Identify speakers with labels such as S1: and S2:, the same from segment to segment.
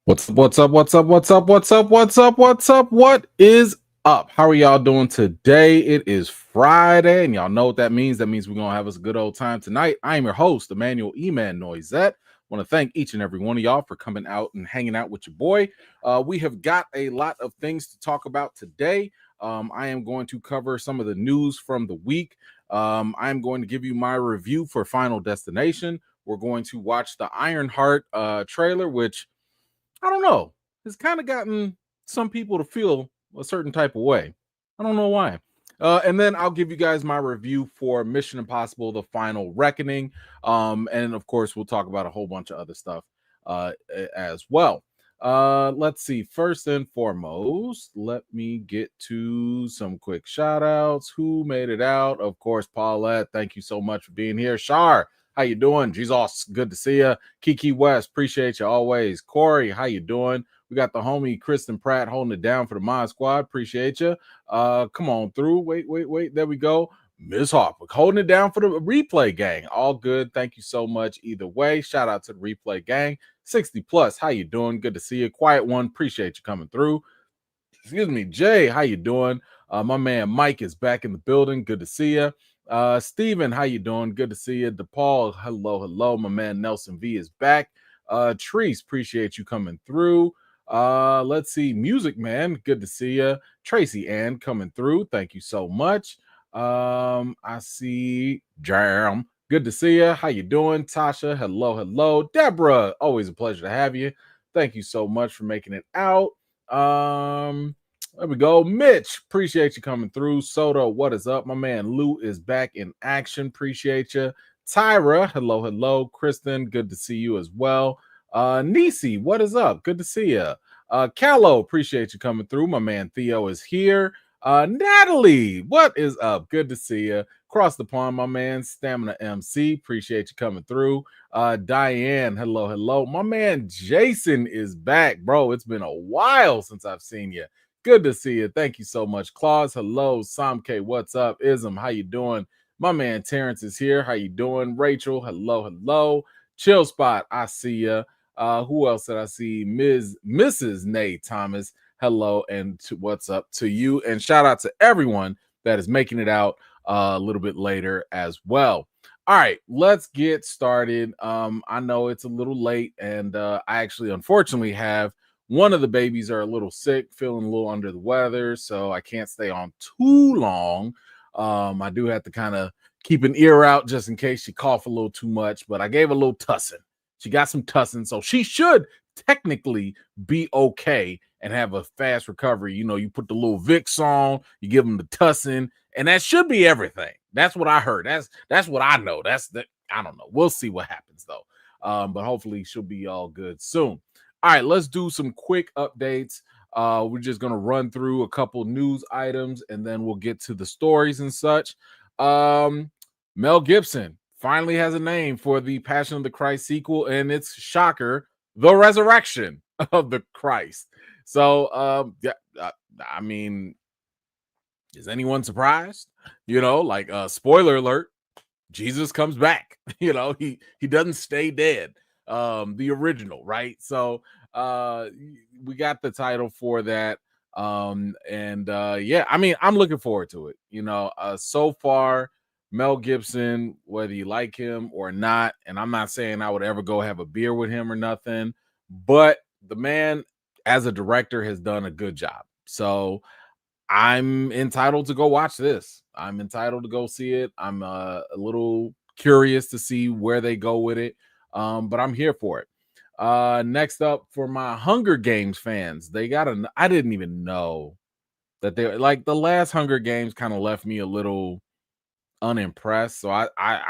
S1: What's up? What's up? What's up? What's up? What's up? What's up? What's up? What is up? How are y'all doing today? It is Friday, and y'all know what that means. That means we're gonna have us a good old time tonight. I am your host, Emmanuel Noisette. Want to thank each and every one of y'all for coming out and hanging out with your boy. We have got a lot of things to talk about today. I am going to cover some of the news from the week. I am going to give you my review for Final Destination. We're going to watch the Ironheart trailer, which I don't know. It's kind of gotten some people to feel a certain type of way. I don't know why. And then I'll give you guys my review for Mission Impossible: The Final Reckoning. And of course, we'll talk about a whole bunch of other stuff as well. Let's see. First and foremost, let me get to some quick shout outs. Who made it out? Of course, Paulette. Thank you so much for being here. Shar, how you doing? Jesus, good to see you. Kiki West, appreciate you always. Corey, how you doing? We got the homie Kristen Pratt holding it down for the Mod Squad. Appreciate you. Come on through. Wait. There we go. Miss Harper holding it down for the replay gang. All good. Thank you so much. Either way, shout out to the replay gang. 60 plus. How you doing? Good to see you. Quiet one. Appreciate you coming through. Excuse me, Jay. How you doing? My man Mike is back in the building. Good to see you. Steven, how you doing? Good to see you. DePaul, hello. My man Nelson V is back. Treese, appreciate you coming through. Let's see, Music Man, good to see you. Tracy Ann coming through. Thank you so much. I see Jam. Good to see you. How you doing? Tasha, hello. Deborah, always a pleasure to have you. Thank you so much for making it out. There we go. Mitch, appreciate you coming through. Soda, what is up? My man Lou is back in action. Appreciate you. Tyra, hello. Kristen, good to see you as well. Nisi, what is up? Good to see you. Callow, appreciate you coming through. My man Theo is here. Natalie, what is up? Good to see you. Cross the pond, my man. Stamina MC, appreciate you coming through. Diane, hello. My man Jason is back, bro. It's been a while since I've seen you. Good to see you. Thank you so much. Claus, hello. Samke, what's up? Ism, how you doing? My man Terrence is here. How you doing? Rachel, hello. Chill Spot, I see you. Who else did I see? Mrs. Nay Thomas, hello, and what's up to you? And shout out to everyone that is making it out a little bit later as well. All right, let's get started. I know it's a little late, and I actually, unfortunately, have one of the babies are a little sick, feeling a little under the weather, so I can't stay on too long. I do have to kind of keep an ear out just in case she cough a little too much, but I gave her a little tussin. She got some tussin, so she should technically be okay and have a fast recovery. You know, you put the little Vicks on, you give them the tussin, and that should be everything. That's what I heard. That's what I know. I don't know. We'll see what happens though. But hopefully she'll be all good soon. All right, let's do some quick updates. We're just gonna run through a couple news items and then we'll get to the stories and such. Mel Gibson finally has a name for the Passion of the Christ sequel, and it's shocker, the resurrection of the Christ. So, I mean, is anyone surprised? You know, like spoiler alert, Jesus comes back. You know, he doesn't stay dead. The original, right? So, we got the title for that. Yeah, I mean, I'm looking forward to it. You know, so far, Mel Gibson, whether you like him or not, and I'm not saying I would ever go have a beer with him or nothing, but the man as a director has done a good job. So I'm entitled to go watch this. I'm entitled to go see it. I'm a little curious to see where they go with it, but I'm here for it. Next up for my Hunger Games fans, they got I didn't even know that they like the last Hunger Games kind of left me a little unimpressed. So I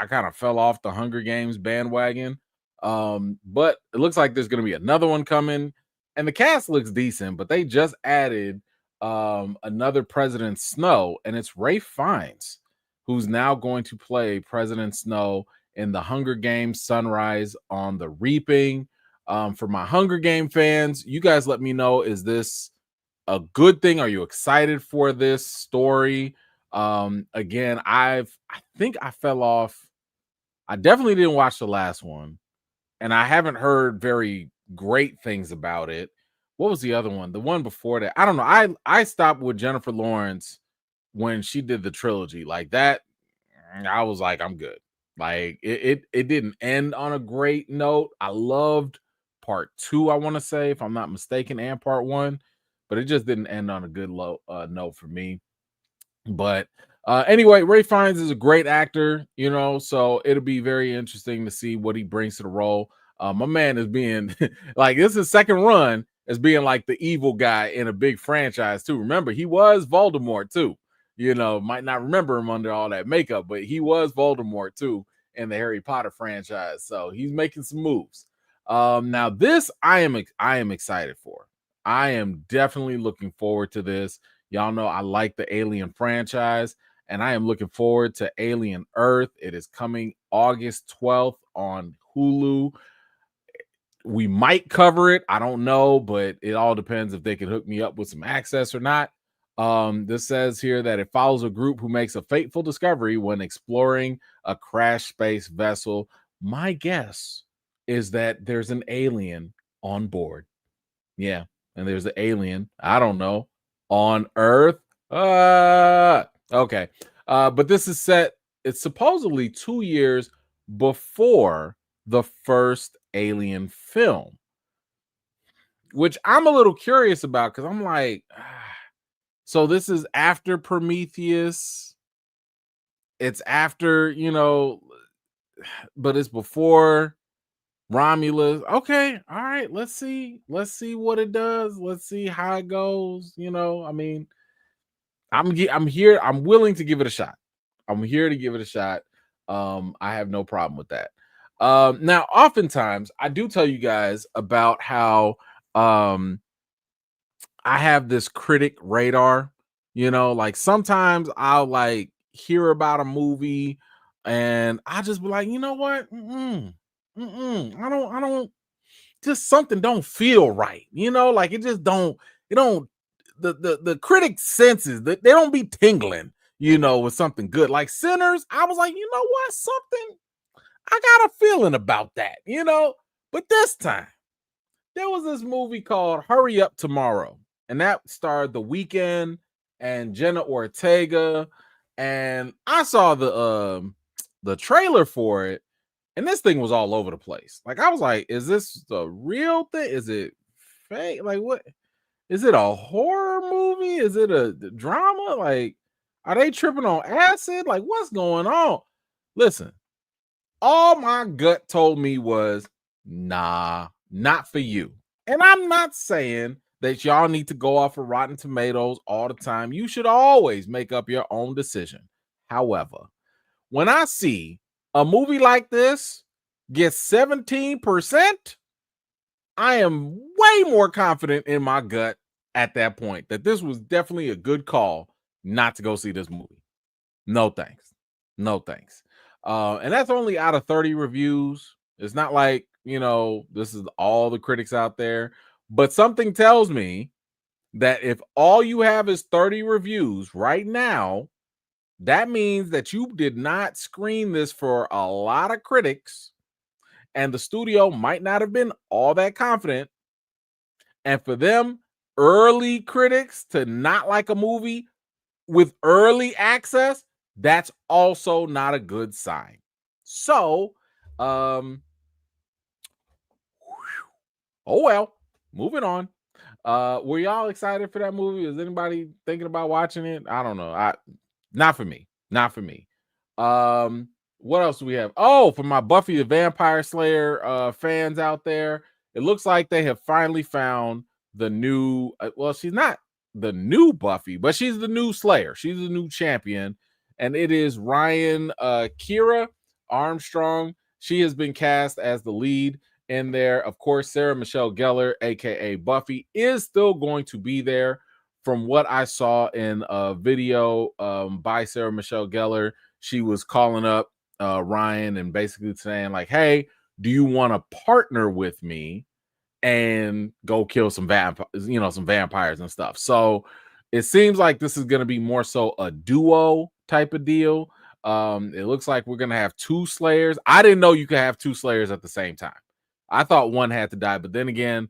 S1: kind of fell off the Hunger Games bandwagon. But it looks like there's gonna be another one coming, and the cast looks decent, but they just added another President Snow, and it's Ray Fiennes, who's now going to play President Snow in the Hunger Games Sunrise on the Reaping. For my Hunger Game fans, you guys let me know, is this a good thing? Are you excited for this story? Again, I think I fell off. I definitely didn't watch the last one, and I haven't heard very great things about it. What was the other one? The one before that? I don't know. I stopped with Jennifer Lawrence when she did the trilogy. Like that, I was like, I'm good. Like it didn't end on a great note. I loved part two, I want to say, if I'm not mistaken, and part one, but it just didn't end on a good note for me. But anyway, Ray Fiennes is a great actor, so it'll be very interesting to see what he brings to the role. My man is being like, this is his second run as being like the evil guy in a big franchise too. Remember, he was Voldemort too. Might not remember him under all that makeup, but he was Voldemort too in the Harry Potter franchise. So he's making some moves. Now this I am excited for. I am definitely looking forward to this. Y'all know I like the Alien franchise, and I am looking forward to Alien Earth. It is coming August 12th on Hulu. We might cover it. I don't know, but it all depends if they can hook me up with some access or not. This says here that it follows a group who makes a fateful discovery when exploring a crash space vessel. My guess is that there's an alien on board. Yeah, and there's an alien. I don't know. On Earth. Okay. But this is set, it's supposedly 2 years before the first Alien film, which I'm a little curious about because I'm like, so this is after Prometheus. It's after, but it's before Romulus. Okay, all right. Let's see what it does. Let's see how it goes. I mean, I'm here. I'm willing to give it a shot. I'm here to give it a shot. I have no problem with that. Now, oftentimes I do tell you guys about how I have this critic radar. Like sometimes I'll like hear about a movie and I just be like, you know what? I don't just something don't feel right. Like it just don't, the critic senses that they don't be tingling, with something good. Like Sinners, I was like, you know what? Something, I got a feeling about that, But this time, there was this movie called Hurry Up Tomorrow, and that starred The Weeknd and Jenna Ortega. And I saw the trailer for it, and this thing was all over the place. Like I was like, is this the real thing? Is it fake? Like what? Is it a horror movie? Is it a drama? Like, are they tripping on acid? Like, what's going on? Listen, all my gut told me was, nah, not for you. And I'm not saying that y'all need to go off of Rotten Tomatoes all the time. You should always make up your own decision. However, when I see a movie like this get 17%, I am way more confident in my gut at that point that this was definitely a good call not to go see this movie. No thanks. No thanks. And that's only out of 30 reviews. It's not like, this is all the critics out there. But something tells me that if all you have is 30 reviews right now, that means that you did not screen this for a lot of critics. And the studio might not have been all that confident. And for them early critics to not like a movie with early access, that's also not a good sign. So, oh well, moving on. Were y'all excited for that movie? Is anybody thinking about watching it? I don't know. Not for me. Not for me. What else do we have? Oh, for my Buffy the Vampire Slayer fans out there, it looks like they have finally found the new. Well, she's not the new Buffy, but she's the new Slayer. She's the new champion, and it is Ryan Kira Armstrong. She has been cast as the lead in there. Of course, Sarah Michelle Gellar, aka Buffy, is still going to be there. From what I saw in a video by Sarah Michelle Gellar, she was calling up Ryan and basically saying like, hey, do you want to partner with me and go kill some vampires and stuff? So it seems like this is going to be more so a duo type of deal. It looks like we're going to have two Slayers. I didn't know you could have two Slayers at the same time. I thought one had to die, but then again,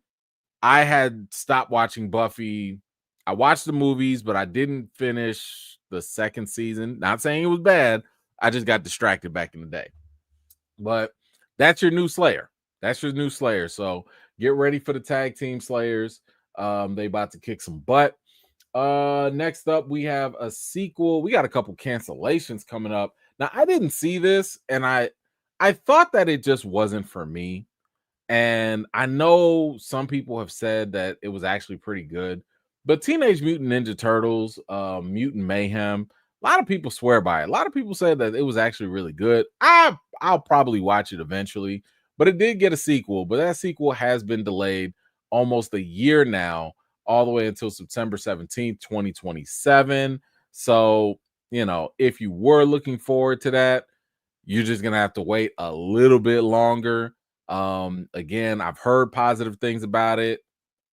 S1: I had stopped watching Buffy. I watched the movies, but I didn't finish the second season. Not saying it was bad. I just got distracted back in the day. But that's your new Slayer. That's your new Slayer. So get ready for the tag team Slayers. They about to kick some butt. Next up, we have a sequel. We got a couple cancellations coming up. Now, I didn't see this, and I thought that it just wasn't for me. And I know some people have said that it was actually pretty good, but Teenage Mutant Ninja Turtles, Mutant Mayhem, a lot of people swear by it. A lot of people say that it was actually really good. I'll probably watch it eventually, but it did get a sequel, but that sequel has been delayed almost a year now, all the way until September 17th, 2027. So, if you were looking forward to that, you're just gonna have to wait a little bit longer. Again, I've heard positive things about it.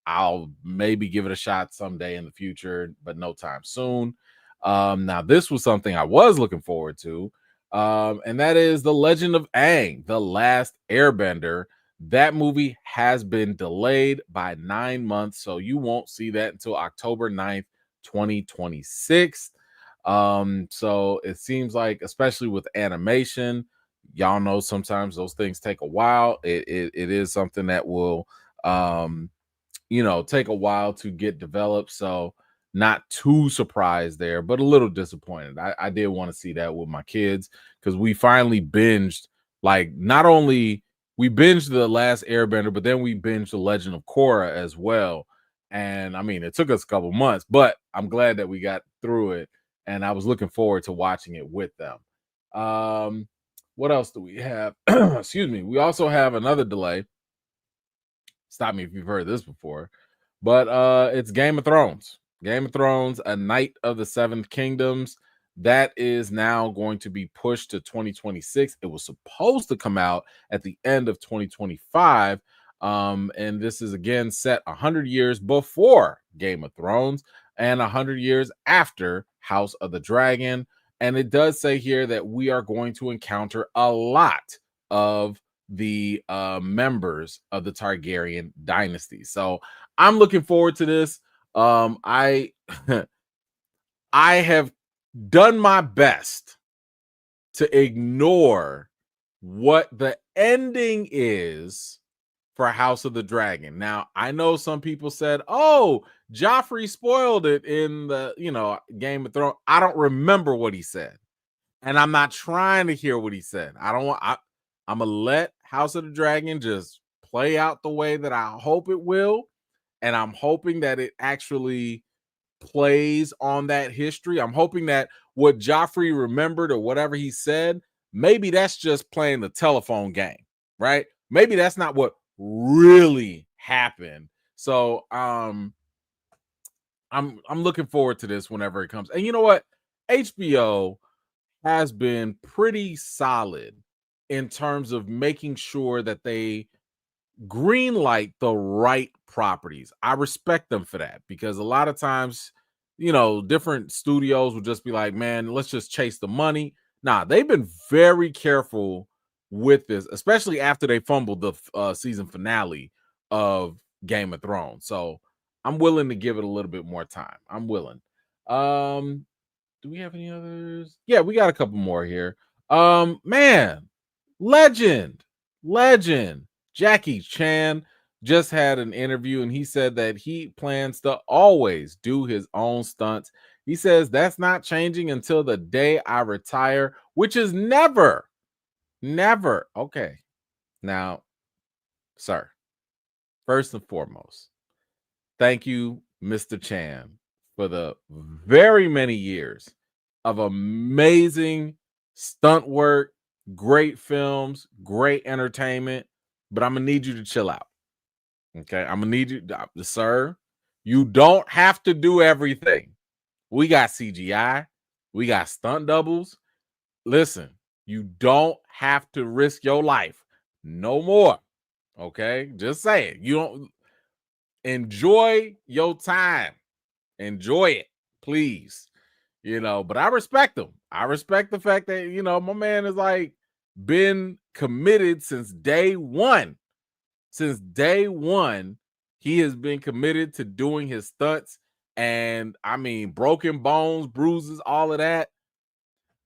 S1: I'll maybe give it a shot someday in the future, but no time soon. Now this was something I was looking forward to, and that is The Legend of Aang, The Last Airbender. That movie has been delayed by 9 months, so you won't see that until October 9th, 2026. So it seems like, especially with animation, y'all know sometimes those things take a while. It is something that will take a while to get developed. So not too surprised there, but a little disappointed. I did want to see that with my kids, because we finally binged, like, not only we binged The Last Airbender, but then we binged The Legend of Korra as well. And I mean, it took us a couple months, but I'm glad that we got through it, and I was looking forward to watching it with them. What else do we have? Excuse me. We also have another delay. Stop me if you've heard this before, but it's Game of Thrones. Game of Thrones, A Knight of the Seven Kingdoms. That is now going to be pushed to 2026. It was supposed to come out at the end of 2025. And this is again set 100 years before Game of Thrones and 100 years after House of the Dragon. And it does say here that we are going to encounter a lot of the members of the Targaryen dynasty. So I'm looking forward to this. I I have done my best to ignore what the ending is for House of the Dragon. Now, I know some people said, "Oh, Joffrey spoiled it in the, Game of Thrones." I don't remember what he said, and I'm not trying to hear what he said. I'm gonna let House of the Dragon just play out the way that I hope it will, and I'm hoping that it actually plays on that history. I'm hoping that what Joffrey remembered or whatever he said, maybe that's just playing the telephone game, right? Maybe that's not what really happened. So I'm looking forward to this whenever it comes. And you know what? HBO has been pretty solid in terms of making sure that they green light the right properties. I respect them for that, because a lot of times, different studios will just be like, man, let's just chase the money. Nah, they've been very careful with this, especially after they fumbled the season finale of Game of Thrones. So I'm willing to give it a little bit more time. I'm willing. Um, do we have any others? Yeah, we got a couple more here. Man, legend, legend. Jackie Chan just had an interview, and he said that he plans to always do his own stunts. He says that's not changing until the day I retire, which is never, never. Okay. Now, sir, first and foremost, thank you, Mr. Chan, for the very many years of amazing stunt work, great films, great entertainment. But I'm gonna need you to chill out. Okay, I'm gonna need you, sir. You don't have to do everything. We got CGI, we got stunt doubles. Listen, you don't have to risk your life no more. Okay, just saying. You don't enjoy your time. Enjoy it, please. But I respect him. I respect the fact that, my man is like been committed since day one. Since day one, he has been committed to doing his stunts. And I mean, broken bones, bruises, all of that.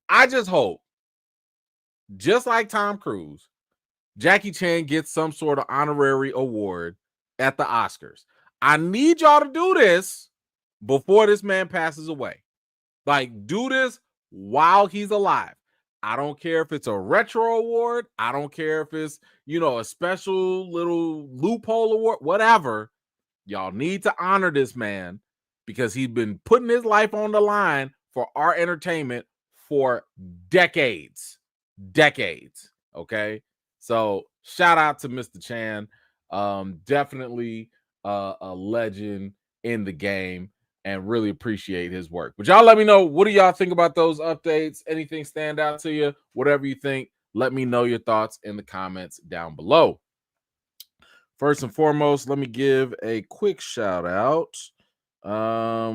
S1: I just hope, just like Tom Cruise, Jackie Chan gets some sort of honorary award at the Oscars. I need y'all to do this before this man passes away. Like, do this while he's alive. I don't care if it's a retro award. I don't care if it's, a special little loophole award, whatever. Y'all need to honor this man because he's been putting his life on the line for our entertainment for decades. Okay. So shout out to Mr. Chan. Definitely a legend in the game, and really appreciate his work. But y'all let me know, what do y'all think about those updates? Anything stand out to you? Whatever you think, let me know your thoughts in the comments down below. First and foremost, let me give a quick shout out.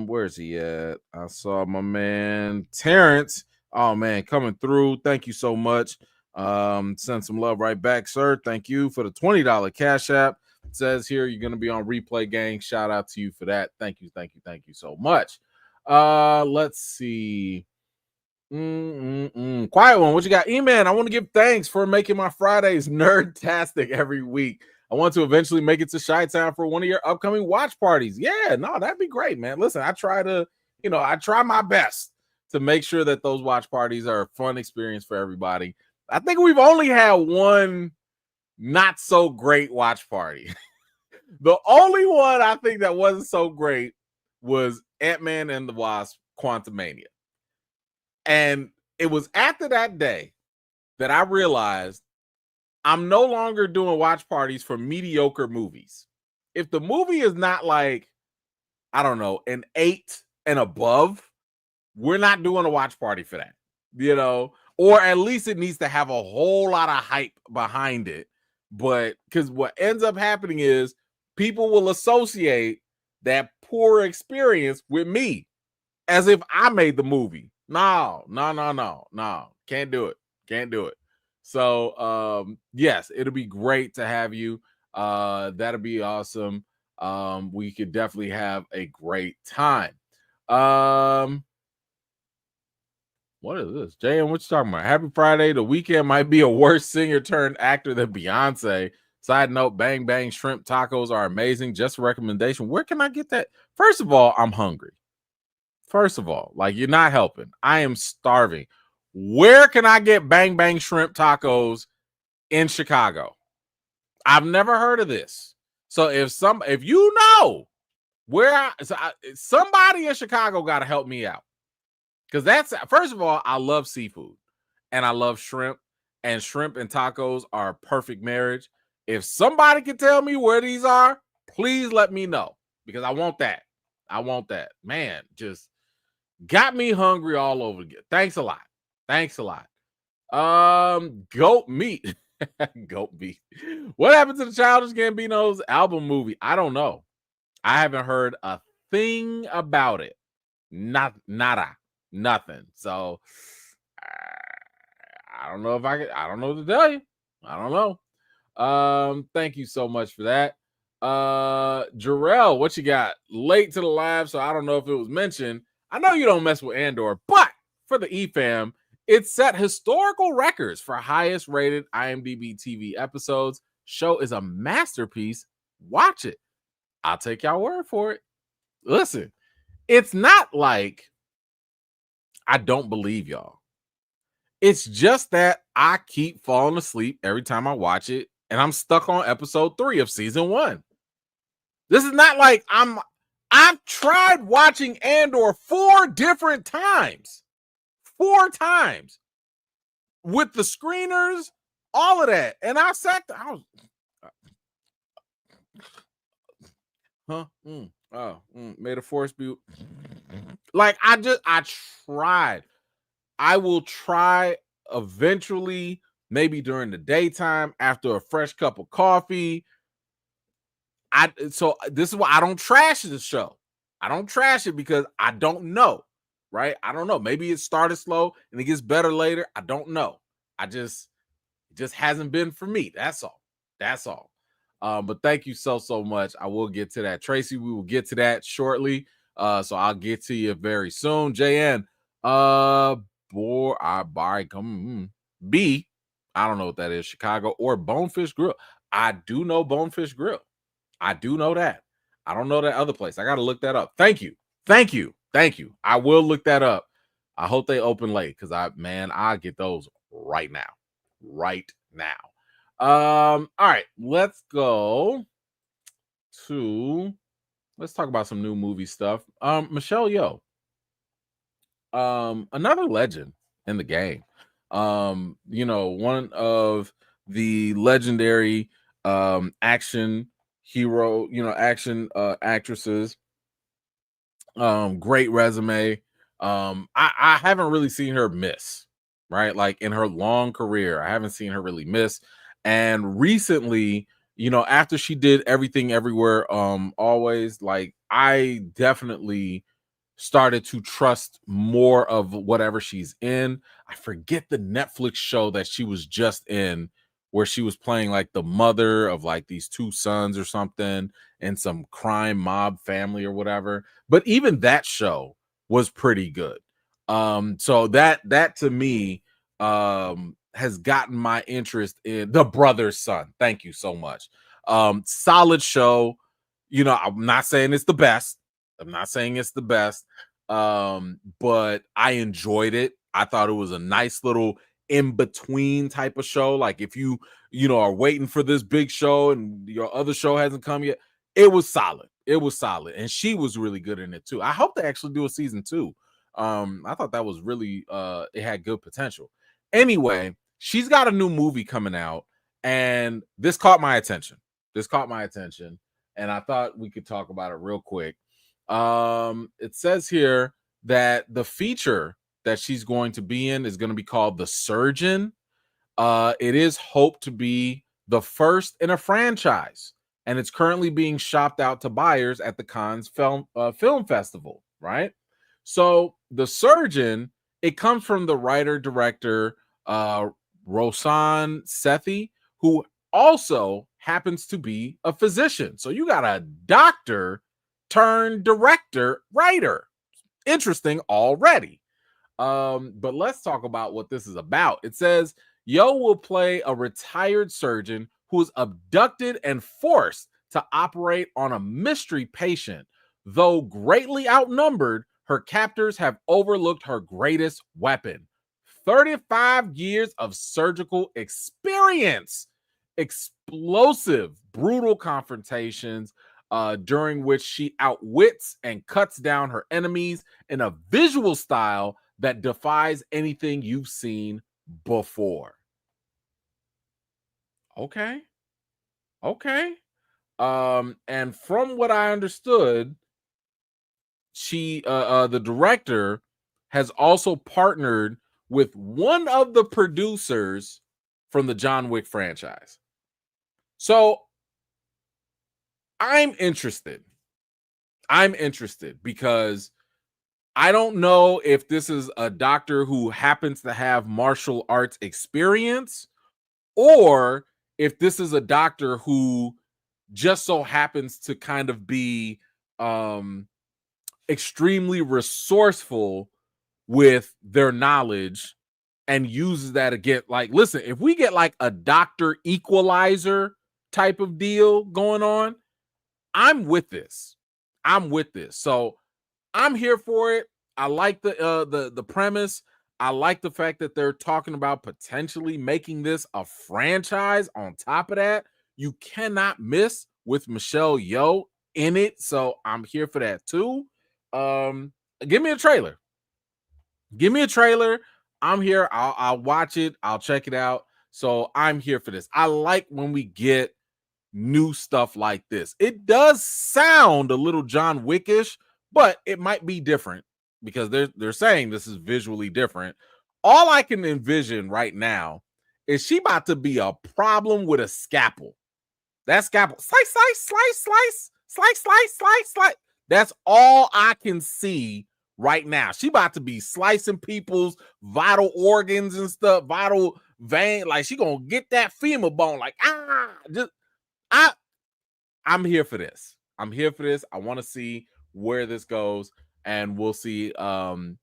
S1: Where's he at? I saw my man Terrence. Oh man, coming through. Thank you so much. Send some love right back, sir. Thank you for the $20 Cash App. It says here you're gonna be on Replay Gang. Shout out to you for that. Thank you so much. Let's see. Quiet one. What you got? E-Man, I want to give thanks for making my Fridays nerd-tastic every week. I want to eventually make it to Chi-Town for one of your upcoming watch parties. Yeah, no, that'd be great, man. Listen, I try my best to make sure that those watch parties are a fun experience for everybody. I think we've only had one not so great watch party. The only one I think that wasn't so great was Ant-Man and the Wasp: Quantumania. And it was after that day that I realized I'm no longer doing watch parties for mediocre movies. If the movie is not like, I don't know, an 8 and above, we're not doing a watch party for that, or at least it needs to have a whole lot of hype behind it. But because what ends up happening is people will associate that poor experience with me as if I made the movie. No. Can't do it. So yes, it'll be great to have you. That'll be awesome. We could definitely have a great time. What is this? JM, what you talking about? Happy Friday. The Weeknd might be a worse singer turned actor than Beyonce. Side note, Bang Bang shrimp tacos are amazing. Just a recommendation. Where can I get that? First of all, I'm hungry. First of all, like, you're not helping. I am starving. Where can I get Bang Bang shrimp tacos in Chicago? I've never heard of this. So if you know where somebody in Chicago got to help me out. Because that's, first of all, I love seafood and I love shrimp, and shrimp and tacos are a perfect marriage. If somebody can tell me where these are, please let me know, because I want that. Man, just got me hungry all over again. Thanks a lot. Goat meat. Goat meat. What happened to the Childish Gambino's album movie? I don't know. I haven't heard a thing about it. Nada. Nothing. So I don't know I don't know what to tell you. I don't know. Thank you so much for that. Jarrell, what you got? Late to the live, so I don't know if it was mentioned. I know you don't mess with Andor, but for the EFAM, it set historical records for highest rated IMDb TV episodes. Show is a masterpiece. Watch it. I'll take y'all word for it. Listen, it's not like I don't believe y'all. It's just that I keep falling asleep every time I watch it, and I'm stuck on episode 3 of season 1. This is not like I've tried watching Andor 4 different times. 4 times. With the screeners, all of that. And I sat there, may the force be. Like, I tried. I will try eventually, maybe during the daytime after a fresh cup of coffee. So this is why I don't trash the show. I don't trash it because I don't know, right? I don't know. Maybe it started slow and it gets better later. I don't know. It just hasn't been for me. That's all. But thank you so much. I will get to that. Tracy, we will get to that shortly. So I'll get to you very soon. JN, B, I don't know what that is, Chicago or Bonefish Grill. I do know Bonefish Grill. I do know that. I don't know that other place. I got to look that up. Thank you. I will look that up. I hope they open late because I get those right now. All right, let's talk about some new movie stuff. Michelle Yeoh, another legend in the game. One of the legendary action hero, action actresses. Great resume. I haven't really seen her miss, right? Like in her long career, I haven't seen her really miss. And recently, after she did Everything Everywhere, always, like, I definitely started to trust more of whatever she's in. I forget the Netflix show that she was just in, where she was playing like the mother of like these two sons or something in some crime mob family or whatever. But even that show was pretty good. So that to me has gotten my interest in The Brother's Son. Thank you so much. Solid show. I'm not saying it's the best. But I enjoyed it. I thought it was a nice little in between type of show. Like if you are waiting for this big show and your other show hasn't come yet, it was solid. And she was really good in it too. I hope they actually do a season 2. I thought that was really it had good potential. Anyway, she's got a new movie coming out, and this caught my attention. And I thought we could talk about it real quick. It says here that the feature that she's going to be in is going to be called The Surgeon. It is hoped to be the first in a franchise, and it's currently being shopped out to buyers at the Cannes Film Festival, right? So The Surgeon, it comes from the writer-director Rosan Sethi, who also happens to be a physician. So you got a doctor turned director writer. Interesting already. But let's talk about what this is about. It says Yeoh will play a retired surgeon who is abducted and forced to operate on a mystery patient. Though greatly outnumbered, her captors have overlooked her greatest weapon. 35 years of surgical experience. Explosive, brutal confrontations during which she outwits and cuts down her enemies in a visual style that defies anything you've seen before. Okay. And from what I understood, she the director has also partnered with one of the producers from the John Wick franchise. So I'm interested because I don't know if this is a doctor who happens to have martial arts experience, or if this is a doctor who just so happens to kind of be extremely resourceful with their knowledge and uses that to get, like, listen, if we get like a Dr. Equalizer type of deal going on, I'm with this. So I'm here for it. I like the premise. I like the fact that they're talking about potentially making this a franchise. On top of that, you cannot miss with Michelle Yeoh in it. So I'm here for that too. Give me a trailer. I'm here. I'll watch it. I'll check it out. So I'm here for this. I like when we get new stuff like this. It does sound a little John Wickish, but it might be different because they're saying this is visually different. All I can envision right now is she about to be a problem with a scalpel. That scalpel, slice. That's all I can see right now. She about to be slicing people's vital organs and stuff, vital vein. Like she gonna get that femur bone. Like I'm here for this. I'm here for this. I want to see where this goes, and we'll see. And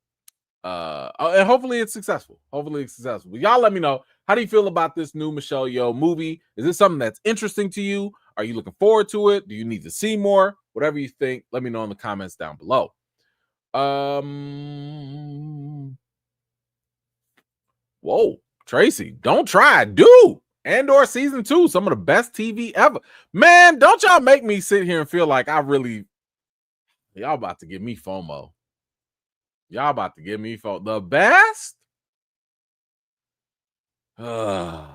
S1: hopefully it's successful. Hopefully it's successful. Y'all let me know, how do you feel about this new Michelle Yeoh movie? Is this something that's interesting to you? Are you looking forward to it? Do you need to see more? Whatever you think, let me know in the comments down below. Whoa, Tracy, don't try, do. Andor season 2, some of the best TV ever. Man, don't y'all make me sit here and feel like y'all about to give me FOMO. Y'all about to give me the best. Oh,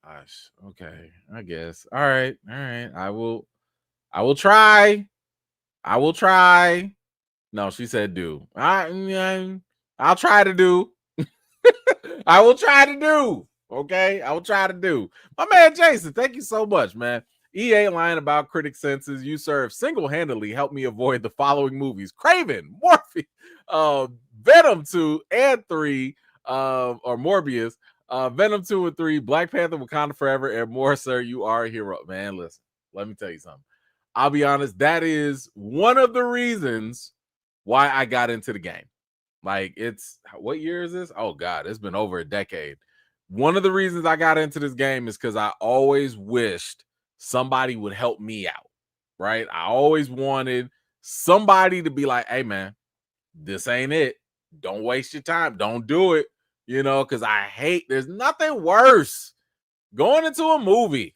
S1: gosh. Okay, I guess. All right. I will try. I will try. No, she said do. I'll try to do. I will try to do. Okay, I will try to do. My man Jason, thank you so much, man. EA lying about critic senses. You serve single-handedly helped me avoid the following movies: Craven, Morphe, Venom 2 and 3, or Morbius, Venom 2 and 3, Black Panther, Wakanda Forever, and more, sir. You are a hero. Man, listen, let me tell you something. I'll be honest, that is one of the reasons why I got into the game. Like, it's, what year is this? Oh God, it's been over a decade. One of the reasons I got into this game is because I always wished somebody would help me out, right? I always wanted somebody to be like, hey man, this ain't it. Don't waste your time. Don't do it. Because there's nothing worse going into a movie.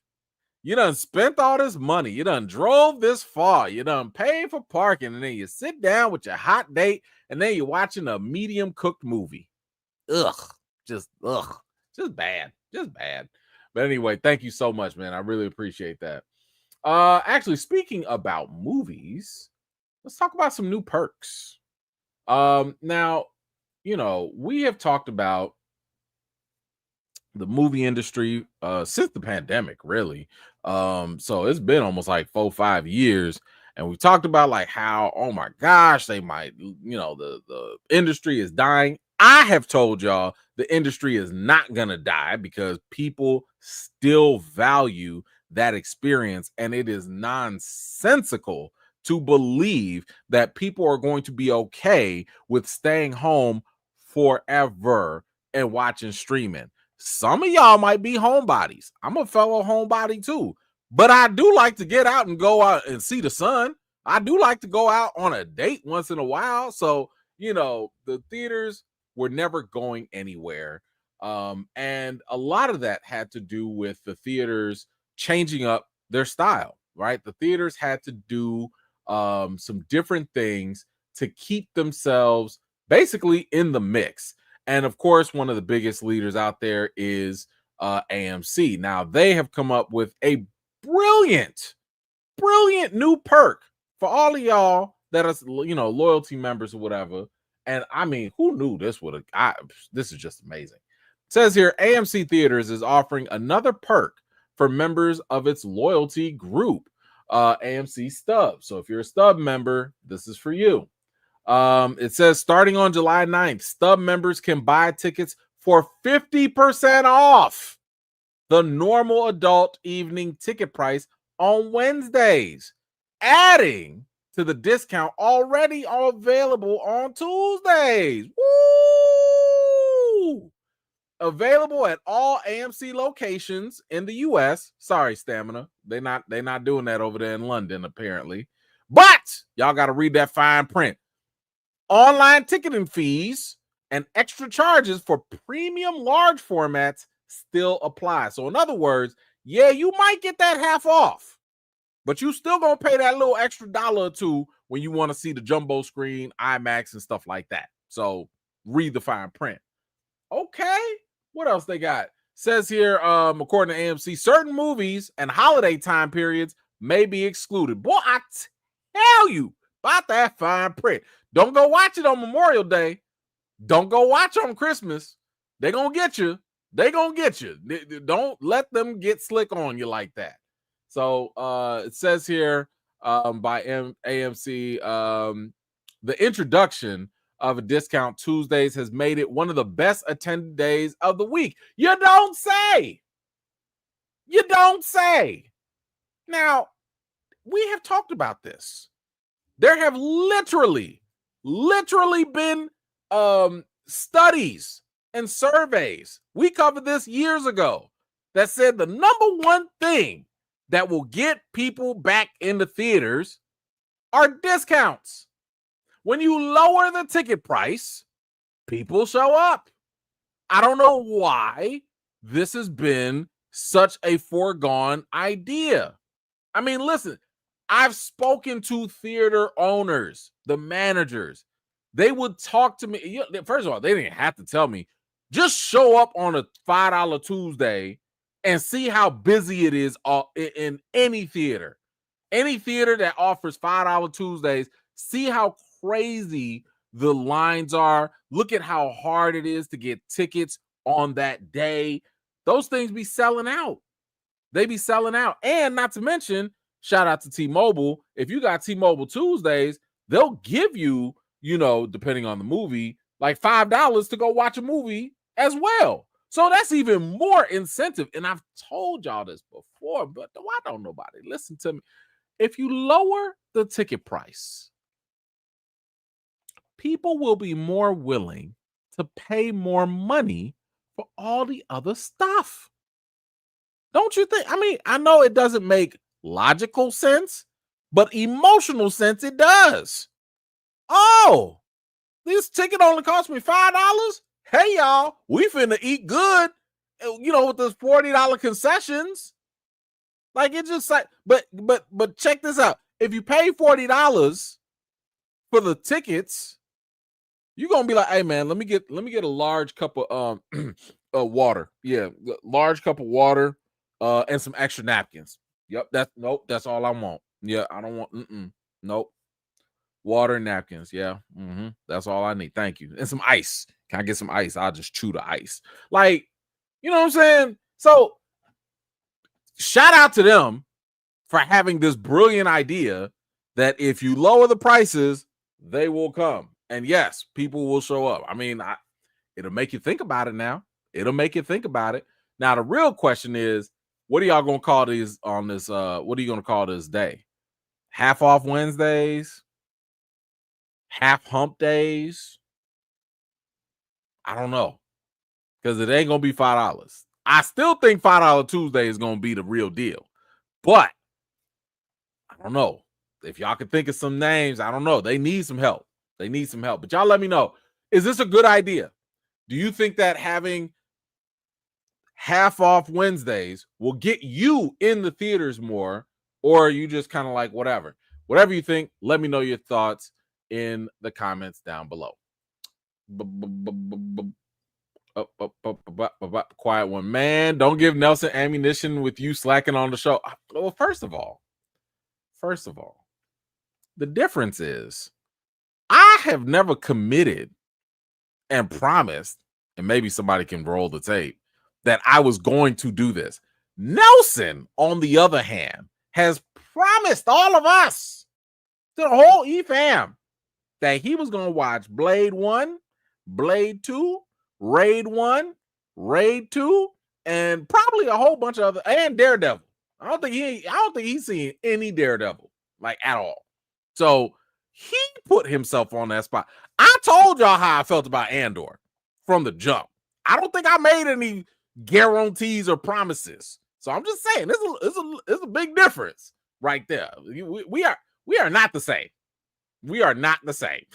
S1: You done spent all this money. You done drove this far. You done paid for parking. And then you sit down with your hot date and then you're watching a medium cooked movie. Ugh. Just bad. Just bad. But anyway, thank you so much, man. I really appreciate that. Actually, speaking about movies, let's talk about some new perks. Now, we have talked about the movie industry since the pandemic, really. So it's been almost like 4-5 years, and we talked about like how, oh my gosh, they might, the industry is dying. I have told y'all the industry is not gonna die because people still value that experience, and it is nonsensical to believe that people are going to be okay with staying home forever and watching streaming. Some of y'all might be homebodies. I'm a fellow homebody too, but I do like to get out and go out and see the sun. I do like to go out on a date once in a while. So, the theaters were never going anywhere. And a lot of that had to do with the theaters changing up their style, right? The theaters had to do some different things to keep themselves basically in the mix. And of course, one of the biggest leaders out there is AMC. Now, they have come up with a brilliant new perk for all of y'all that are, loyalty members or whatever. And I mean, who knew this would have? This is just amazing. It says here, AMC Theaters is offering another perk for members of its loyalty group, AMC Stub. So if you're a Stub member, this is for you. It says starting on July 9th, Stub members can buy tickets for 50% off the normal adult evening ticket price on Wednesdays, adding to the discount already available on Tuesdays. Woo! Available at all AMC locations in the US. Sorry, Stamina. They're not doing that over there in London, apparently. But y'all got to read that fine print. Online ticketing fees and extra charges for premium large formats still apply. So in other words, yeah, you might get that half off, but you still gonna pay that little extra $1 or $2 when you want to see the jumbo screen, IMAX, and stuff like that. So read the fine print. Okay, what else they got? Says here, according to AMC, certain movies and holiday time periods may be excluded. Boy, I tell you about that fine print. Don't go watch it on Memorial Day. Don't go watch on Christmas. They're going to get you. They're going to get you. Don't let them get slick on you like that. So it says here by AMC, the introduction of a discount Tuesdays has made it one of the best attended days of the week. You don't say. You don't say. Now, we have talked about this. There have literally been studies and surveys. We covered this years ago that said the number one thing that will get people back into theaters are discounts. When you lower the ticket price, people show up. I don't know why this has been such a foregone idea. I mean, listen, I've spoken to theater owners, the managers. They would talk to me. First of all, they didn't have to tell me. Just show up on a $5 Tuesday and see how busy it is in any theater. Any theater that offers $5 Tuesdays, see how crazy the lines are. Look at how hard it is to get tickets on that day. Those things be selling out. They be selling out. And not to mention, shout out to T-Mobile. If you got T-Mobile Tuesdays, they'll give you, depending on the movie, like $5 to go watch a movie as well. So that's even more incentive. And I've told y'all this before, but why don't nobody listen to me? If you lower the ticket price, people will be more willing to pay more money for all the other stuff. Don't you think? I mean, I know it doesn't make logical sense, but emotional sense it does. Oh, this ticket only cost me $5. Hey, y'all, we finna eat good, with those $40 concessions. Like, it's just like, but check this out. If you pay $40 for the tickets, you're gonna be like, hey man, let me get a large cup of water. Yeah, large cup of water, and some extra napkins. Yep, that's all I want. Yeah, I don't want nope. Water and napkins. Yeah, that's all I need. Thank you. And some ice. Can I get some ice? I'll just chew the ice. Like, you know what I'm saying? So shout out to them for having this brilliant idea that if you lower the prices, they will come. And yes, people will show up. I mean, it'll make you think about it now. It'll make you think about it. Now, the real question is, what are y'all going to call these on this? What are you going to call this day? Half off Wednesdays? Half hump days? I don't know. Because it ain't going to be $5. I still think $5 Tuesday is going to be the real deal. But I don't know. If y'all can think of some names, I don't know. They need some help. But y'all let me know. Is this a good idea? Do you think that having half off Wednesdays will get you in the theaters more? Or are you just kind of like, whatever? Whatever you think, let me know your thoughts in the comments down below. Quiet one. Man, don't give Nelson ammunition with you slacking on the show. Well, first of all, the difference is I have never committed and promised, and maybe somebody can roll the tape, that I was going to do this. Nelson, on the other hand, has promised all of us, to the whole E-fam, that he was going to watch Blade 1, Blade 2, Raid 1, Raid 2, and probably a whole bunch of other, and Daredevil. I don't think he's seen any Daredevil, like, at all. So he put himself on that spot. I told y'all how I felt about Andor from the jump. I don't think I made any guarantees or promises. So I'm just saying, it's a big difference right there. We are not the same. We are not the same.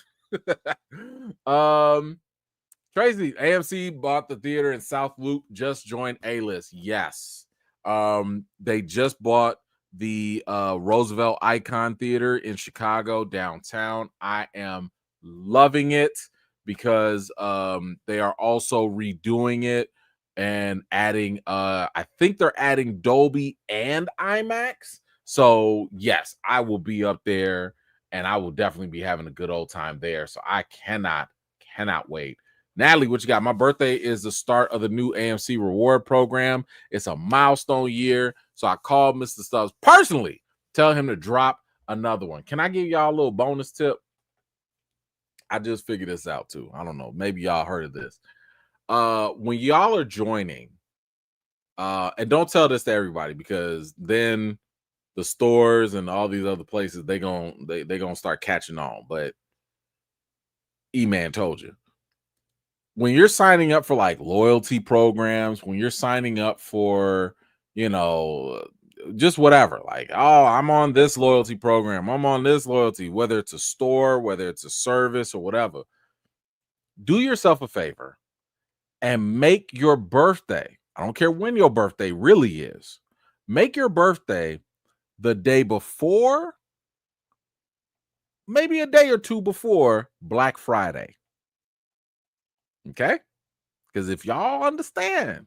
S1: Tracy, AMC bought the theater in South Loop, just joined A-List. Yes. They just bought the Roosevelt Icon Theater in Chicago downtown. I am loving it because they are also redoing it and adding I think they're adding Dolby and IMAX. So yes, I will be up there and I will definitely be having a good old time there. So I cannot wait. Natalie, what you got? My birthday is the start of the new AMC reward program. It's a milestone year. So I called Mr. Stubbs personally, tell him to drop another one. Can I give y'all a little bonus tip? I just figured this out too. I don't know. Maybe y'all heard of this. When y'all are joining, and don't tell this to everybody because then the stores and all these other places, they gonna start catching on. But E-Man told you. When you're signing up for like loyalty programs, when you're signing up for, just whatever, like, oh, I'm on this loyalty program, I'm on this loyalty, whether it's a store, whether it's a service or whatever, do yourself a favor and make your birthday. I don't care when your birthday really is. Make your birthday the day before, maybe a day or two before Black Friday. Okay? Because if y'all understand,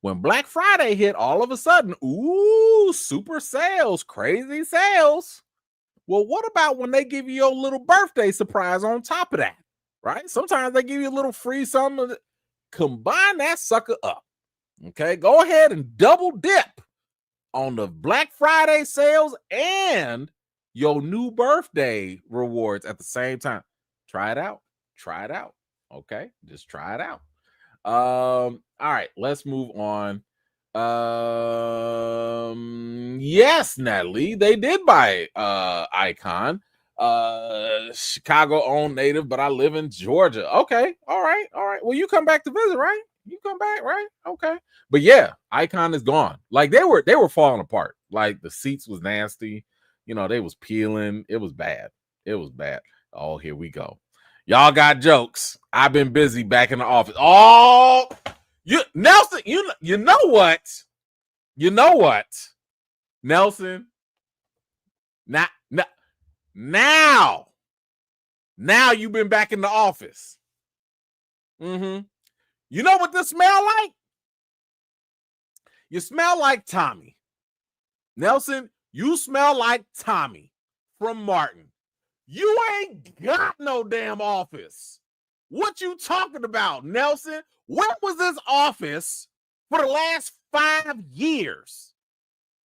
S1: when Black Friday hit, all of a sudden, ooh, super sales, crazy sales. Well, what about when they give you your little birthday surprise on top of that, right? Sometimes they give you a little free something. Combine that sucker up, okay? Go ahead and double dip on the Black Friday sales and your new birthday rewards at the same time. Try it out. Try it out, okay? Just try it out. All right, let's move on. Yes, Natalie, they did buy Icon. Chicago owned native, but I live in Georgia. Okay, all right. Well, you come back to visit, right? You come back, right? Okay. But yeah, Icon is gone. Like they were falling apart. Like the seats was nasty. They was peeling. It was bad. It was bad. Oh, here we go. Y'all got jokes. I've been busy back in the office. Oh, Nelson, you know what? You know what? Nelson. Now you've been back in the office. You know what this smell like? You smell like Tommy. Nelson, you smell like Tommy from Martin. You ain't got no damn office. What you talking about, Nelson? Where was this office for the last 5 years?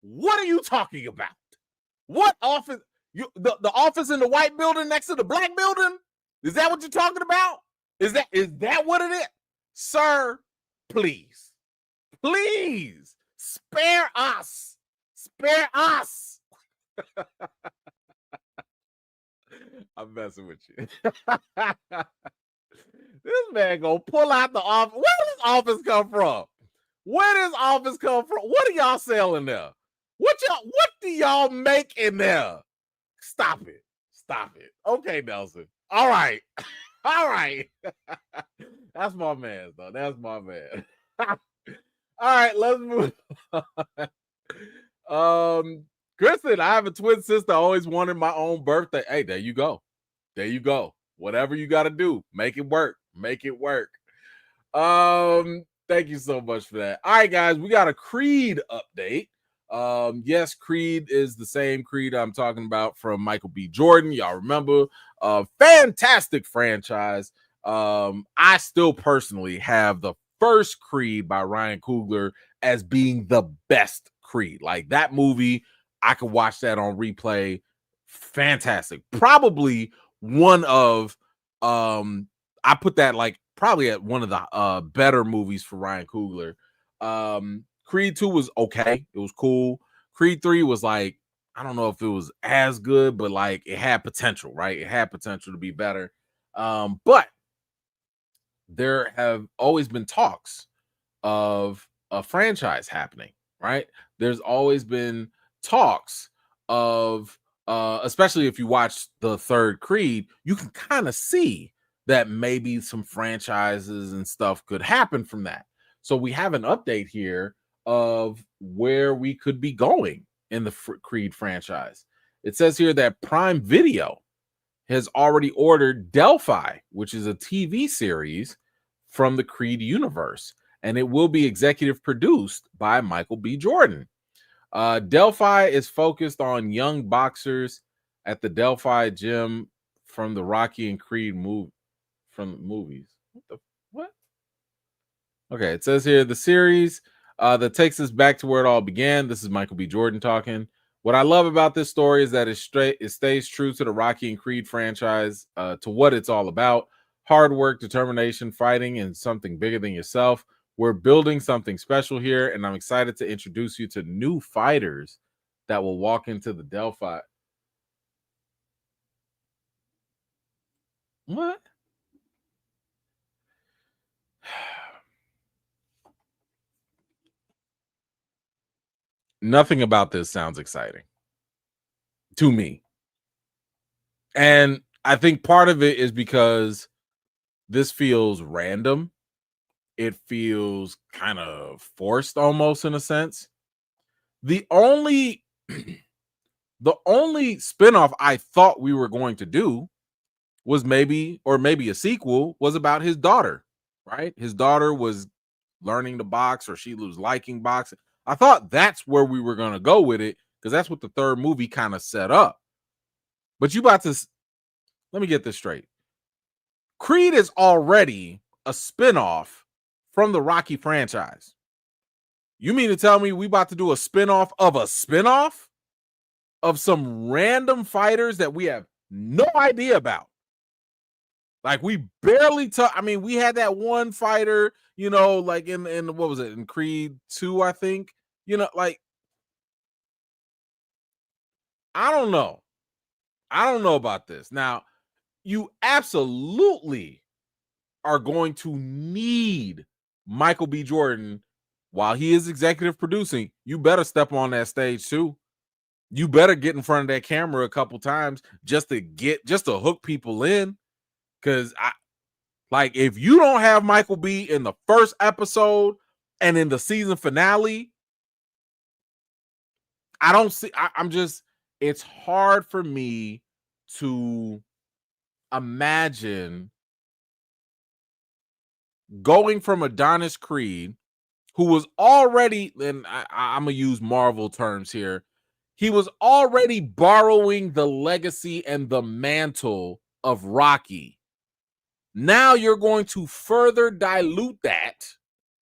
S1: What are you talking about? What office? The office in the white building next to the black building? Is that what you're talking about? Is that what it is? Sir, please. Please spare us. Spare us. I'm messing with you. This man gonna pull out the office. Where does this office come from? Where does office come from? What are y'all selling there? What do y'all make in there? Stop it. Okay, Nelson. All right. That's my man, though. That's my man. All right, let's move on. Kristen, I have a twin sister. I always wanted my own birthday. Hey, there you go. Whatever you got to do, make it work. Thank you so much for that. All right, guys, we got a Creed update. Yes, Creed is the same Creed I'm talking about from Michael B. Jordan. Y'all remember? Fantastic franchise. I still personally have the first Creed by Ryan Coogler as being the best Creed. Like that movie, I could watch that on replay. Fantastic. Probably one of I put that like probably at one of the better movies for Ryan Coogler. Creed 2 was okay. It was cool. Creed 3 was like, I don't know if it was as good, but like it had potential, right? It had potential to be better. But there have always been talks of a franchise happening, right? There's always been talks of especially if you watch the third Creed, you can kind of see that maybe some franchises and stuff could happen from that. So we have an update here of where we could be going in the Creed franchise. It says here that Prime Video has already ordered Delphi, which is a TV series from the Creed universe, and it will be executive produced by Michael B. Jordan. Delphi is focused on young boxers at the Delphi gym from the Rocky and Creed movies. What? Okay, it says here the series that takes us back to where it all began. This is Michael B. Jordan talking. What I love about this story is that it stays true to the Rocky and Creed franchise, to what it's all about. Hard work, determination, fighting, and something bigger than yourself. We're building something special here, and I'm excited to introduce you to new fighters that will walk into the Delphi. What? Nothing about this sounds exciting to me. And I think part of it is because this feels random. It feels kind of forced almost in a sense. The only the only spinoff I thought we were going to do was maybe a sequel was about his daughter, right? His daughter was learning to box or she was liking boxing. I thought that's where we were going to go with it because that's what the third movie kind of set up. But you about to let me get this straight. Creed is already a spinoff from the Rocky franchise. You mean to tell me we about to do a spinoff of a spinoff of some random fighters that we have no idea about? Like we barely I mean, we had that one fighter, you know, like in what was it, in Creed 2, I think. You know, like I don't know. I don't know about this. Now, you absolutely are going to need Michael B. Jordan while he is executive producing. You better step on that stage too. You better get in front of that camera a couple times just to hook people in. Cause like if you don't have Michael B in the first episode and in the season finale, I don't see. I'm just. It's hard for me to imagine going from Adonis Creed, who was already, and I'm gonna use Marvel terms here, he was already borrowing the legacy and the mantle of Rocky. Now you're going to further dilute that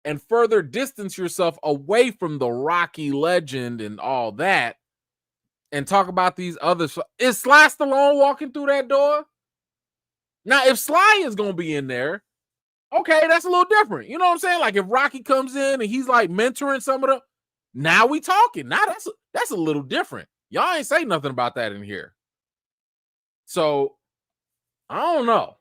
S1: and further distance yourself away from the Rocky legend and all that, and talk about these others. Is Sly Stallone walking through that door? Now, if Sly is gonna be in there, okay, that's a little different. You know what I'm saying? Like if Rocky comes in and he's like mentoring some of the, now we talking. Now that's a little different. Y'all ain't say nothing about that in here. So I don't know.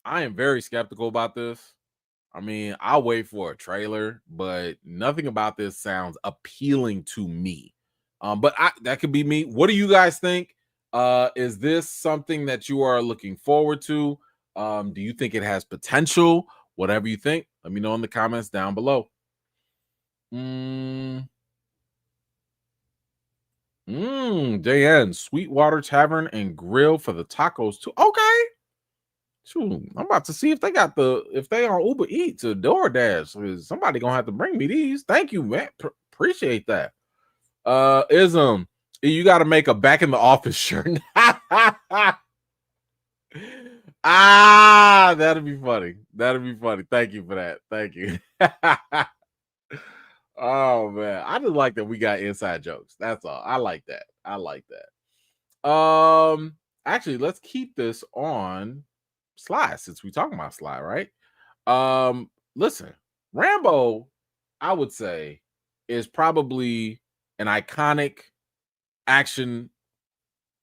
S1: I am very skeptical about this. I mean, I'll wait for a trailer, but nothing about this sounds appealing to me. But that could be me. What do you guys think? Is this something that you are looking forward to? Do you think it has potential? Whatever you think, let me know in the comments down below. JN, Sweetwater Tavern and Grill for the tacos too. Okay. Shoot, I'm about to see if they got if they on Uber Eats or DoorDash. Somebody gonna have to bring me these. Thank you, man. Appreciate that. You got to make a back in the office shirt. That'd be funny. That'd be funny. Thank you for that. Thank you. Oh man, I just like that we got inside jokes. That's all. I like that. I like that. Actually, let's keep this on Sly since we talking about Sly, right? Listen, Rambo, I would say, is probably an iconic action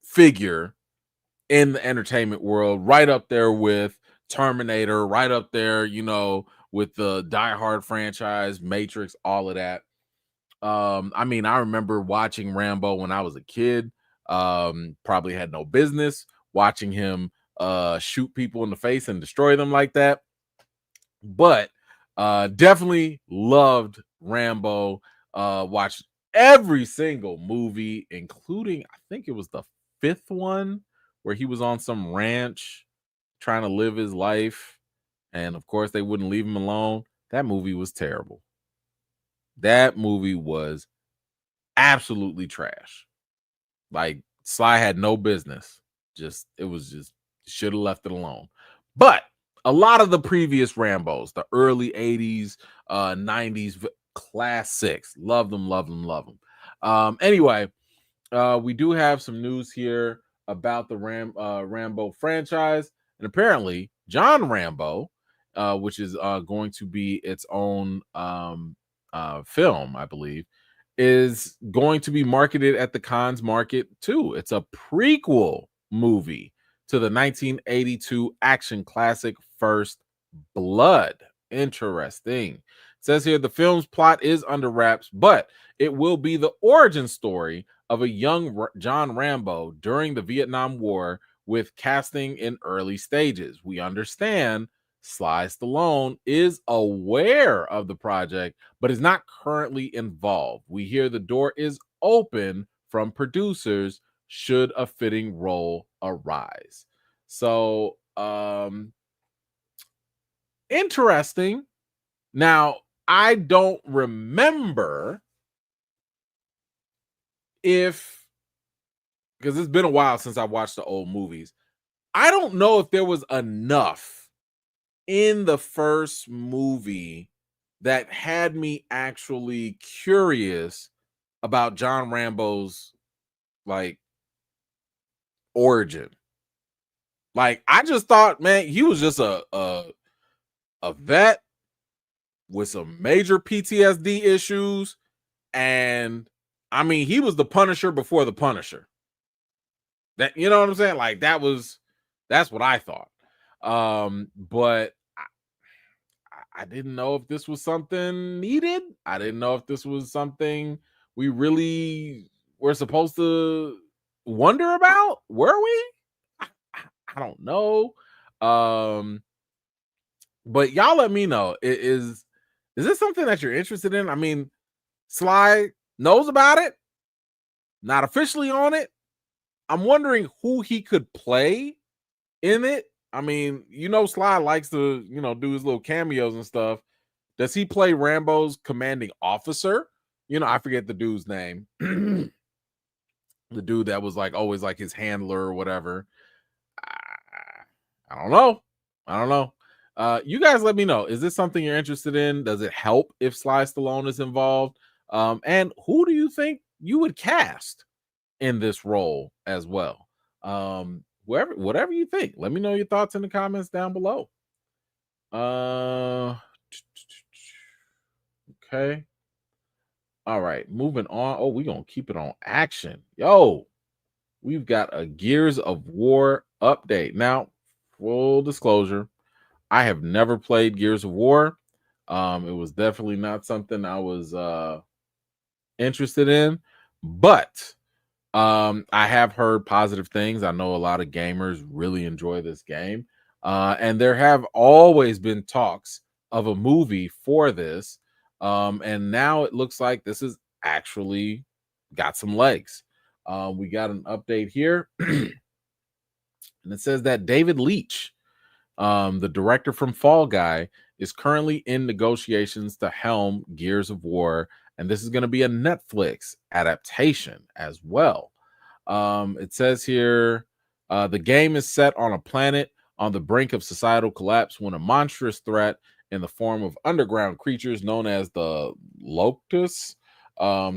S1: figure in the entertainment world, right up there with Terminator, right up there, you know, with the Die Hard franchise, Matrix, all of that. I mean, I remember watching Rambo when I was a kid. Probably had no business watching him shoot people in the face and destroy them like that. But definitely loved Rambo. Watched every single movie, including I think it was the 5th one where he was on some ranch trying to live his life. And of course, they wouldn't leave him alone. That movie was terrible. That movie was absolutely trash. Like Sly had no business. It was just should have left it alone. But a lot of the previous Rambos, the early 80s, 90s classics, love them, love them, love them. Anyway, we do have some news here about the Rambo franchise, and apparently John Rambo, which is going to be its own film, I believe, is going to be marketed at the Cannes market too. It's a prequel movie to the 1982 action classic First Blood. Interesting. It says here the film's plot is under wraps, but it will be the origin story of a young John Rambo during the Vietnam War, with casting in early stages. We understand Sly Stallone is aware of the project, but is not currently involved. We hear the door is open from producers should a fitting role arise. So, interesting. Now, I don't remember if, because it's been a while since I watched the old movies. I don't know if there was enough in the first movie that had me actually curious about John Rambo's like origin. Like, I just thought, man, he was just a vet with some major PTSD issues, and I mean, he was the Punisher before the Punisher. That, you know what I'm saying? Like, that's what I thought. But I didn't know if this was something needed. I didn't know if this was something we really were supposed to wonder about. Were we? I don't know. But y'all let me know. Is this something that you're interested in? I mean, Sly knows about it, not officially on it. I'm wondering who he could play in it. I mean, Sly likes to, do his little cameos and stuff. Does he play Rambo's commanding officer? I forget the dude's name. The dude that was like always like his handler or whatever. I don't know. You guys let me know. Is this something you're interested in? Does it help if Sly Stallone is involved? And who do you think you would cast in this role as well? Whatever you think. Let me know your thoughts in the comments down below. Okay. All right, moving on. Oh, we're gonna keep it on action. Yo, we've got a Gears of War update. Now, full disclosure, I have never played Gears of War. It was definitely not something I was interested in, but I have heard positive things. I know a lot of gamers really enjoy this game. And there have always been talks of a movie for this. And now it looks like this is actually got some legs. We got an update here. And it says that David Leitch, the director from Fall Guy, is currently in negotiations to helm Gears of War. And this is going to be a Netflix adaptation as well. It says here, the game is set on a planet on the brink of societal collapse when a monstrous threat in the form of underground creatures known as the Locusts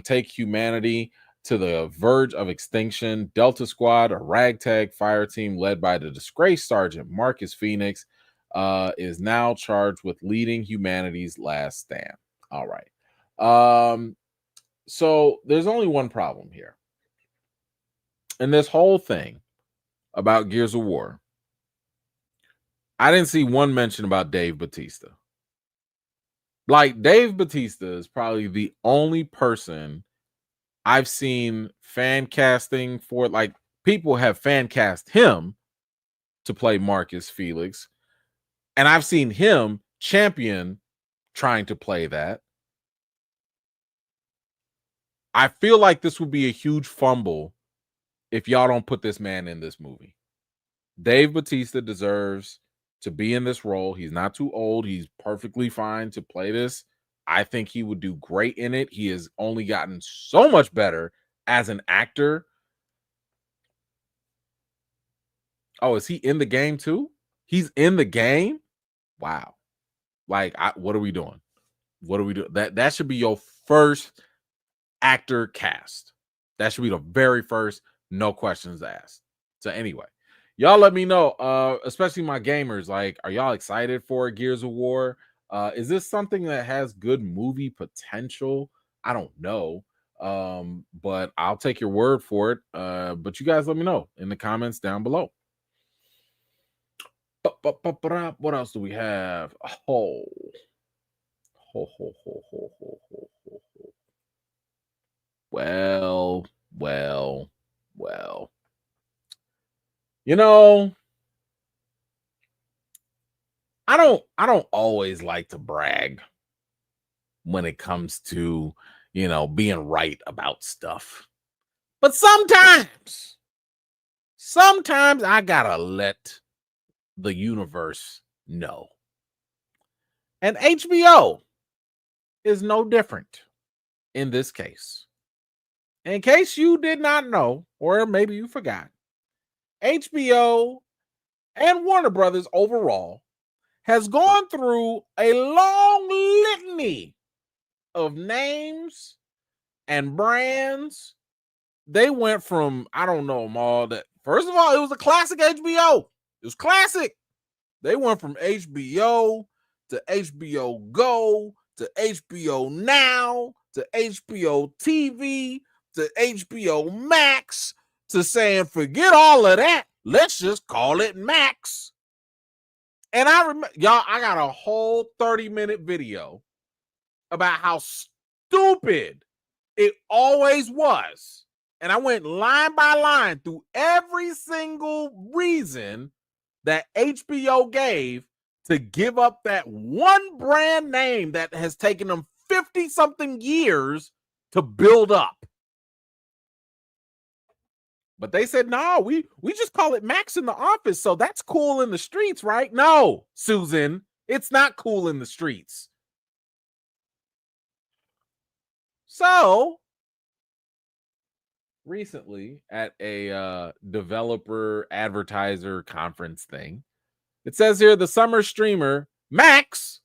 S1: take humanity to the verge of extinction. Delta Squad, a ragtag fire team led by the disgraced Sergeant Marcus Phoenix, is now charged with leading humanity's last stand. All right. So there's only one problem here. And this whole thing about Gears of War, I didn't see one mention about Dave Bautista. Like, Dave Bautista is probably the only person I've seen fan casting for. Like, people have fan cast him to play Marcus Felix, and I've seen him champion trying to play that. I feel like this would be a huge fumble if y'all don't put this man in this movie. Dave Bautista deserves to be in this role. He's not too old. He's perfectly fine to play this. I think he would do great in it. He has only gotten so much better as an actor. Oh, is he in the game too? He's in the game? Wow. Like, what are we doing? What are we doing? That should be your first actor cast. That should be the very first, no questions asked. So anyway, y'all let me know, especially my gamers. Like, are y'all excited for Gears of War? Is this something that has good movie potential? I don't know. But I'll take your word for it. But you guys let me know in the comments down below. What else do we have? Oh, ho, ho, ho, ho, ho, ho, ho, ho. Well. You know, I don't always like to brag when it comes to, being right about stuff. But sometimes I gotta let the universe know. And HBO is no different in this case. In case you did not know, or maybe you forgot, HBO and Warner Brothers overall has gone through a long litany of names and brands. They went from, I don't know them all, that first of all, it was a classic HBO. It was classic. They went from HBO to HBO Go to HBO Now to HBO TV to HBO Max to saying, forget all of that. Let's just call it Max. And I remember, y'all, I got a whole 30-minute video about how stupid it always was. And I went line by line through every single reason that HBO gave to give up that one brand name that has taken them 50-something years to build up. But they said, no, we just call it Max in the office, so that's cool in the streets, right? No, Susan, it's not cool in the streets. So, recently at a developer advertiser conference thing, it says here the summer streamer Max,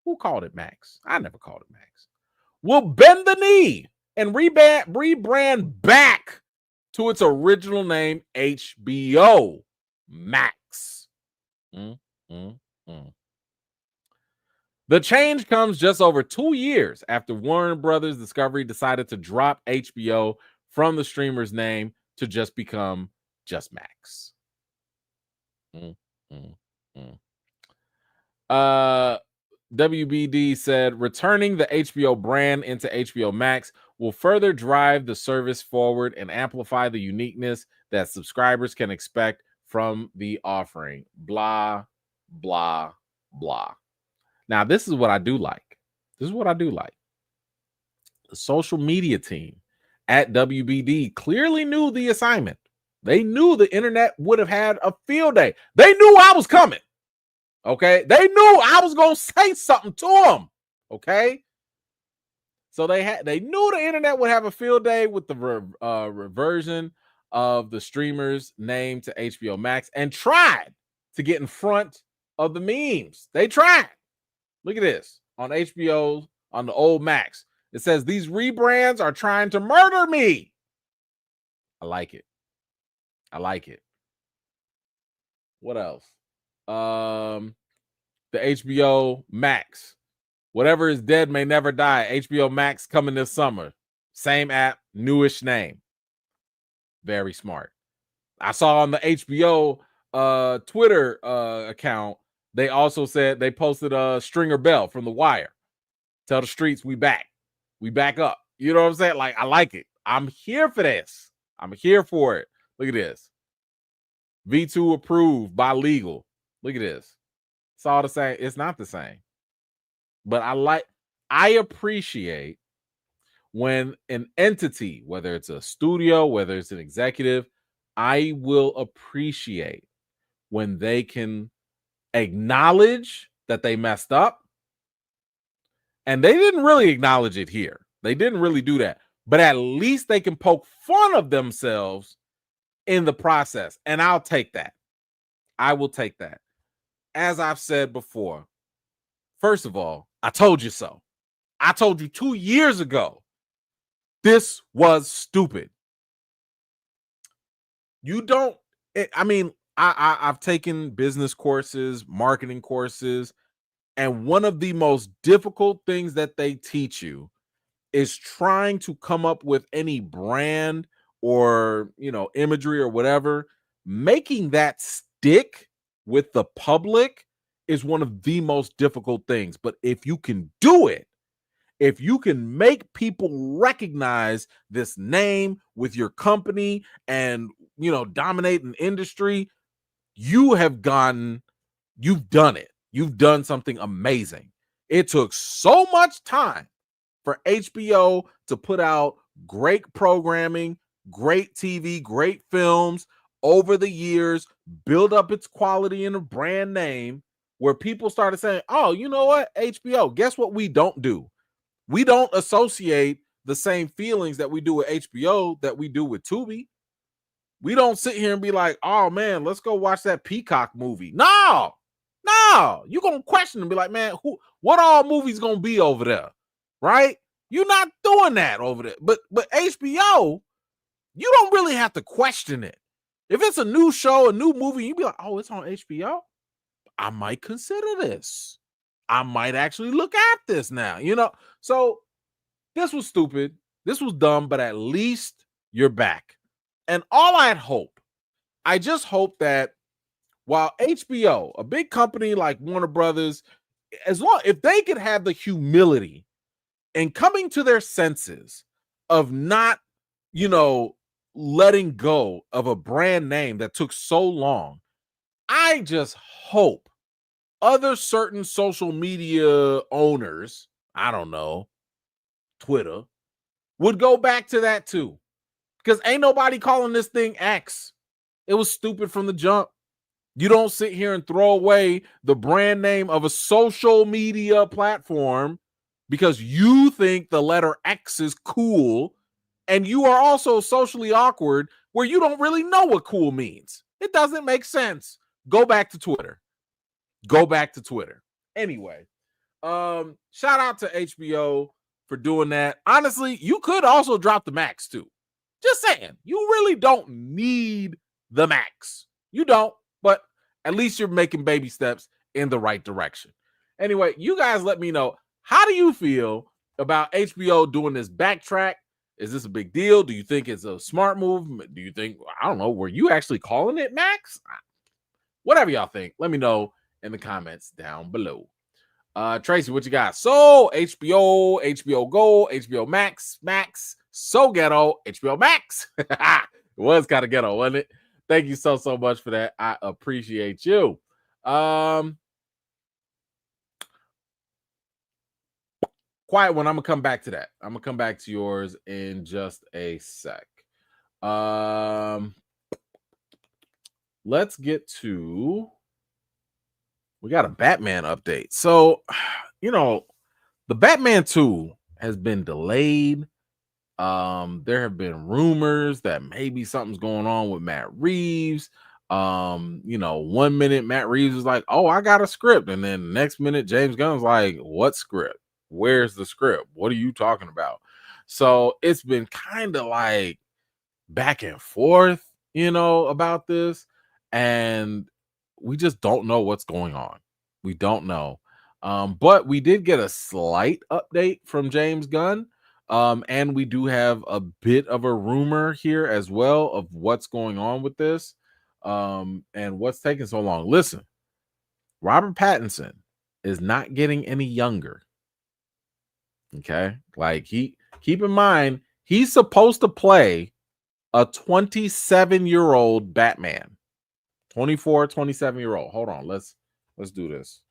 S1: who called it Max? I never called it Max, will bend the knee and rebrand back to its original name, HBO Max. The change comes just over 2 years after Warner Brothers Discovery decided to drop HBO from the streamer's name to just become just Max. WBD said returning the HBO brand into HBO Max will further drive the service forward and amplify the uniqueness that subscribers can expect from the offering. Blah, blah, blah. Now, this is what I do like. The social media team at WBD clearly knew the assignment. They knew the internet would have had a field day. They knew I was coming. Okay. They knew I was going to say something to them. Okay. So they knew the internet would have a field day with the reversion of the streamer's name to HBO Max and tried to get in front of the memes. They tried. Look at this on HBO on the old Max. It says these rebrands are trying to murder me. I like it. What else? The HBO Max. Whatever is dead may never die. HBO Max coming this summer. Same app, newish name. Very smart. I saw on the HBO Twitter account, they also said they posted a Stringer Bell from The Wire. Tell the streets we back. We back up. You know what I'm saying? Like, I like it. I'm here for this. I'm here for it. Look at this. V2 approved by legal. Look at this. It's all the same. It's not the same. But I appreciate when an entity, whether it's a studio, whether it's an executive, I will appreciate when they can acknowledge that they messed up. And they didn't really acknowledge it here. They didn't really do that. But at least they can poke fun of themselves in the process. And I'll take that. I will take that. As I've said before, first of all, I told you so. I told you 2 years ago, this was stupid. You don't, I mean, I've taken business courses, marketing courses, And one of the most difficult things that they teach you is trying to come up with any brand or, imagery or whatever. Making that stick with the public is one of the most difficult things. But if you can do it, if you can make people recognize this name with your company and, dominate an industry, you've done it. You've done something amazing. It took so much time for HBO to put out great programming, great TV, great films over the years, build up its quality and a brand name where people started saying, oh, you know what? HBO, guess what we don't do? We don't associate the same feelings that we do with HBO that we do with Tubi. We don't sit here and be like, oh man, let's go watch that Peacock movie. No, you're gonna question and be like, man, what all movies gonna be over there? Right? You're not doing that over there. But HBO, you don't really have to question it. If it's a new show, a new movie, you be like, oh, it's on HBO. I might consider this. I might actually look at this now, So this was stupid. This was dumb, but at least you're back. And all I just hope that while HBO, a big company like Warner Brothers, if they could have the humility and coming to their senses of not, letting go of a brand name that took so long, I just hope other certain social media owners, I don't know, Twitter, would go back to that too. Because ain't nobody calling this thing X. It was stupid from the jump. You don't sit here and throw away the brand name of a social media platform because you think the letter X is cool, and you are also socially awkward where you don't really know what cool means. It doesn't make sense. Go back to Twitter. Anyway, shout out to HBO for doing that. Honestly, you could also drop the max too. Just saying, you really don't need the max. You don't, but at least you're making baby steps in the right direction. Anyway, you guys let me know, how do you feel about HBO doing this backtrack? Is this a big deal? Do you think it's a smart move? Do you think, I don't know, were you actually calling it max? Whatever y'all think, let me know in the comments down below. Tracy, what you got? So HBO Go, HBO Max, so ghetto, HBO Max. It was kind of ghetto, wasn't it? Thank you so much for that. I appreciate you. Quiet one. I'm gonna come back to that. I'm gonna come back to yours in just a sec. Let's get to. We got a Batman update. So, the Batman 2 has been delayed. There have been rumors that maybe something's going on with Matt Reeves. 1 minute Matt Reeves is like, oh, I got a script. And then the next minute, James Gunn's like, what script? Where's the script? What are you talking about? So it's been kind of like back and forth, about this. And we just don't know what's going on. We don't know. But we did get a slight update from James Gunn. And we do have a bit of a rumor here as well of what's going on with this. And what's taking so long. Listen, Robert Pattinson is not getting any younger. Okay. Like keep in mind, he's supposed to play a 27-year-old Batman. 24, 27-year-old. Hold on. Let's do this.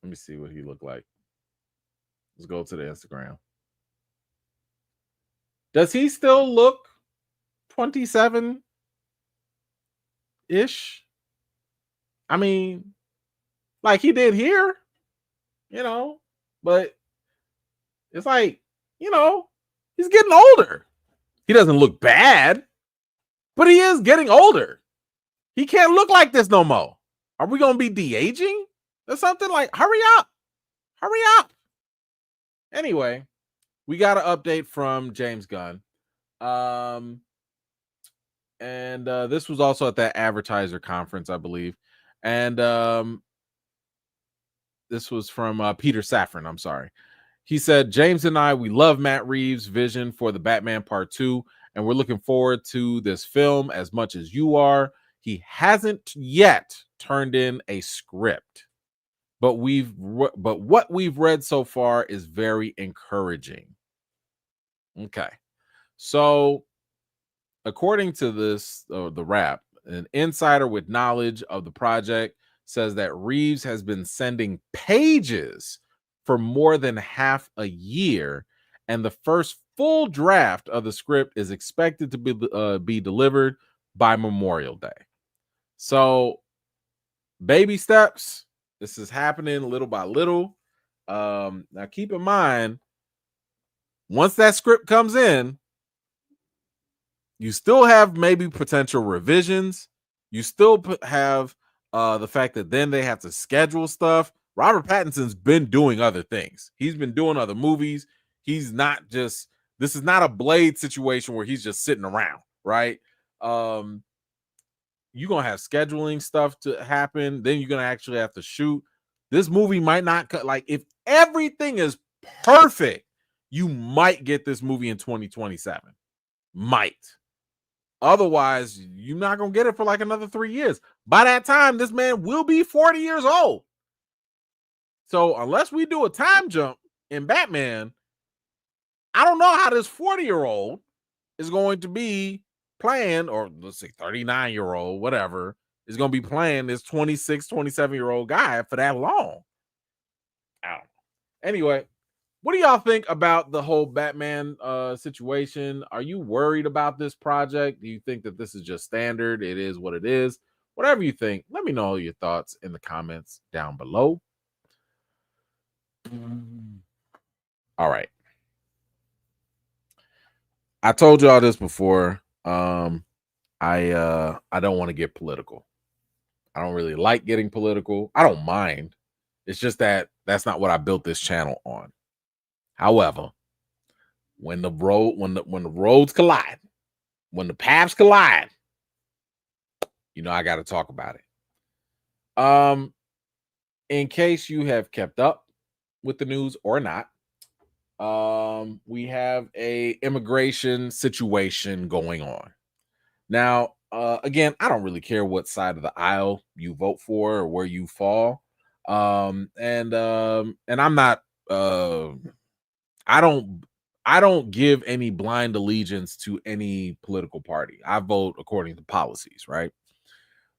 S1: Let me see what he looked like. Let's go to the Instagram. Does he still look 27-ish? I mean, like he did here, but it's like, he's getting older. He doesn't look bad, but he is getting older. He can't look like this no more. Are we going to be de-aging or something? Like, hurry up. Anyway, we got an update from James Gunn. And this was also at that advertiser conference, I believe. And this was from Peter Safran. I'm sorry. He said, James and I, we love Matt Reeves' vision for the Batman Part 2, and we're looking forward to this film as much as you are. He hasn't yet turned in a script, but what we've read so far is very encouraging. Okay. So, according to this, the wrap, an insider with knowledge of the project says that Reeves has been sending pages for more than half a year, and the first full draft of the script is expected to be delivered by Memorial Day. So, baby steps. This is happening little by little. Now, keep in mind, once that script comes in, you still have maybe potential revisions. You still have the fact that then they have to schedule stuff. Robert Pattinson's been doing other things. He's been doing other movies. He's not just, this is not a Blade situation where he's just sitting around, right? You're going to have scheduling stuff to happen. Then you're going to actually have to shoot. This movie might not cut. Like, if everything is perfect, you might get this movie in 2027. Might. Otherwise, you're not going to get it for like another 3 years. By that time, this man will be 40 years old. So unless we do a time jump in Batman, I don't know how this 40-year-old is going to be playing, or let's say 39-year-old, whatever, is going to be playing this 26, 27-year-old guy for that long. I don't know. Anyway, what do y'all think about the whole Batman situation? Are you worried about this project? Do you think that this is just standard? It is what it is. Whatever you think, let me know your thoughts in the comments down below. All right. I told y'all this before. I don't want to get political. I don't really like getting political. I don't mind. It's just that that's not what I built this channel on. However, when the roads collide, when the paths collide, I got to talk about it. In case you have kept up with the news or not, we have a immigration situation going on. Now, again, I don't really care what side of the aisle you vote for or where you fall. And I'm not I don't give any blind allegiance to any political party. I vote according to policies, right?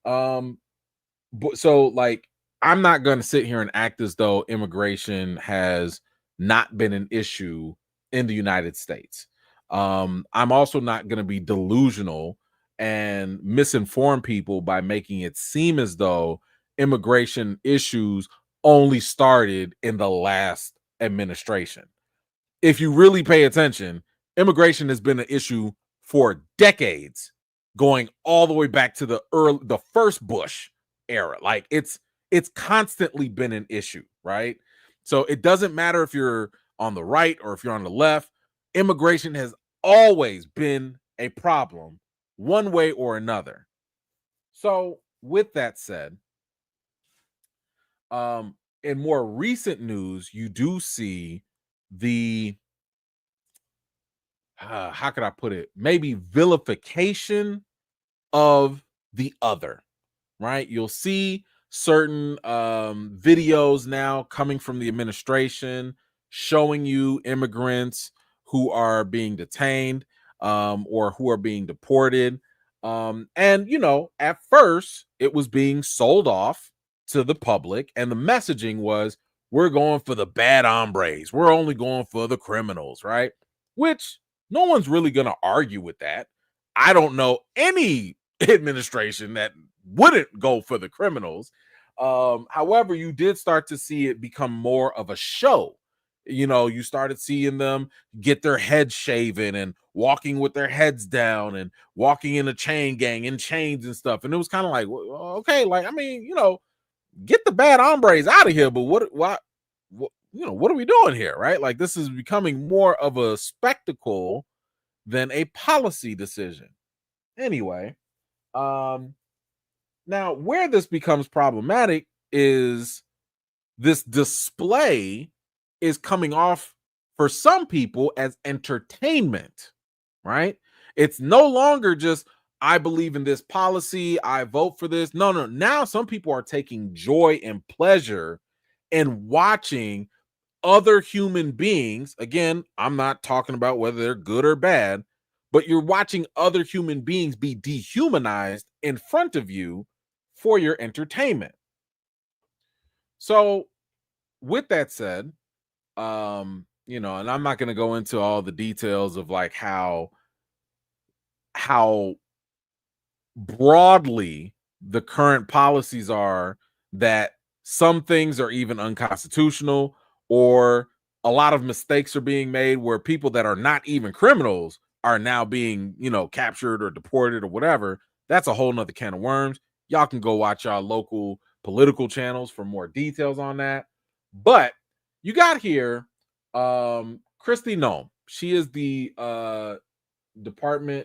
S1: But so like I'm not going to sit here and act as though immigration has not been an issue in the United States. I'm also not going to be delusional and misinform people by making it seem as though immigration issues only started in the last administration. If you really pay attention, immigration has been an issue for decades, going all the way back to the first Bush era. Like it's constantly been an issue, right? So it doesn't matter if you're on the right or if you're on the left. Immigration has always been a problem one way or another. So with that said, in more recent news, you do see the how could I put it? Maybe vilification of the other, right? You'll see certain videos now coming from the administration showing you immigrants who are being detained or who are being deported. And, at first it was being sold off to the public, and the messaging was, we're going for the bad hombres. We're only going for the criminals, right? Which no one's really going to argue with that. I don't know any administration that wouldn't go for the criminals. However, you did start to see it become more of a show. You started seeing them get their heads shaven and walking with their heads down and walking in a chain gang in chains and stuff. And it was kind of like, well, okay, like, I mean, get the bad hombres out of here. But what are we doing here, right? Like, this is becoming more of a spectacle than a policy decision. Anyway, um, now where this becomes problematic is this display is coming off for some people as entertainment, right? It's no longer just, I believe in this policy, I vote for this. No, no. Now some people are taking joy and pleasure in watching other human beings. Again, I'm not talking about whether they're good or bad, but you're watching other human beings be dehumanized in front of you for your entertainment. So, with that said, and I'm not going to go into all the details of like how broadly the current policies are, that some things are even unconstitutional, or a lot of mistakes are being made where people that are not even criminals are now being, captured or deported or whatever. That's a whole nother can of worms. Y'all can go watch our local political channels for more details on that. But you got here Christy Nome. She is the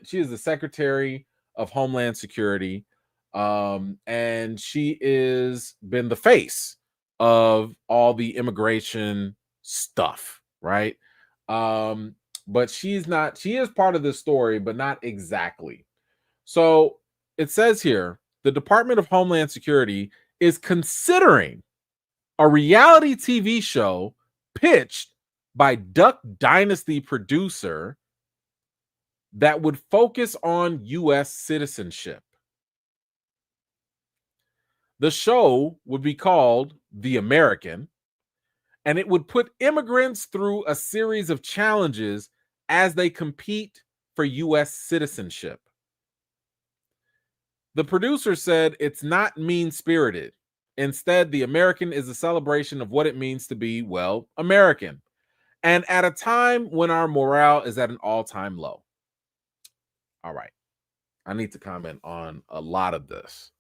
S1: she is the Secretary of Homeland Security, and she is been the face of all the immigration stuff, right? But she is part of this story, but not exactly. So it says here, the Department of Homeland Security is considering a reality TV show pitched by Duck Dynasty producer that would focus on U.S. citizenship. The show would be called The American, and it would put immigrants through a series of challenges as they compete for U.S. citizenship. The producer said it's not mean-spirited. Instead, The American is a celebration of what it means to be, well, American, and at a time when our morale is at an all-time low. All right. I need to comment on a lot of this.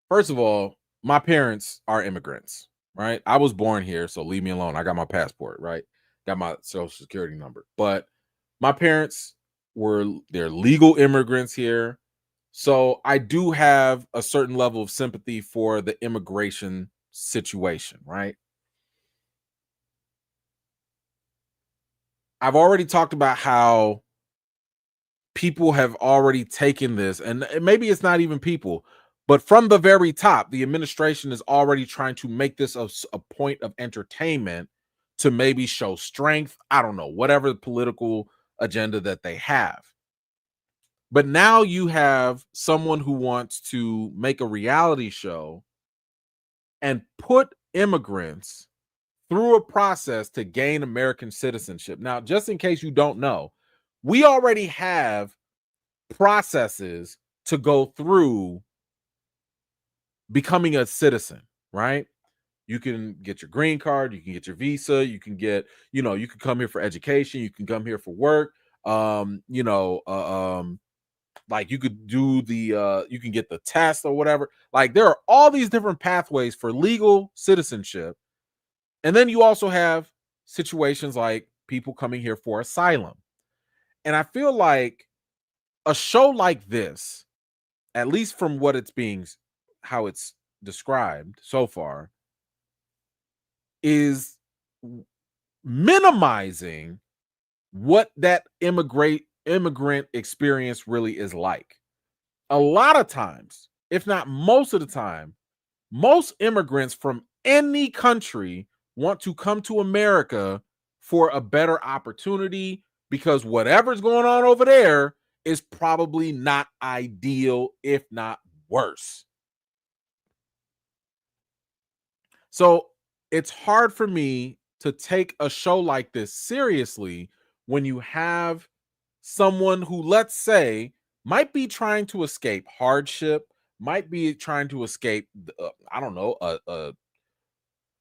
S1: First of all, my parents are immigrants, right? I was born here, so leave me alone. I got my passport, right? Got my social security number. But my parents they're legal immigrants here. So I do have a certain level of sympathy for the immigration situation, right? I've already talked about how people have already taken this, and maybe it's not even people, but from the very top, the administration is already trying to make this a point of entertainment to maybe show strength. I don't know, whatever the political agenda that they have. But now you have someone who wants to make a reality show and put immigrants through a process to gain American citizenship. Now, just in case you don't know, we already have processes to go through becoming a citizen, right? You can get your green card, you can get your visa, you can get, you can come here for education, you can come here for work. Like you could do you can get the test or whatever. Like there are all these different pathways for legal citizenship. And then you also have situations like people coming here for asylum. And I feel like a show like this, at least from what how it's described so far, is minimizing what that immigrant experience really is like. A lot of times, if not most of the time, most immigrants from any country want to come to America for a better opportunity, because whatever's going on over there is probably not ideal, if not worse. So it's hard for me to take a show like this seriously when you have someone who, let's say, might be trying to escape hardship, might be trying to escape, I don't know, a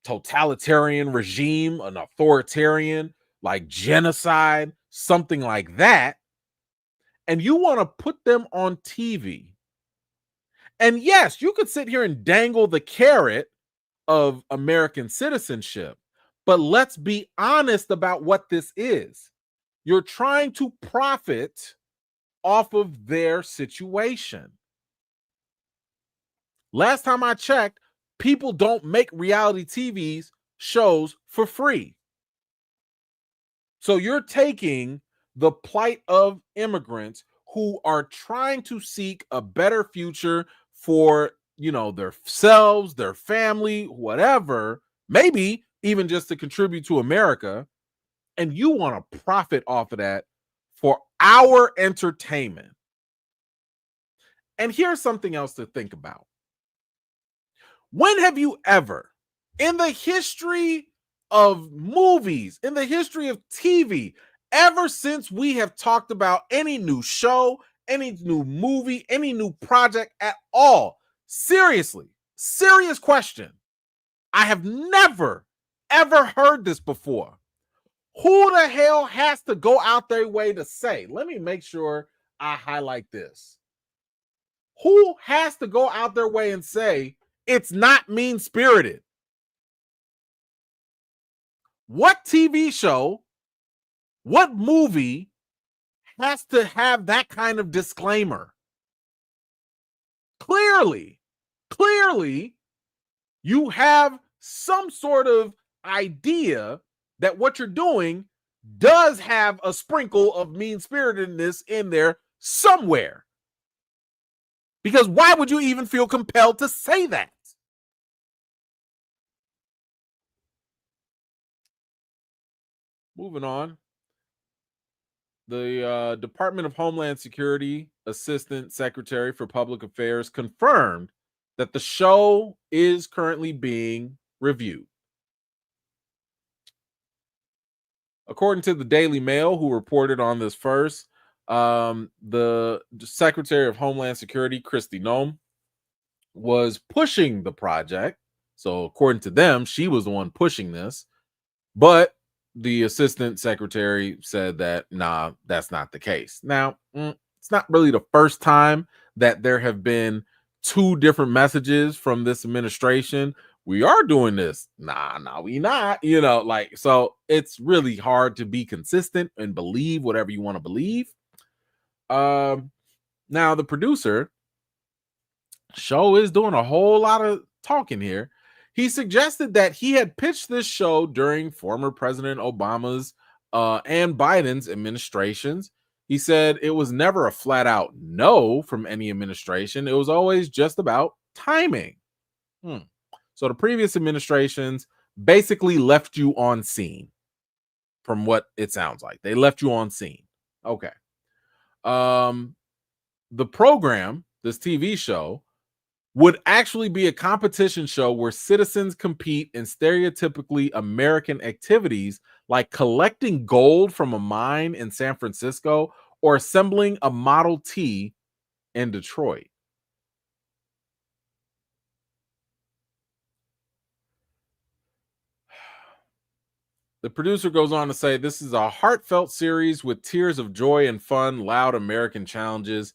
S1: totalitarian regime, an authoritarian, like genocide, something like that. And you want to put them on TV. And yes, you could sit here and dangle the carrot of American citizenship, but let's be honest about what this is. You're trying to profit off of their situation. Last time I checked, people don't make reality TV's shows for free. So you're taking the plight of immigrants who are trying to seek a better future for, themselves, their family, whatever, maybe even just to contribute to America, and you want to profit off of that for our entertainment. And here's something else to think about. When have you ever, in the history of movies, in the history of TV, ever since we have talked about any new show, any new movie, any new project at all, seriously, serious question, I have never, ever heard this before. Who the hell has to go out their way to say, let me make sure I highlight this. Who has to go out their way and say, it's not mean-spirited? What TV show, what movie has to have that kind of disclaimer? Clearly, you have some sort of idea that what you're doing does have a sprinkle of mean-spiritedness in there somewhere. Because why would you even feel compelled to say that? Moving on. The Department of Homeland Security Assistant Secretary for Public Affairs confirmed that the show is currently being reviewed. According to the Daily Mail, who reported on this first, the Secretary of Homeland Security, Kristi Noem, was pushing the project. So according to them, she was the one pushing this. But the assistant secretary said that, nah, that's not the case. Now, it's not really the first time that there have been two different messages from this administration. We are doing this. Nah, we not, so it's really hard to be consistent and believe whatever you want to believe. Now the producer show is doing a whole lot of talking here. He suggested that he had pitched this show during former President Obama's and Biden's administrations. He said it was never a flat out no from any administration. It was always just about timing. So the previous administrations basically left you on scene, from what it sounds like. They left you on scene. Okay. The program, this TV show, would actually be a competition show where citizens compete in stereotypically American activities like collecting gold from a mine in San Francisco or assembling a Model T in Detroit. The producer goes on to say, this is a heartfelt series with tears of joy and fun, loud American challenges,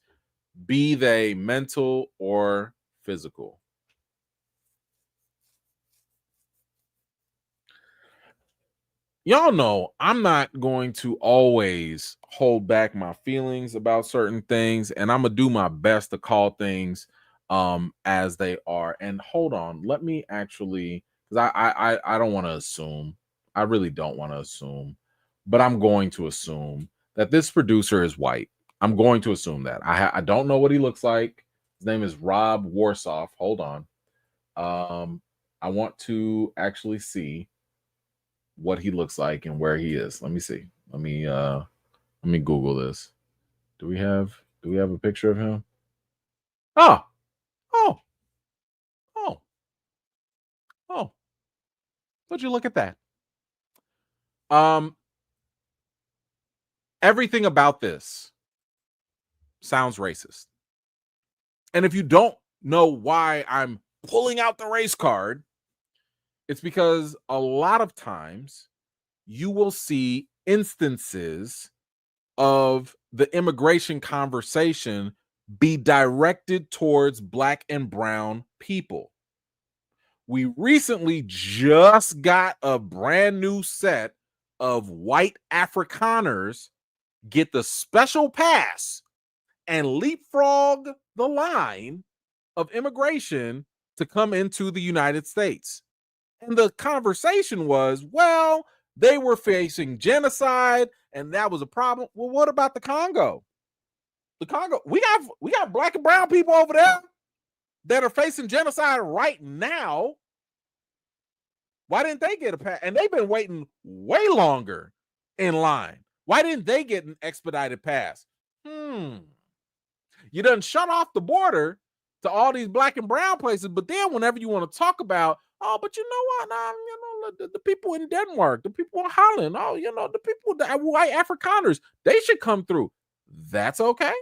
S1: be they mental or physical. Y'all know I'm not going to always hold back my feelings about certain things, and I'm gonna do my best to call things as they are. And hold on, let me actually, because I don't want to assume. I really don't want to assume, but I'm going to assume that this producer is white. I'm going to assume that. I don't know what he looks like. His name is Rob Warsoff. Hold on. I want to actually see what he looks like and where he is. Let me see. Let me Google this. Do we have a picture of him? Oh, oh, oh, oh. Would you look at that? Everything about this sounds racist. And if you don't know why I'm pulling out the race card, it's because a lot of times you will see instances of the immigration conversation be directed towards Black and brown people. We recently just got a brand new set of white Afrikaners get the special pass and leapfrog the line of immigration to come into the United States. And the conversation was, well, they were facing genocide and that was a problem. Well, what about the Congo? The Congo, we got black and brown people over there that are facing genocide right now. Why didn't they get a pass? And they've been waiting way longer in line. Why didn't they get an expedited pass? You done shut off the border to all these black and brown places, but then whenever you want to talk about, oh, but you know what, the people in Denmark, the people in Holland, oh, the people, the white Afrikaners, they should come through. That's okay.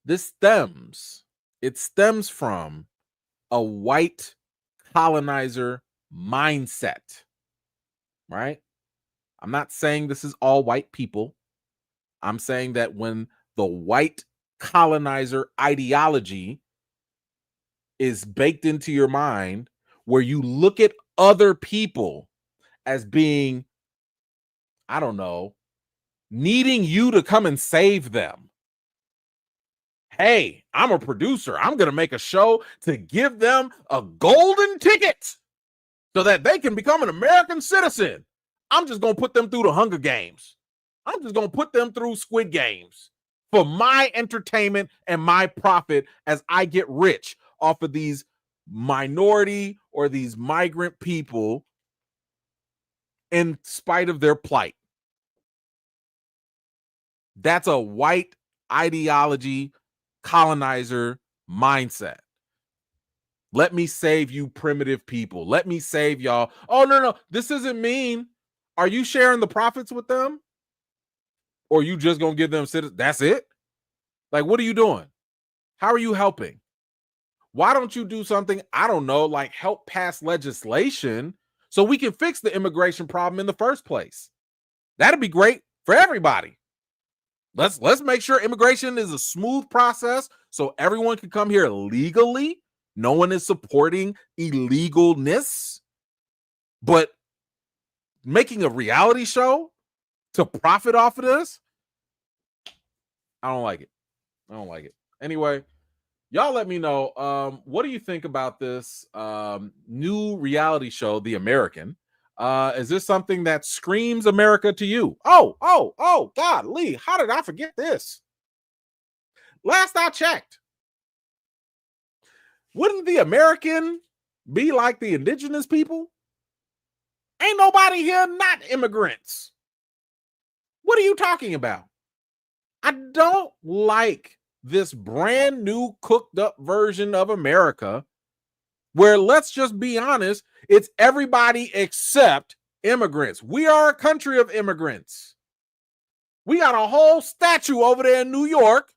S1: It stems from a white colonizer mindset, right? I'm not saying this is all white people. I'm saying that when the white colonizer ideology is baked into your mind, where you look at other people as being, I don't know, needing you to come and save them. Hey, I'm a producer. I'm going to make a show to give them a golden ticket so that they can become an American citizen. I'm just going to put them through the Hunger Games. I'm just going to put them through Squid Games for my entertainment and my profit as I get rich off of these minority or these migrant people in spite of their plight. That's a white ideology colonizer mindset. Let me save you primitive people. Let me save y'all. Oh, no. This isn't mean. Are you sharing the profits with them? Or you just going to give them citizens? That's it? Like, what are you doing? How are you helping? Why don't you do something, I don't know, like help pass legislation so we can fix the immigration problem in the first place? That'd be great for everybody. Let's make sure immigration is a smooth process so everyone can come here legally. No one is supporting illegalness. But making a reality show to profit off of this, I don't like it. Anyway, y'all let me know, what do you think about this new reality show, The American? Is this something that screams America to you? Oh, God, Lee, how did I forget this? Last I checked, wouldn't the American be like the indigenous people? Ain't nobody here not immigrants. What are you talking about? I don't like this brand new cooked up version of America where, let's just be honest, it's everybody except immigrants. We are a country of immigrants. We got a whole statue over there in New York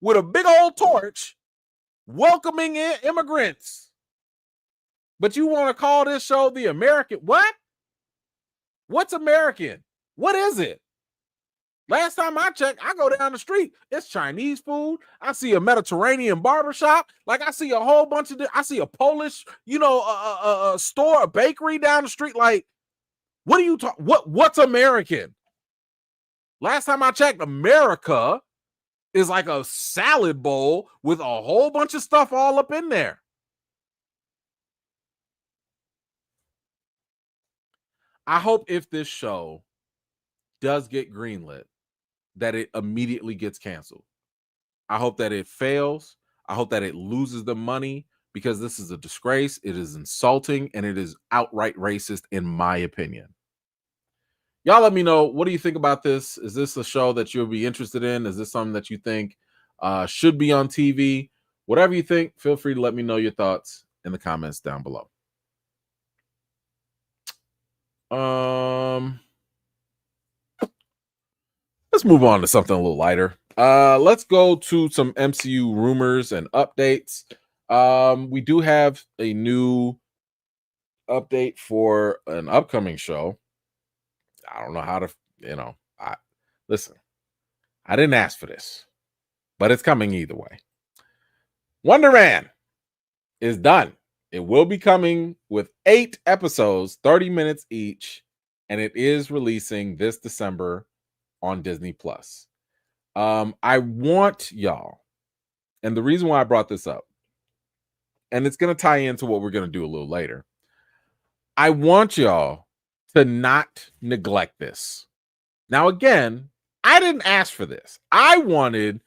S1: with a big old torch welcoming in immigrants. But you want to call this show The American? What? What's American? What is it? Last time I checked, I go down the street, it's Chinese food. I see a Mediterranean barbershop. Like, I see a whole bunch of, I see a Polish, a store, a bakery down the street. Like, what are you talking? What's American? Last time I checked, America is like a salad bowl with a whole bunch of stuff all up in there. I hope if this show does get greenlit, that it immediately gets canceled. I hope that it fails. I hope that it loses the money, because this is a disgrace. It is insulting and it is outright racist, in my opinion. Y'all let me know, what do you think about this? Is this a show that you'll be interested in? Is this something that you think should be on TV? Whatever you think, feel free to let me know your thoughts in the comments down below. Let's move on to something a little lighter. Let's go to some MCU rumors and updates. We do have a new update for an upcoming show. I don't know how to, listen, I didn't ask for this, but it's coming either way. Wonder Man is done. It will be coming with 8 episodes, 30 minutes each, and it is releasing this December on Disney Plus. I want y'all, and the reason why I brought this up, and it's going to tie into what we're going to do a little later. I want y'all to not neglect this. Now, again, I didn't ask for this. I wanted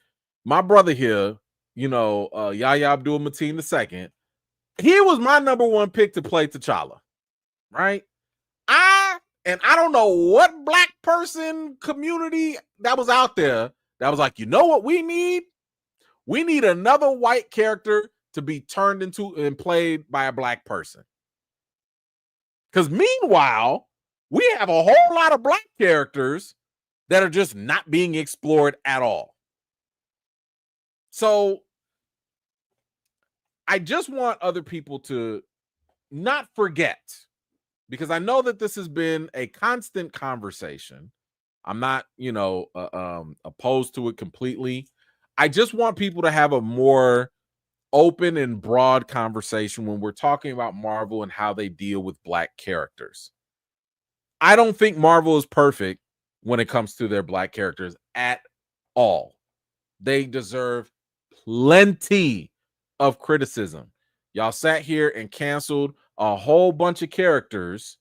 S1: my brother here, Yahya Abdul-Mateen II. He was my number one pick to play T'Challa, right? I don't know what black person community that was out there that was like, you know what we need? We need another white character to be turned into and played by a black person. Because meanwhile, we have a whole lot of black characters that are just not being explored at all. So I just want other people to not forget, because I know that this has been a constant conversation. I'm not, opposed to it completely. I just want people to have a more open and broad conversation when we're talking about Marvel and how they deal with black characters. I don't think Marvel is perfect when it comes to their black characters at all. They deserve plenty of criticism. Y'all sat here and canceled a whole bunch of characters.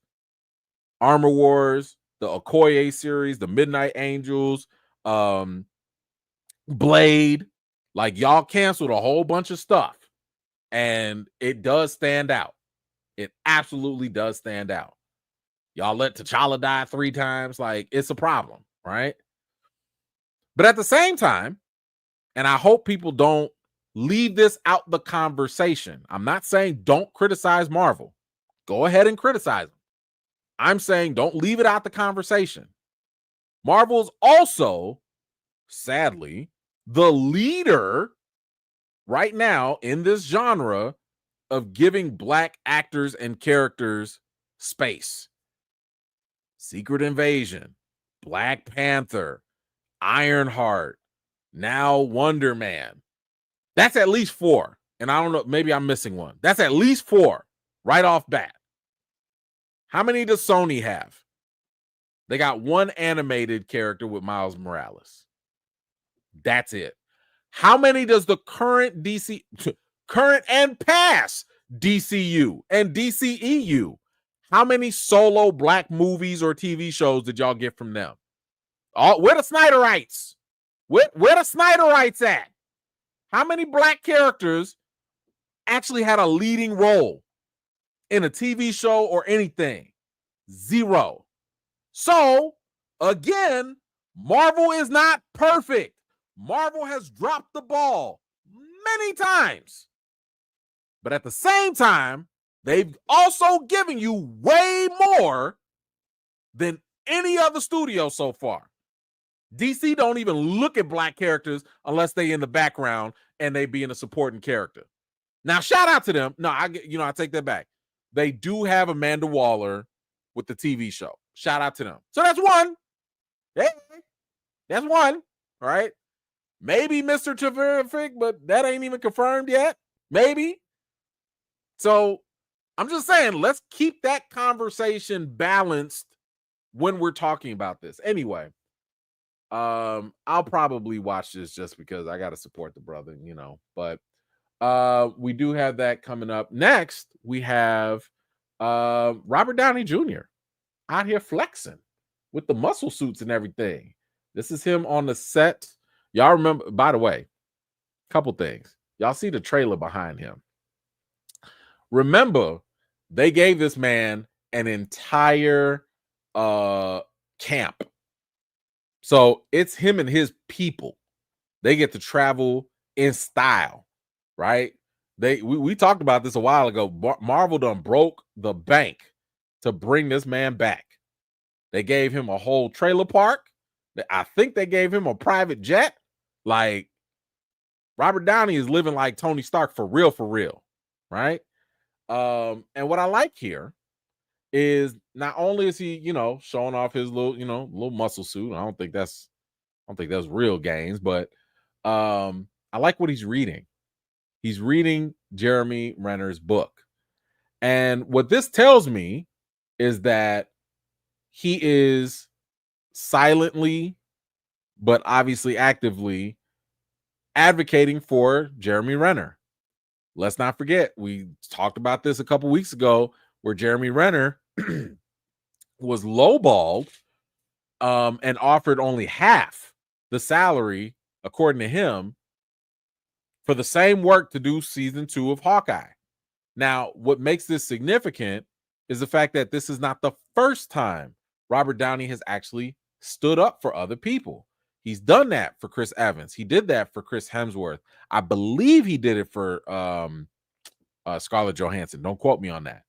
S1: Armor Wars, the Okoye series, the Midnight Angels, Blade. Like, y'all canceled a whole bunch of stuff. And it does stand out. It absolutely does stand out. Y'all let T'Challa die 3 times. Like, it's a problem, right? But at the same time, and I hope people don't leave this out the conversation. I'm not saying don't criticize Marvel. Go ahead and criticize them. I'm saying don't leave it out the conversation. Marvel's also, sadly, the leader right now in this genre of giving black actors and characters space. Secret Invasion, Black Panther, Ironheart, now Wonder Man. That's at least 4. And I don't know, maybe I'm missing one. That's at least 4 right off bat. How many does Sony have? They got 1 animated character with Miles Morales. That's it. How many does the current and past DCU and DCEU? How many solo black movies or TV shows did y'all get from them? Where the Snyderites? Where the Snyderites at? How many black characters actually had a leading role in a TV show or anything? 0. So, again, Marvel is not perfect. Marvel has dropped the ball many times. But at the same time, they've also given you way more than any other studio so far. DC don't even look at black characters unless they in the background and they be in a supporting character. Now, shout out to them. No, I take that back. They do have Amanda Waller with the TV show. Shout out to them. So that's 1. Hey, that's 1. All right. Maybe Mr. Terrific, but that ain't even confirmed yet. Maybe. So I'm just saying, let's keep that conversation balanced when we're talking about this. Anyway, I'll probably watch this just because I got to support the brother, but we do have that coming up. Next, we have Robert Downey Jr. out here flexing with the muscle suits and everything. This is him on the set. Y'all remember, by the way, couple things. Y'all see the trailer behind him. Remember, they gave this man an entire camp. So it's him and his people. They get to travel in style, right? We talked about this a while ago. Marvel done broke the bank to bring this man back. They gave him a whole trailer park. I think they gave him a private jet. Like, Robert Downey is living like Tony Stark for real, right? And what I like here is not only is he, showing off his little muscle suit. I don't think that's real gains, but I like what he's reading. He's reading Jeremy Renner's book. And what this tells me is that he is silently, but obviously actively advocating for Jeremy Renner. Let's not forget, we talked about this a couple weeks ago where Jeremy Renner was lowballed and offered only half the salary, according to him, for the same work to do season 2 of Hawkeye. Now, what makes this significant is the fact that this is not the first time Robert Downey has actually stood up for other people. He's done that for Chris Evans. He did that for Chris Hemsworth. I believe he did it for Scarlett Johansson. Don't quote me on that.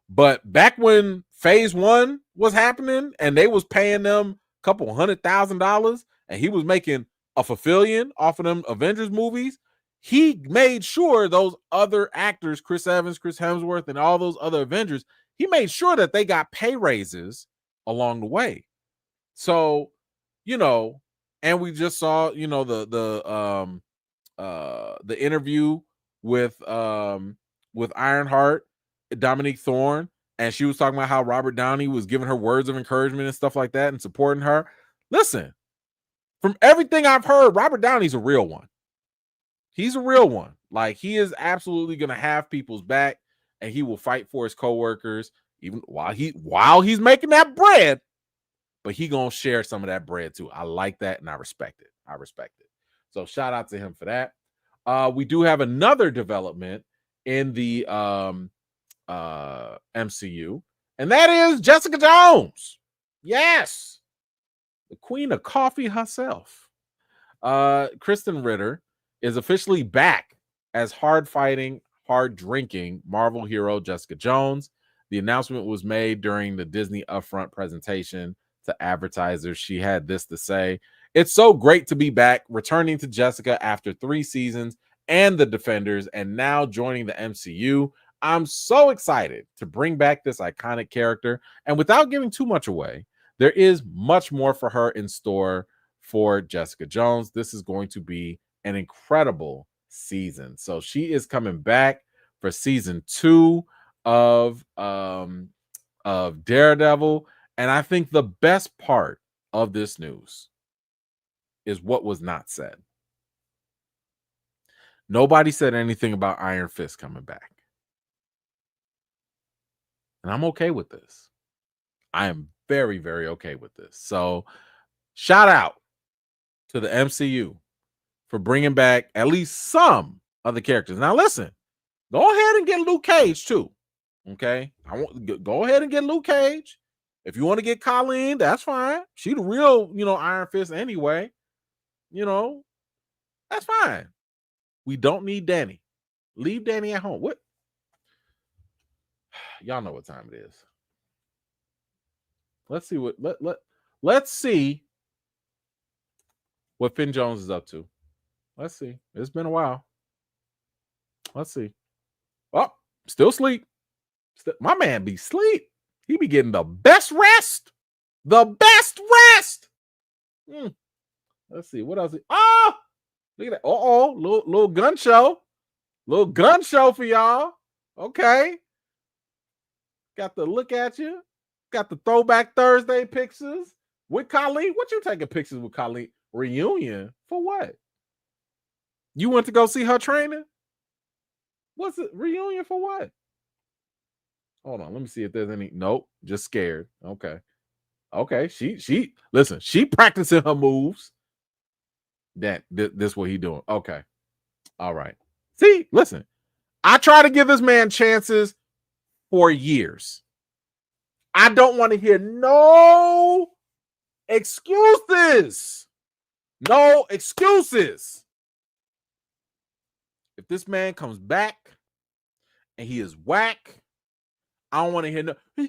S1: But back when phase 1 was happening and they was paying them a couple $100,000 and he was making a fulfillion off of them Avengers movies, he made sure those other actors, Chris Evans, Chris Hemsworth, and all those other Avengers, he made sure that they got pay raises along the way. So, and we just saw, the interview with Ironheart, Dominique Thorne, and she was talking about how Robert Downey was giving her words of encouragement and stuff like that and supporting her. Listen, from everything I've heard, Robert Downey's a real one. He's a real one. Like, he is absolutely going to have people's back, and he will fight for his coworkers even while he's making that bread. But he going to share some of that bread too. I like that, and I respect it. So shout out to him for that. We do have another development in the MCU, and that is Jessica Jones. Yes, the queen of coffee herself. Kristen Ritter is officially back as hard-fighting, hard-drinking Marvel hero Jessica Jones. The announcement was made during the Disney Upfront presentation to advertisers. She had this to say: "It's so great to be back, returning to Jessica after 3 seasons and The Defenders, and now joining the MCU. I'm so excited to bring back this iconic character, and without giving too much away, there is much more for her in store for Jessica Jones. This is going to be an incredible season." So she is coming back for season 2 of Daredevil. And I think the best part of this news is what was not said. Nobody said anything about Iron Fist coming back. And I'm okay with this. I am very, very okay with this. So shout out to the MCU for bringing back at least some of the characters. Now listen, go ahead and get Luke Cage too. Okay? Go ahead and get Luke Cage. If you want to get Colleen, that's fine. She the real, Iron Fist anyway. That's fine. We don't need Danny. Leave Danny at home. What? Y'all know what time it is. Let's see let's see what Finn Jones is up to. Let's see. It's been a while. Let's see. Oh, still sleep. My man be sleep. He be getting the best rest. The best rest. Let's see. What else? Oh, look at that. Little gun show. Little gun show for y'all. Okay. Got the look at you. Got the throwback Thursday pictures with Colleen. What you taking pictures with Colleen? Reunion for what? You went to go see her training? What's it? Reunion for what? Hold on. Let me see if there's any. Nope. Just scared. Okay. She listen. She practicing her moves. This what he doing. Okay. All right. See, listen. I try to give this man chances for years. I don't want to hear no excuses. No excuses. If this man comes back and he is whack, I don't want to hear no. He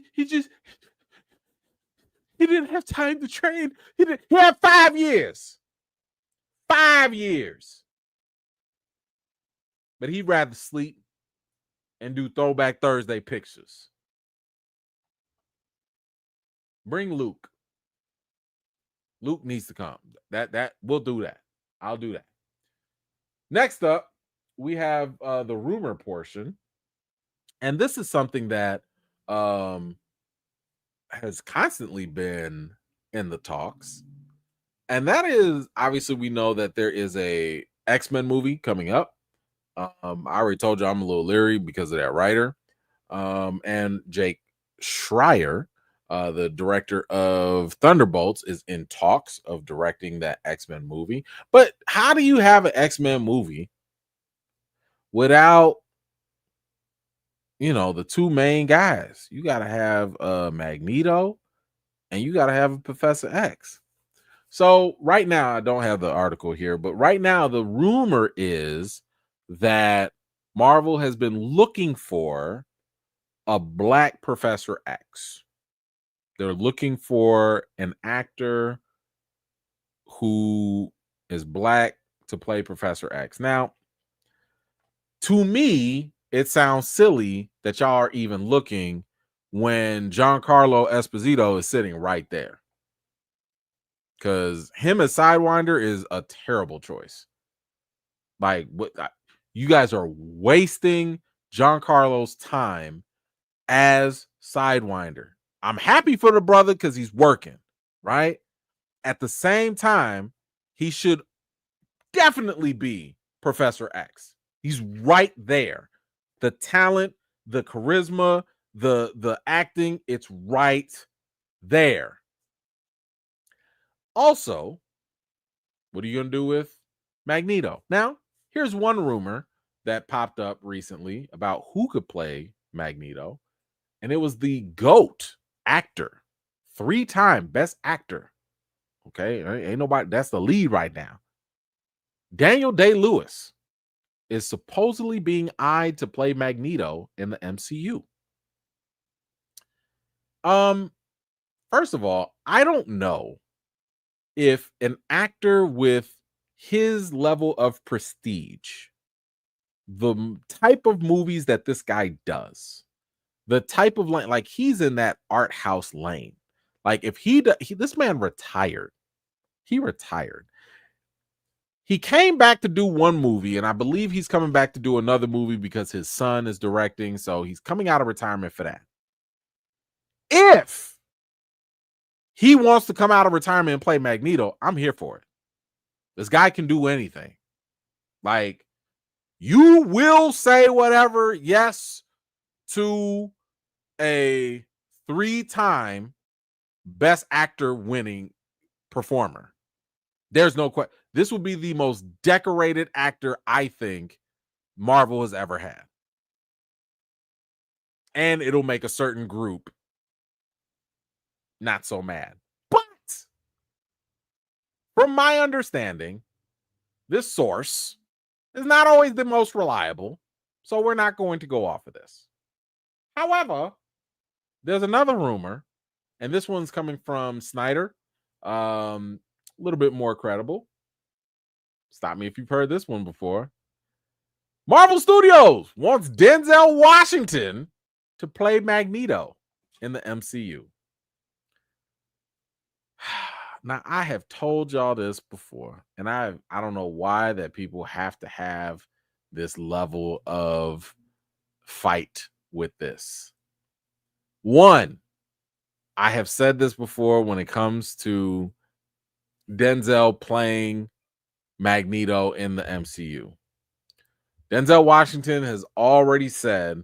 S1: didn't have time to train. He had 5 years. 5 years. But he'd rather sleep and do throwback Thursday pictures. Bring Luke. Luke needs to come. That we'll do that. I'll do that. Next up, we have the rumor portion. And this is something that has constantly been in the talks. And that is obviously we know that there is a X-Men movie coming up. I already told you I'm a little leery because of that writer. And Jake Schreier, the director of Thunderbolts, is in talks of directing that X-Men movie. But how do you have an X-Men movie without, the two main guys? You got to have Magneto and you got to have a Professor X. So right now, I don't have the article here, but right now the rumor is that Marvel has been looking for a black Professor X. They're looking for an actor who is black to play Professor X. Now, to me, it sounds silly that y'all are even looking when Giancarlo Esposito is sitting right there. Because him as Sidewinder is a terrible choice. Like, what you guys are wasting Giancarlo's time as Sidewinder. I'm happy for the brother because he's working, right? At the same time, he should definitely be Professor X. He's right there. The talent, the charisma, the acting, it's right there. Also, what are you going to do with Magneto? Now, here's one rumor that popped up recently about who could play Magneto, and it was the GOAT actor, 3-time best actor. Okay, ain't nobody, that's the lead right now. Daniel Day-Lewis is supposedly being eyed to play Magneto in the MCU. First of all, I don't know if an actor with his level of prestige, the type of movies that this guy does, the type of like he's in that art house lane. Like if this man retired, he retired. He came back to do one movie, and I believe he's coming back to do another movie because his son is directing. So he's coming out of retirement for that. If he wants to come out of retirement and play Magneto, I'm here for it. This guy can do anything. Like, you will say whatever yes to a 3-time best actor winning performer. There's no question. This will be the most decorated actor I think Marvel has ever had. And it'll make a certain group not so mad. But from my understanding, this source is not always the most reliable, so we're not going to go off of this. However, there's another rumor, and this one's coming from Snyder, a little bit more credible. Stop me if you've heard this one before. Marvel Studios wants Denzel Washington to play Magneto in the MCU. Now, I have told y'all this before, and I don't know why that people have to have this level of fight with this. One, I have said this before when it comes to Denzel playing Magneto in the MCU. Denzel Washington has already said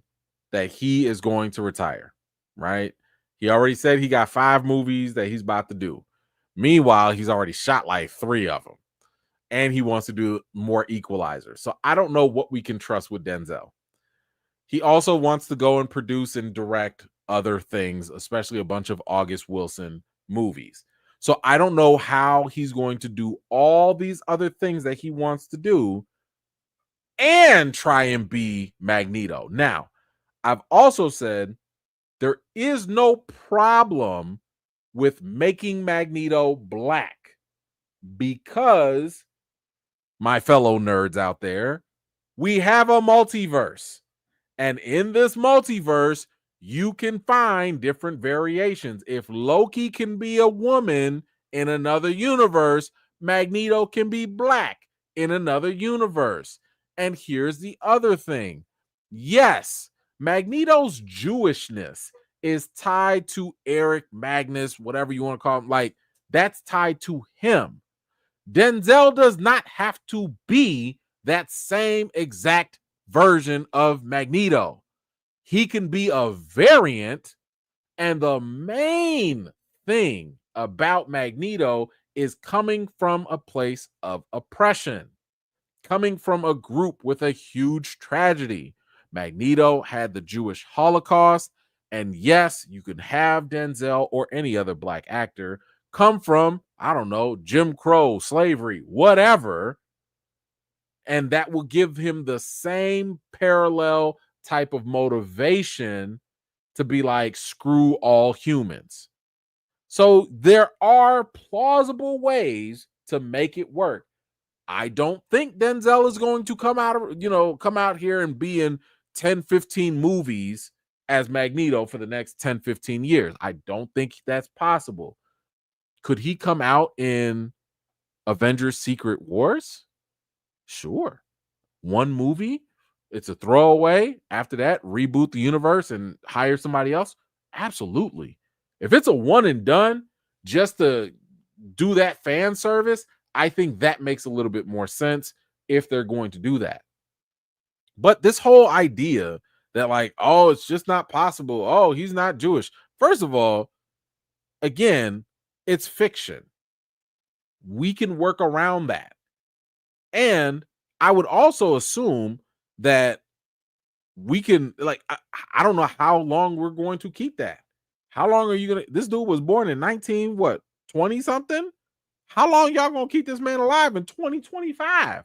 S1: that he is going to retire, right? He already said he got 5 movies that he's about to do. Meanwhile, he's already shot like 3 of them, and he wants to do more Equalizer. So I don't know what we can trust with Denzel. He also wants to go and produce and direct other things, especially a bunch of August Wilson movies. So I don't know how he's going to do all these other things that he wants to do and try and be Magneto. Now, I've also said there is no problem with making Magneto black because, my fellow nerds out there, we have a multiverse. And in this multiverse, you can find different variations. If Loki can be a woman in another universe, Magneto can be black in another universe. And here's the other thing. Yes, Magneto's Jewishness is tied to Eric Magnus, whatever you want to call him. Like, that's tied to him. Denzel does not have to be that same exact version of Magneto. He can be a variant, and the main thing about Magneto is coming from a place of oppression, coming from a group with a huge tragedy. Magneto had the Jewish Holocaust, and yes, you can have Denzel or any other black actor come from, I don't know, Jim Crow, slavery, whatever, and that will give him the same parallel type of motivation to be like, screw all humans. So there are plausible ways to make it work. I don't think Denzel is going to come out here and be in 10, 15 movies as Magneto for the next 10, 15 years. I don't think that's possible. Could he come out in Avengers Secret Wars? Sure. One movie, it's a throwaway. After that, reboot the universe and hire somebody else? Absolutely. If it's a one and done just to do that fan service, I think that makes a little bit more sense if they're going to do that. But this whole idea that, like, oh, it's just not possible. Oh, he's not Jewish. First of all, again, it's fiction. We can work around that. And I would also assume that we can, like, I don't know how long we're going to keep that. How long are you going to, this dude was born in 20 something? How long y'all going to keep this man alive in 2025?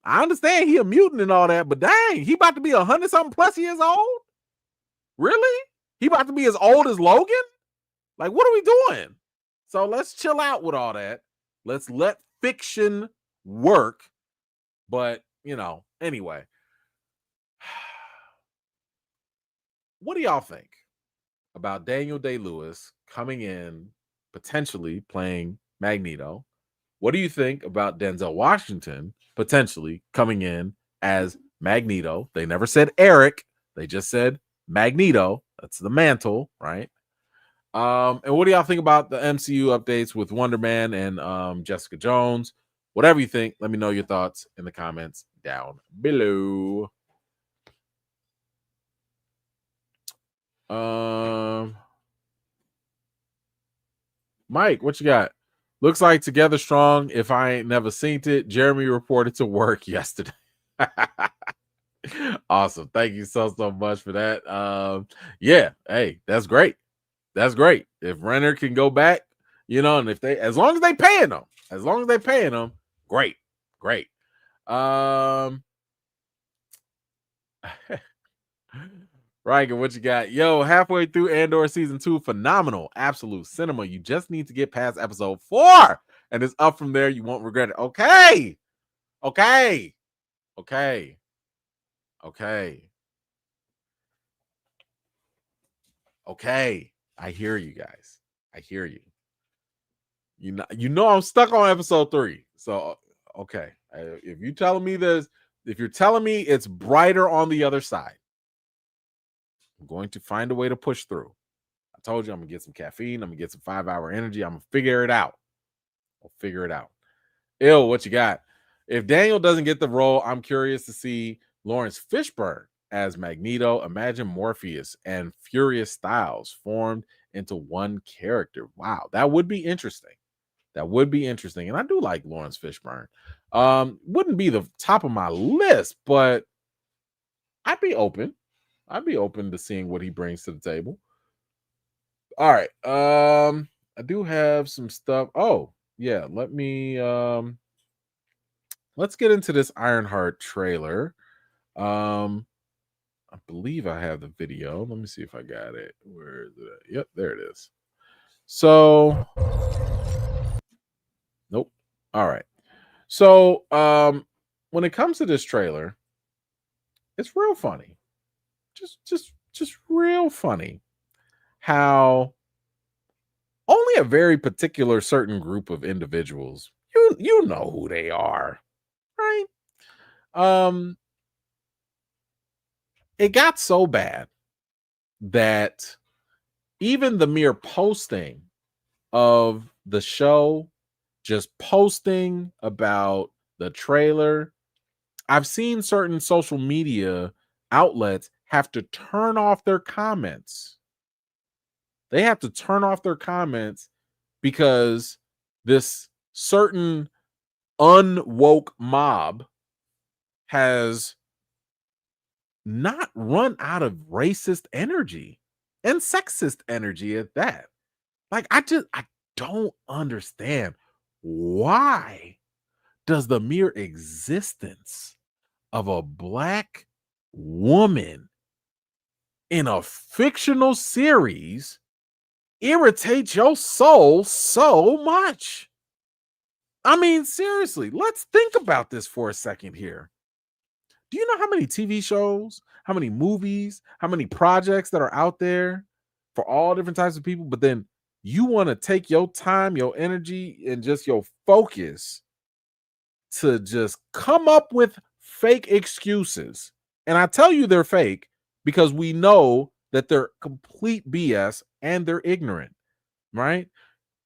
S1: I understand he a mutant and all that, but dang, he about to be 100 something plus years old? Really? He about to be as old as Logan? Like, what are we doing? So let's chill out with all that. Let's let fiction work. But, anyway. What do y'all think about Daniel Day-Lewis coming in, potentially playing Magneto? What do you think about Denzel Washington potentially coming in as Magneto? They never said Eric. They just said Magneto. That's the mantle, right? And what do y'all think about the MCU updates with Wonder Man and Jessica Jones? Whatever you think, let me know your thoughts in the comments down below. Mike, what you got? Looks like Together Strong. If I ain't never seen it, Jeremy reported to work yesterday. Awesome. Thank you so much for that. Yeah, hey, that's great. That's great. If Renner can go back, and if they, as long as they paying them, great. Riker, what you got? Yo, halfway through Andor season 2, phenomenal, absolute cinema. You just need to get past episode 4, and it's up from there. You won't regret it. Okay. I hear you guys. I hear you. You know I'm stuck on episode 3. So okay, if you're telling me it's brighter on the other side, I'm going to find a way to push through. I told you I'm gonna get some caffeine. I'm gonna get some 5-hour energy. I'm gonna figure it out. I'll figure it out. Ill, what you got? If Daniel doesn't get the role, I'm curious to see Lawrence Fishburne as Magneto. Imagine Morpheus and Furious Styles formed into one character. Wow, that would be interesting. And I do like Lawrence Fishburne. Wouldn't be the top of my list, but I'd be open. To seeing what he brings to the table. All right. I do have some stuff. Oh, yeah. Let's get into this Ironheart trailer. I believe I have the video. Let me see if I got it. Where is it? Yep, there it is. So, nope. All right. So, when it comes to this trailer, it's real funny. Just real funny how only a very particular certain group of individuals, you know who they are, right? It got so bad that even the mere posting of the show, just posting about the trailer, I've seen certain social media outlets have to turn off their comments. They have to turn off their comments because this certain unwoke mob has not run out of racist energy and sexist energy at that. Like, I don't understand, why does the mere existence of a black woman in a fictional series irritate your soul so much? I mean, seriously, let's think about this for a second here. Do you know how many TV shows, how many movies, how many projects that are out there for all different types of people, but then you want to take your time, your energy, and just your focus to just come up with fake excuses? And I tell you they're fake because we know that they're complete BS and they're ignorant, right?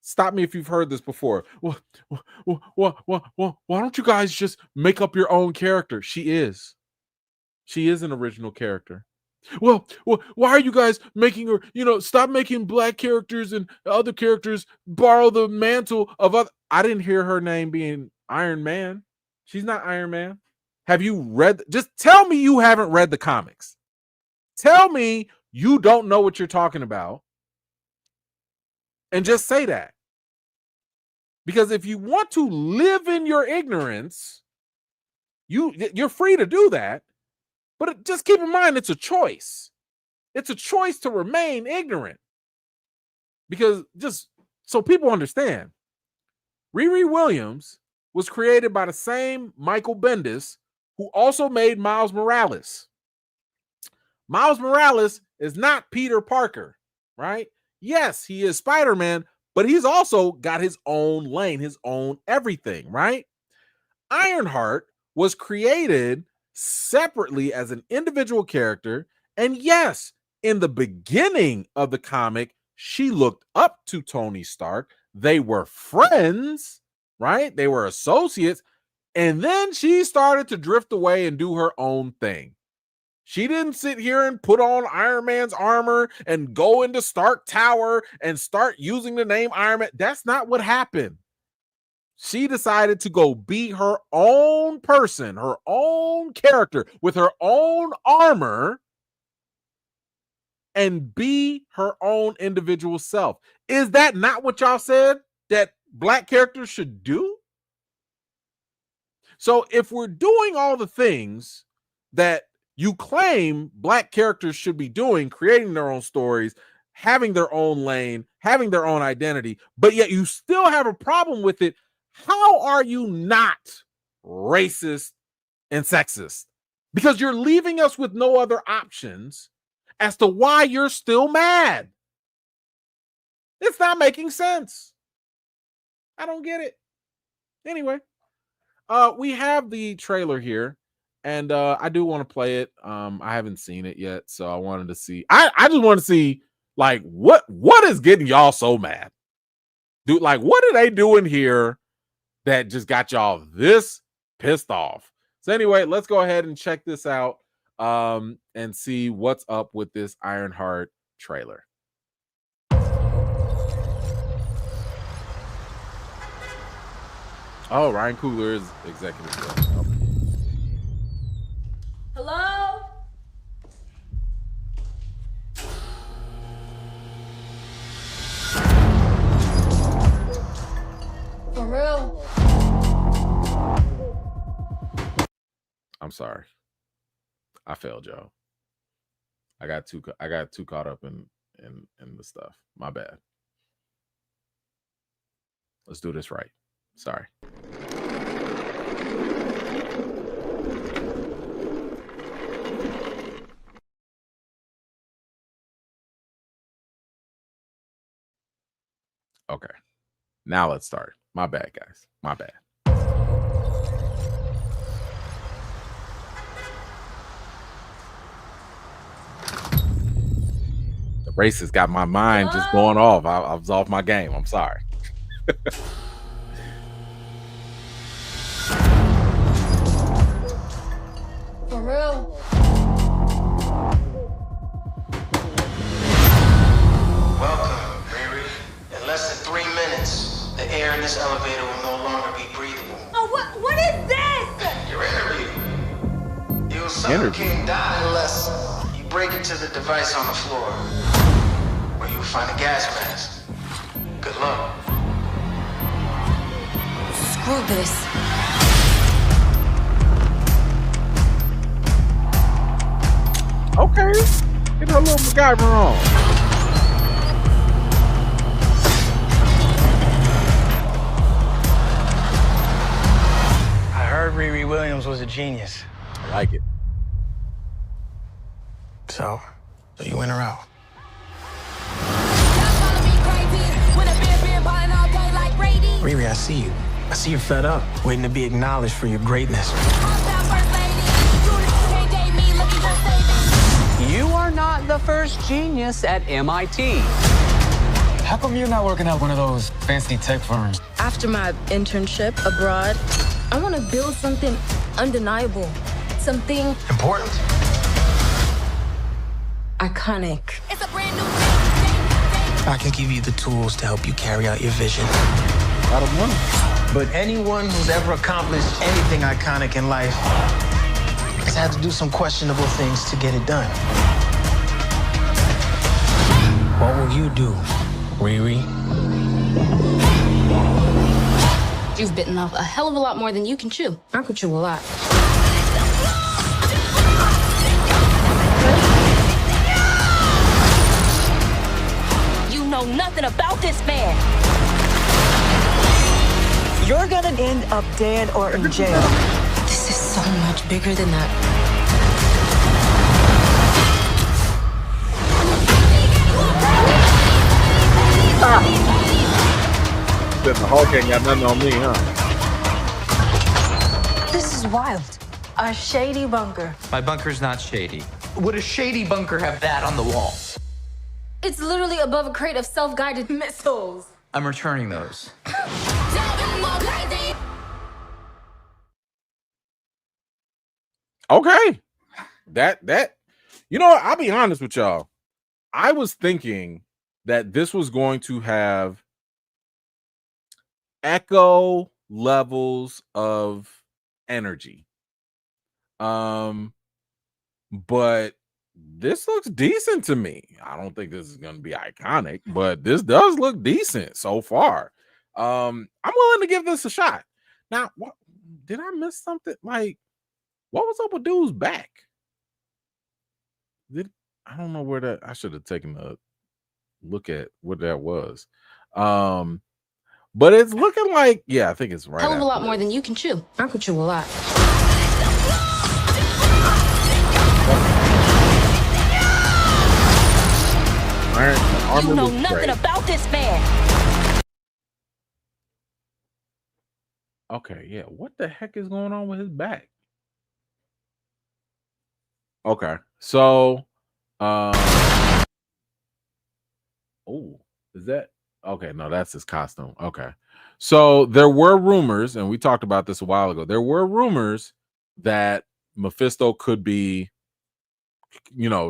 S1: Stop me if you've heard this before. Well, why don't you guys just make up your own character? She is an original character. Well, why are you guys making her, stop making black characters and other characters borrow the mantle of other. I didn't hear her name being Iron Man. She's not Iron Man. Have you read? Just tell me you haven't read the comics. Tell me you don't know what you're talking about. And just say that. Because if you want to live in your ignorance, you're free to do that. But just keep in mind, it's a choice. It's a choice to remain ignorant. Because just so people understand, Riri Williams was created by the same Michael Bendis who also made Miles Morales. Miles Morales is not Peter Parker, right? Yes, he is Spider-Man, but he's also got his own lane, his own everything, right? Ironheart was created separately as an individual character. And yes, in the beginning of the comic, she looked up to Tony Stark. They were friends, right? They were associates. And then she started to drift away and do her own thing. She didn't sit here and put on Iron Man's armor and go into Stark Tower and start using the name Iron Man. That's not what happened. She decided to go be her own person, her own character with her own armor and be her own individual self. Is that not what y'all said that black characters should do? So if we're doing all the things that you claim black characters should be doing, creating their own stories, having their own lane, having their own identity, but yet you still have a problem with it, how are you not racist and sexist? Because you're leaving us with no other options as to why you're still mad. It's not making sense. I don't get it. Anyway, we have the trailer here, and I do want to play it. I haven't seen it yet, so I wanted to see. I just want to see, like, what is getting y'all so mad? Dude, like, what are they doing here that just got y'all this pissed off? So anyway, let's go ahead and check this out and see what's up with this Ironheart trailer. Oh, Ryan Coogler is executive director. Okay.
S2: Hello? For real?
S1: I'm sorry. I failed, y'all. I got too caught up in the stuff. My bad. Let's do this right. Sorry. Okay. Now let's start. My bad, guys. My bad. The Racist got my mind just going off. I was off my game. I'm sorry.
S2: For real.
S3: Welcome, Riri. In less than 3 minutes, the air in this elevator will no longer be breathable.
S2: Oh, what is this?
S3: Your interview. You'll suffocate and die unless you break into the device on the floor, where you'll find a gas mask. Good luck.
S2: Screw this.
S1: Okay, get a little MacGyver on.
S3: I heard Riri Williams was a genius.
S1: I like it.
S3: So you in or out? Riri, I see you. I see you're fed up, waiting to be acknowledged for your greatness.
S4: You are not the first genius at MIT.
S5: How come you're not working at one of those fancy tech firms?
S6: After my internship abroad, I want to build something undeniable, something
S3: Important?
S6: iconic.
S2: It's a brand new
S3: I can give you the tools to help you carry out your vision.
S1: A lot of money.
S3: But anyone who's ever accomplished anything iconic in life has had to do some questionable things to get it done. What will you do, Riri?
S6: You've bitten off a hell of a lot more than you can chew. I could chew a lot.
S2: You know nothing about this man.
S7: You're gonna end up dead or in jail.
S6: This is so much bigger than that.
S1: The Hulk ain't got nothing on me, huh?
S7: This is wild. A shady bunker.
S5: My bunker's not shady. Would a shady bunker have that on the wall?
S6: It's literally above a crate of self-guided missiles.
S5: I'm returning those.
S1: Okay. That you know what? I'll be honest with y'all. I was thinking that this was going to have echo levels of energy. But this looks decent to me. I don't think this is going to be iconic, but this does look decent so far. I'm willing to give this a shot. Now, what did I miss something? Like, what was up with dude's back? I don't know where that. I should have taken a look at what that was. But it's looking like, yeah, I think it's right.
S6: Hell of a lot more than you can chew. I could chew a lot.
S2: You know nothing about this man.
S1: Okay, yeah. What the heck is going on with his back? Okay, so oh, is that okay? No, that's his costume. Okay, so there were rumors, and we talked about this a while ago. There were rumors that Mephisto could be,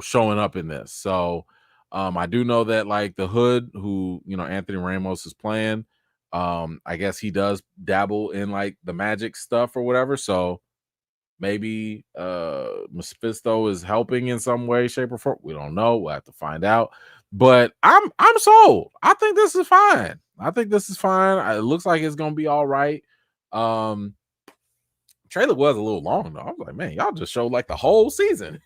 S1: showing up in this. So I do know that like the Hood, who Anthony Ramos is playing, I guess he does dabble in like the magic stuff or whatever. So maybe Mephisto is helping in some way, shape, or form. We don't know. We'll have to find out. But I'm sold. I think this is fine. It looks like it's gonna be all right. Trailer was a little long though. I was like, man, y'all just showed like the whole season,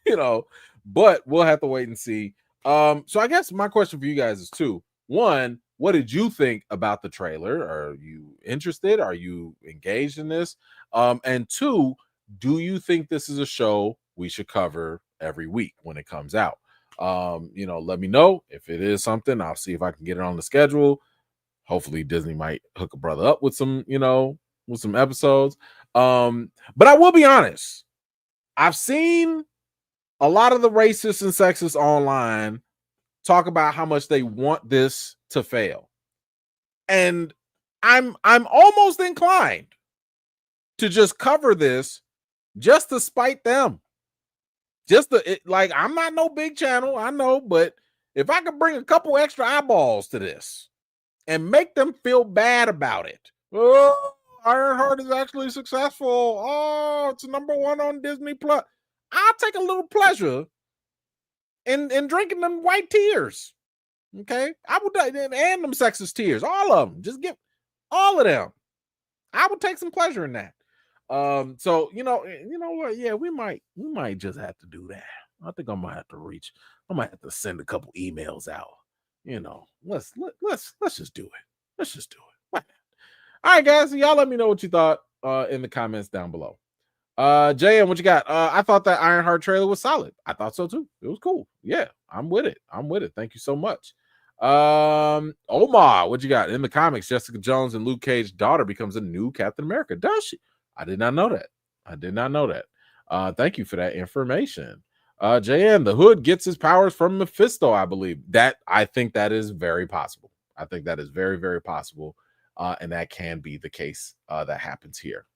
S1: But we'll have to wait and see. So I guess my question for you guys is two. One, what did you think about the trailer? Are you interested? Are you engaged in this? And two, do you think this is a show we should cover every week when it comes out? Let me know if it is something. I'll see if I can get it on the schedule. Hopefully Disney might hook a brother up with some, with some episodes. But I will be honest. I've seen a lot of the racists and sexists online talk about how much they want this to fail. And I'm almost inclined to just cover this just to spite them. Like, I'm not no big channel, I know, but if I could bring a couple extra eyeballs to this and make them feel bad about it. Oh, Ironheart is actually successful. Oh, it's #1 on Disney Plus. I'll take a little pleasure in drinking them white tears. Okay, I would, and them sexist tears, all of them. Just get all of them. I would take some pleasure in that. So you know what? Yeah, we might just have to do that. I think I might have to send a couple emails out. Let's just do it. Let's just do it. Why not? All right, guys. So y'all let me know what you thought in the comments down below. JM, what you got? I thought that Ironheart trailer was solid. I thought so too. It was cool. Yeah, I'm with it. Thank you so much. Omar, what you got? In the comics, Jessica Jones and Luke Cage's daughter becomes a new Captain America. Does she? I did not know that. Thank you for that information. JN, the Hood gets his powers from Mephisto, I believe. I think that is very possible. I think that is very, very possible. And that can be the case that happens here.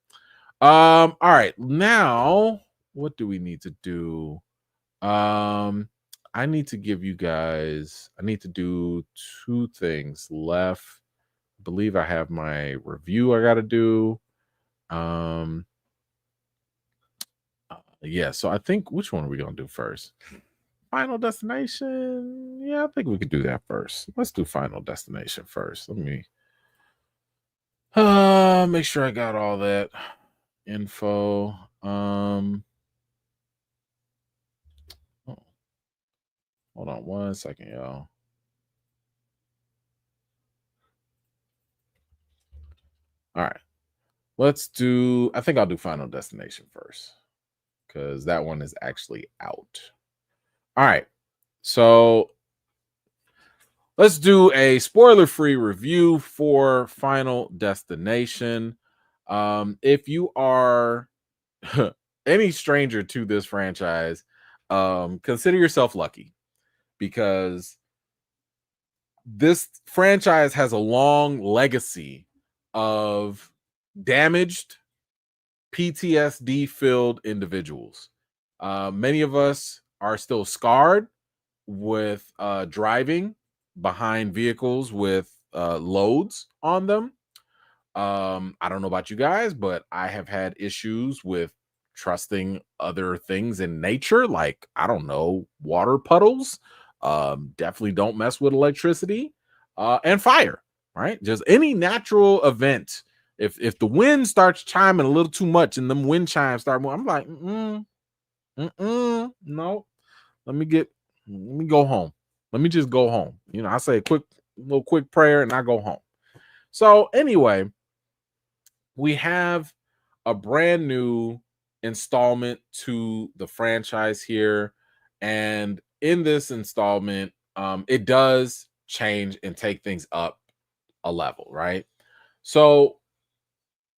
S1: All right, now what do we need to do? I need to give you guys, I need to do 2 things left. I believe I have my review I got to do. Yeah, so I think, which one are we going to do first? Final Destination? Yeah, I think we could do that first. Let's do Final Destination first. Let me make sure I got all that info. Hold on 1 second, y'all. All right. I think I'll do Final Destination first, because that one is actually out. All right. So let's do a spoiler-free review for Final Destination. If you are any stranger to this franchise, consider yourself lucky, because this franchise has a long legacy of damaged, PTSD-filled individuals. Many of us are still scarred with driving behind vehicles with loads on them. I don't know about you guys, but I have had issues with trusting other things in nature, like, I don't know, water puddles. Definitely don't mess with electricity and fire, right? Just any natural event. If the wind starts chiming a little too much and them wind chimes start moving, I'm like, no. Let me go home. Let me just go home. I say a little quick prayer and I go home. So anyway, we have a brand new installment to the franchise here. And in this installment, it does change and take things up a level, right? So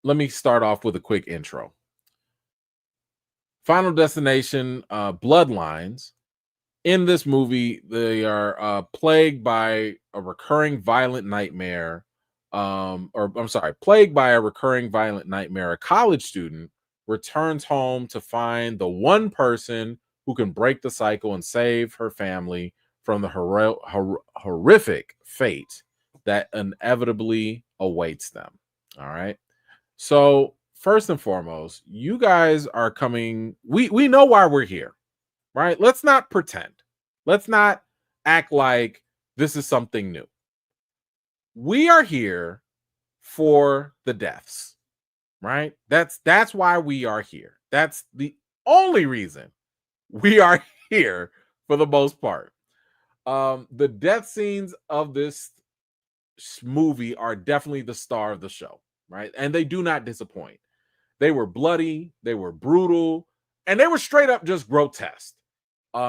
S1: let me start off with a quick intro. Final Destination Bloodlines. In this movie, they are plagued by a recurring violent nightmare. Plagued by a recurring violent nightmare. A college student returns home to find the one person who can break the cycle and save her family from the horrific fate that inevitably awaits them. All right. So first and foremost, you guys are coming. We know why we're here, right? Let's not pretend. Let's not act like this is something new. We are here for the deaths, right? That's why we are here. That's the only reason we are here for the most part. The death scenes of this movie are definitely the star of the show, right? And they do not disappoint. They were bloody, they were brutal, and they were straight up just grotesque.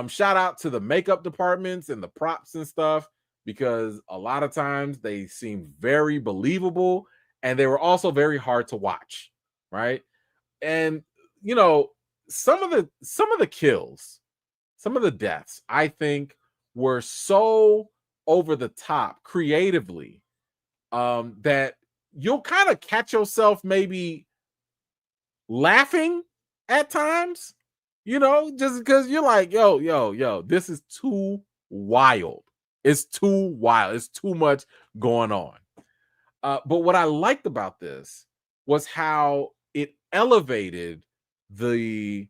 S1: Shout out to the makeup departments and the props and stuff, because a lot of times they seem very believable, and they were also very hard to watch, right? And some of the kills, some of the deaths, I think were so over the top creatively that you'll kind of catch yourself maybe laughing at times, just because you're like, yo, this is too wild. It's too wild. It's too much going on. But what I liked about this was how it elevated the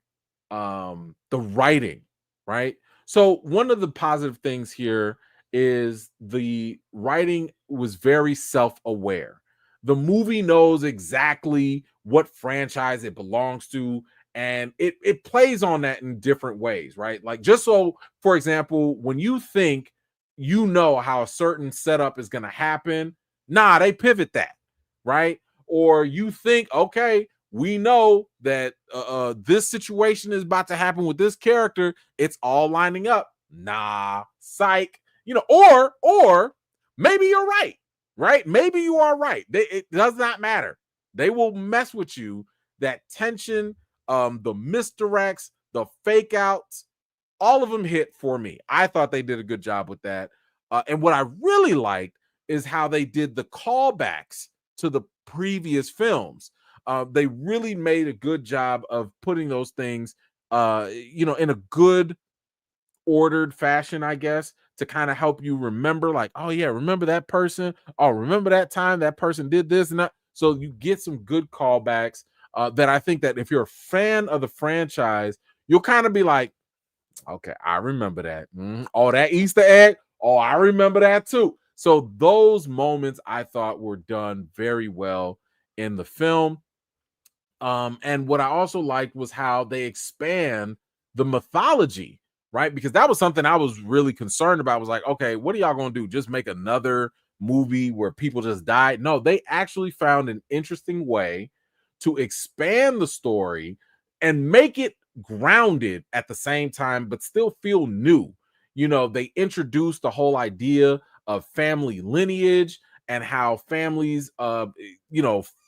S1: writing, right? So one of the positive things here is the writing was very self-aware. The movie knows exactly what franchise it belongs to, and it plays on that in different ways, right? Like, just so, for example, when you think you know how a certain setup is going to happen, nah, they pivot that, right? Or you think, okay, we know that this situation is about to happen with this character, it's all lining up. Nah, psych. Or maybe you're right? Maybe you are right. It does not matter. They will mess with you. That tension, the misdirects, the fake outs, all of them hit for me. I thought they did a good job with that. And what I really liked is how they did the callbacks to the previous films. They really made a good job of putting those things, in a good ordered fashion, I guess, to kind of help you remember, like, oh yeah, remember that person? Oh, remember that time that person did this and that. So you get some good callbacks that I think that if you're a fan of the franchise, you'll kind of be like, okay, I remember that. Oh, that Easter egg. Oh, I remember that too. So those moments I thought were done very well in the film. And what I also liked was how they expand the mythology, right? Because that was something I was really concerned about. I was like, okay, what are y'all gonna do? Just make another movie where people just died? No, they actually found an interesting way to expand the story and make it grounded at the same time, but still feel new. They introduced the whole idea of family lineage and how families,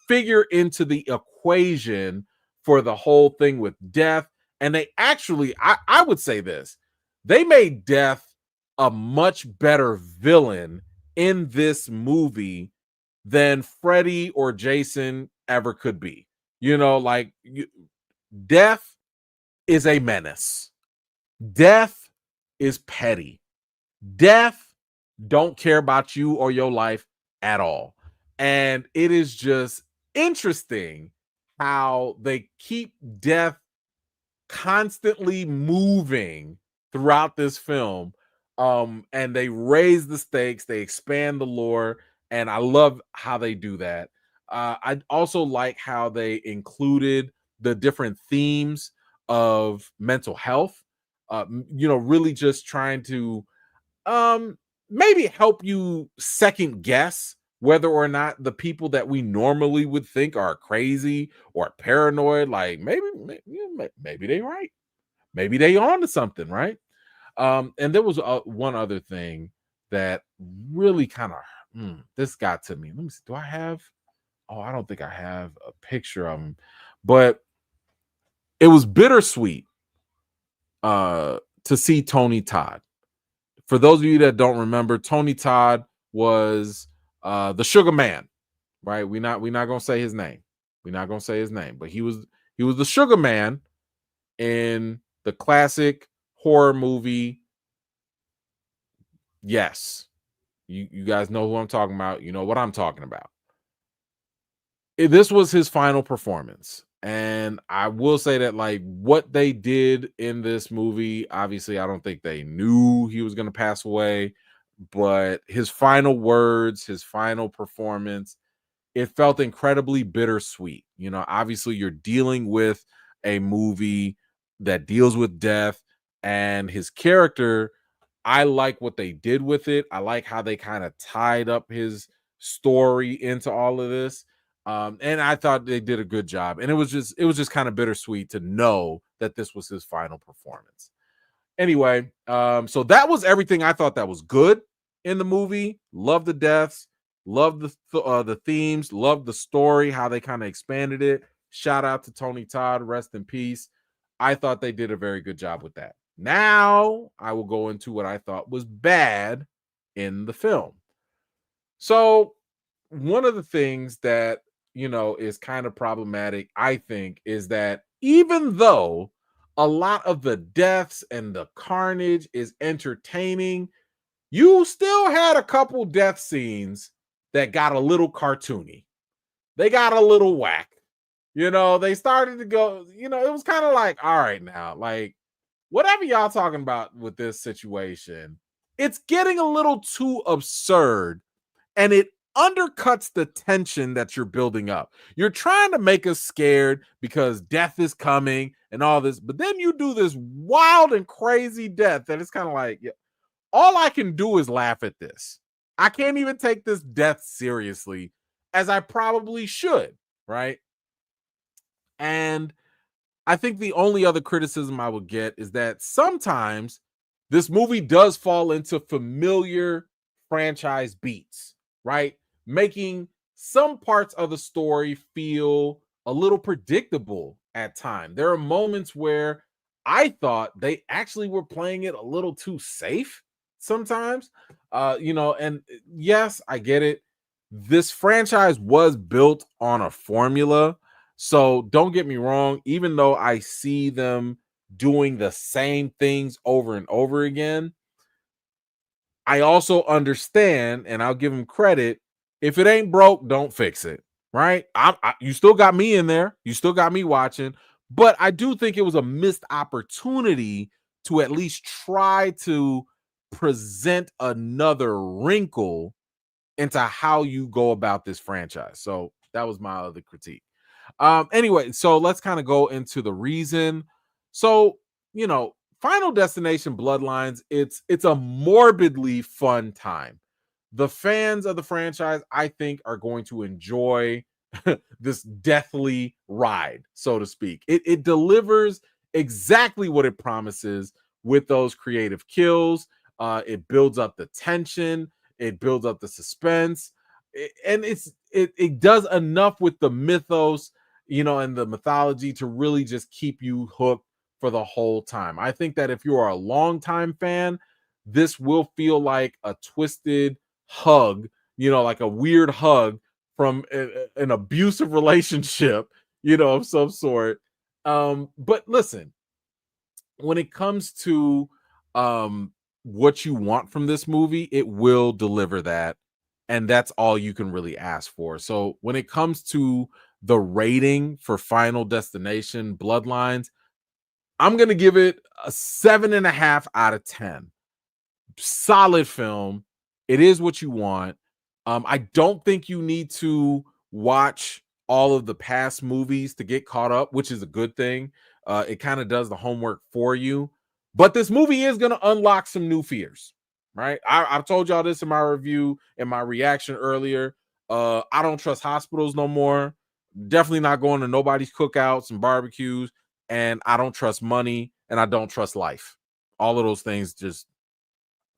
S1: figure into the equation for the whole thing with death. And they actually, I would say this, they made death a much better villain in this movie than Freddy or Jason ever could be. Death is a menace. Death is petty. Death don't care about you or your life at all. And it is just interesting how they keep death constantly moving throughout this film. And they raise the stakes, they expand the lore, and I love how they do that. I also like how they included the different themes of mental health. Really just trying to maybe help you second guess whether or not the people that we normally would think are crazy or paranoid, like maybe they right, maybe they on to something, right? And there was one other thing that really kind of this got to me. Let me see. Do I have? Oh, I don't think I have a picture of him, but it was bittersweet to see Tony Todd. For those of you that don't remember, Tony Todd was the Sugar Man, right? We're not gonna say his name. We're not gonna say his name, but he was the Sugar Man in the classic horror movie. Yes, you guys know who I'm talking about. You know what I'm talking about. This was his final performance. And I will say that, like, what they did in this movie, obviously, I don't think they knew he was going to pass away, but his final words, his final performance, it felt incredibly bittersweet. Obviously, you're dealing with a movie that deals with death, and his character, I like what they did with it. I like how they kind of tied up his story into all of this. And I thought they did a good job. And it was just kind of bittersweet to know that this was his final performance. Anyway, so that was everything I thought that was good in the movie. Love the deaths, love the themes, love the story, how they kind of expanded it. Shout out to Tony Todd, rest in peace. I thought they did a very good job with that. Now I will go into what I thought was bad in the film. So, one of the things that, is kind of problematic, I think, is that even though a lot of the deaths and the carnage is entertaining, you still had a couple death scenes that got a little cartoony. They got a little whack. They started to go, it was kind of like, all right, now, like, whatever y'all talking about with this situation, it's getting a little too absurd, and it undercuts the tension that you're building up. You're trying to make us scared because death is coming and all this, but then you do this wild and crazy death that it's kind of like, yeah, all I can do is laugh at this. I can't even take this death seriously as I probably should, right? And I think the only other criticism I would get is that sometimes this movie does fall into familiar franchise beats, right? Making some parts of the story feel a little predictable at times. There are moments where I thought they actually were playing it a little too safe sometimes. And yes, I get it. This franchise was built on a formula. So don't get me wrong, even though I see them doing the same things over and over again, I also understand, and I'll give them credit, if it ain't broke, don't fix it, right? You still got me in there. You still got me watching. But I do think it was a missed opportunity to at least try to present another wrinkle into how you go about this franchise. So that was my other critique. Anyway, so let's kind of go into the reason. So, Final Destination Bloodlines, it's a morbidly fun time. The fans of the franchise, I think, are going to enjoy this deathly ride, so to speak. It delivers exactly what it promises with those creative kills. It builds up the tension, it builds up the suspense, and it does enough with the mythos, and the mythology to really just keep you hooked for the whole time. I think that if you are a longtime fan, this will feel like a twisted hug, like a weird hug from an abusive relationship, of some sort. But listen, when it comes to what you want from this movie, it will deliver that. And that's all you can really ask for. So when it comes to the rating for Final Destination Bloodlines, I'm going to give it a 7.5 out of 10. Solid film. It is what you want. I don't think you need to watch all of the past movies to get caught up, which is a good thing. It kind of does the homework for you. But this movie is going to unlock some new fears, right? I've told y'all this in my review and my reaction earlier. I don't trust hospitals no more. Definitely not going to nobody's cookouts and barbecues. And I don't trust money, and I don't trust life. All of those things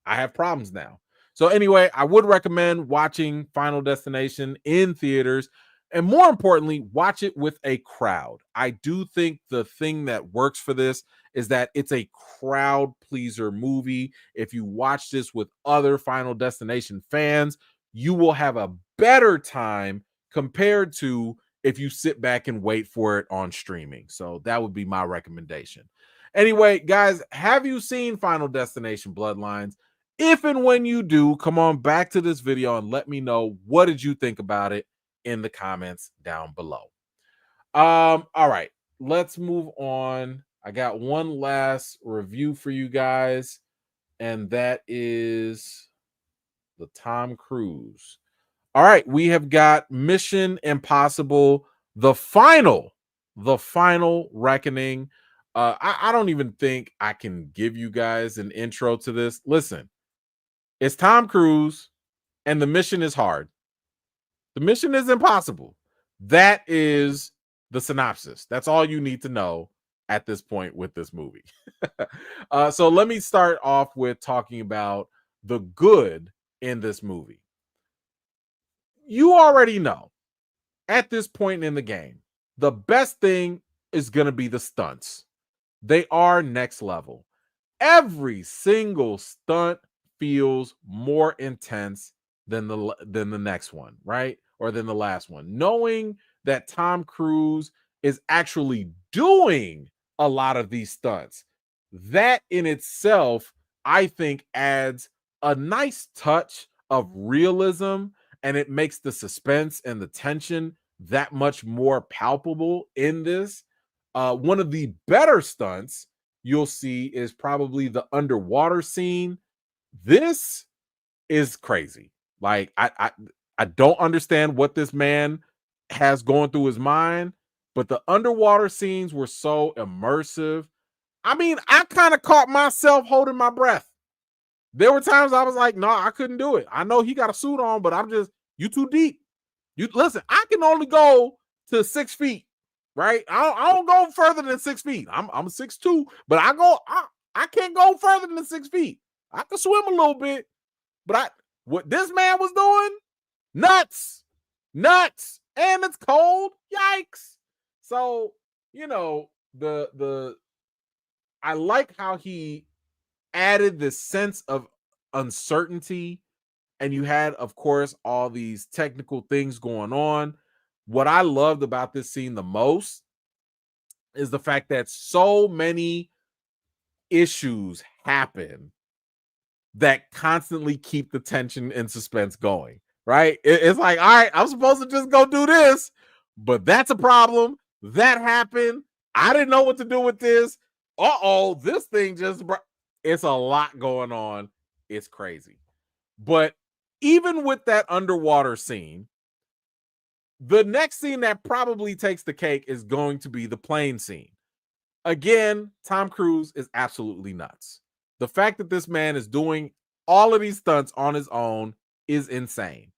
S1: I have problems now. So anyway, I would recommend watching Final Destination in theaters, and more importantly, watch it with a crowd. I do think the thing that works for this is that it's a crowd pleaser movie. If you watch this with other Final Destination fans, you will have a better time compared to if you sit back and wait for it on streaming. So that would be my recommendation. Anyway, guys, have you seen Final Destination Bloodlines? If and when you do, come on back to this video and let me know, what did you think about it in the comments down below. All right, let's move on. I got one last review for you guys, and that is the Tom Cruise. All right, we have got Mission Impossible, the final reckoning. I don't even think I can give you guys an intro to this. Listen, it's Tom Cruise, and the mission is hard. The mission is impossible. That is the synopsis. That's all you need to know at this point with this movie. So let me start off with talking about the good in this movie. You already know at this point in the game, the best thing is going to be the stunts. They are next level. every single stunt feels more intense than the next one, right? Or than the last one. Knowing that Tom Cruise is actually doing a lot of these stunts, that in itself, I think, adds a nice touch of realism, and it makes the suspense and the tension that much more palpable in this. One of the better stunts you'll see is probably the underwater scene. This is crazy. Like I don't understand what this man has going through his mind, but the underwater scenes were so immersive. I mean, I kind of caught myself holding my breath. There were times I was like, no, I couldn't do it. I know he got a suit on, but I'm just, you too deep. You listen, I can only go to 6 feet, right? I don't go further than 6 feet. I'm 6'2", but I can't go further than 6 feet. I can swim a little bit, but what this man was doing, nuts, and it's cold. Yikes. So, I like how he added this sense of uncertainty, and you had, of course, all these technical things going on. What I loved about this scene the most is the fact that so many issues happen that constantly keep the tension and suspense going, right? It's like, all right, I'm supposed to just go do this, but that's a problem. That happened. I didn't know what to do with this. This thing just, it's a lot going on. It's crazy. But even with that underwater scene, the next scene that probably takes the cake is going to be the plane scene. Again, Tom Cruise is absolutely nuts. The fact that this man is doing all of these stunts on his own is insane.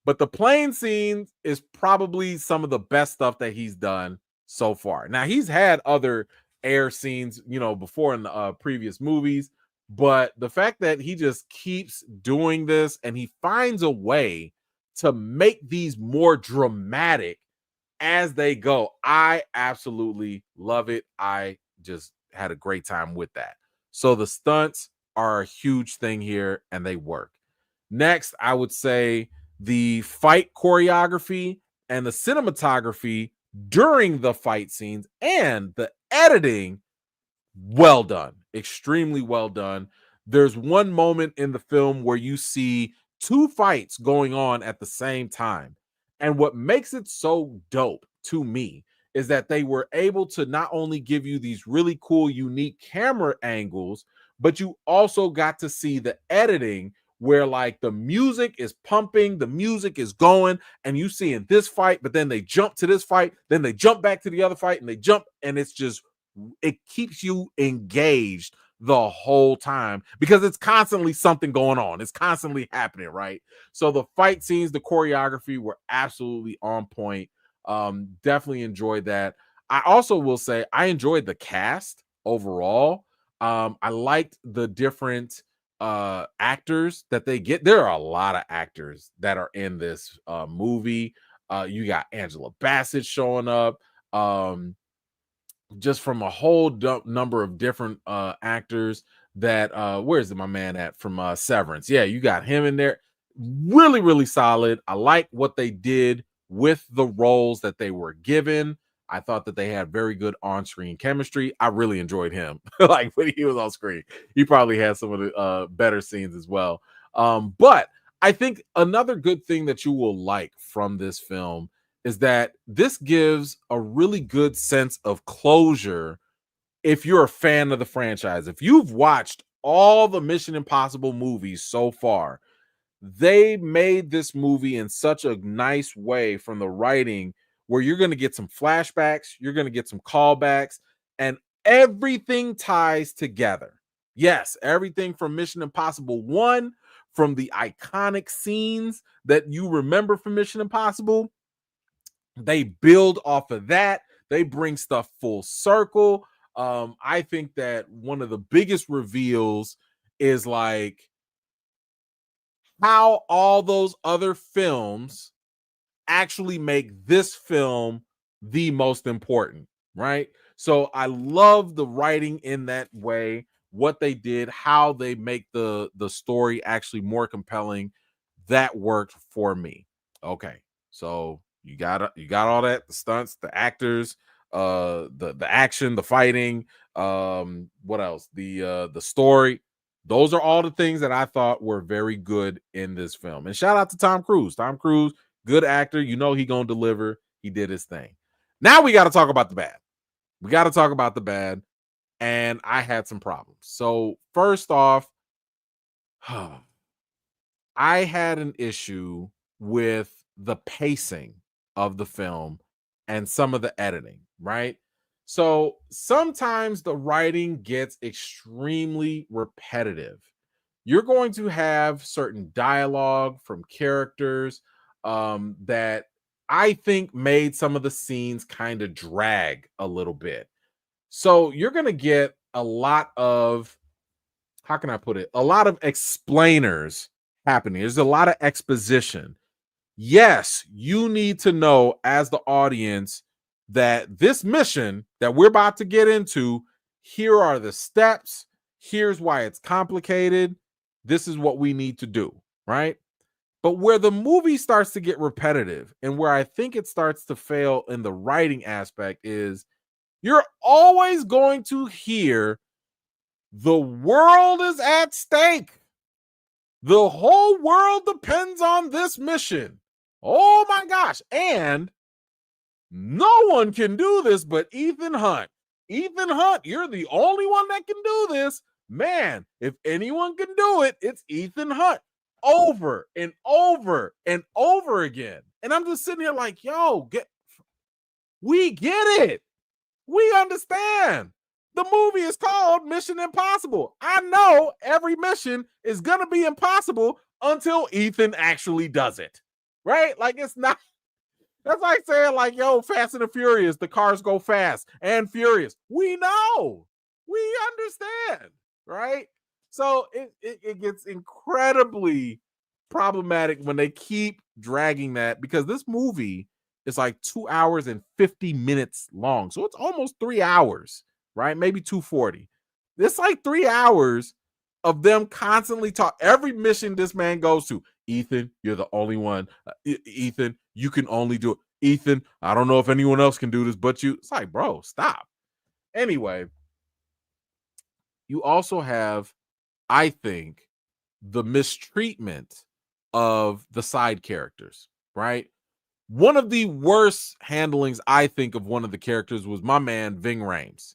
S1: But the plane scene is probably some of the best stuff that he's done so far. Now, he's had other air scenes, before in the previous movies, but the fact that he just keeps doing this and he finds a way to make these more dramatic as they go, I absolutely love it. I just had a great time with that. So the stunts are a huge thing here and they work. Next, I would say the fight choreography and the cinematography during the fight scenes and the editing, well done, extremely well done. There's one moment in the film where you see two fights going on at the same time. And what makes it so dope to me is that they were able to not only give you these really cool, unique camera angles, but you also got to see the editing where like the music is pumping, the music is going, and you see in this fight, but then they jump to this fight, then they jump back to the other fight and they jump, and it keeps you engaged the whole time because it's constantly something going on. It's constantly happening, right? So the fight scenes, the choreography were absolutely on point. Definitely enjoyed that. I also will say I enjoyed the cast overall. I liked the different actors that they get. There are a lot of actors that are in this movie. You got Angela Bassett showing up. Just from a whole number of different actors that where's my man at from Severance? Yeah, you got him in there. Really, really solid. I like what they did with the roles that they were given. I thought that they had very good on-screen chemistry. I really enjoyed him. Like when he was on screen, he probably had some of the better scenes as well. But I think another good thing that you will like from this film is that this gives a really good sense of closure if you're a fan of the franchise. If you've watched all the Mission Impossible movies so far, they made this movie in such a nice way from the writing where you're going to get some flashbacks, you're going to get some callbacks, and everything ties together. Yes, everything from Mission Impossible 1, from the iconic scenes that you remember from Mission Impossible, they build off of that. They bring stuff full circle. I think that one of the biggest reveals is like how all those other films actually make this film the most important, right? So I love the writing in that way what they did, how they make the story actually more compelling, that worked for me. Okay, so you got all that, the stunts, the actors, the action, the fighting, what else? The story. Those are all the things that I thought were very good in this film. And shout out to Tom Cruise. Tom Cruise, good actor. You know he gonna deliver. He did his thing. Now we got to talk about the bad. We got to talk about the bad. And I had some problems. So first off, I had an issue with the pacing of the film and some of the editing, right? So sometimes the writing gets extremely repetitive. You're going to have certain dialogue from characters that I think made some of the scenes kind of drag a little bit. So you're going to get a lot of, how can I put it? A lot of explainers happening. There's a lot of exposition. Yes, you need to know as the audience that this mission that we're about to get into, here are the steps. Here's why it's complicated. This is what we need to do, right? But where the movie starts to get repetitive and where I think it starts to fail in the writing aspect is you're always going to hear the world is at stake. The whole world depends on this mission. Oh my gosh. And no one can do this but Ethan Hunt. Ethan Hunt, you're the only one that can do this. Man, if anyone can do it, it's Ethan Hunt. Over and over and over again. And I'm just sitting here like, yo, we get it. We understand. The movie is called Mission Impossible. I know every mission is going to be impossible until Ethan actually does it. Right? Like, it's not. That's like saying, like, yo, Fast and the Furious, the cars go fast and furious. We know. We understand. Right? So it gets incredibly problematic when they keep dragging that, because this movie is like 2 hours and 50 minutes long. So it's almost 3 hours, right? Maybe 240. It's like 3 hours of them constantly talk. Every mission this man goes to, Ethan, you're the only one. Ethan, you can only do it. Ethan, I don't know if anyone else can do this but you. It's like, bro, stop. Anyway, you also have, I think, the mistreatment of the side characters, right? One of the worst handlings, I think, of one of the characters was my man Ving Rhames.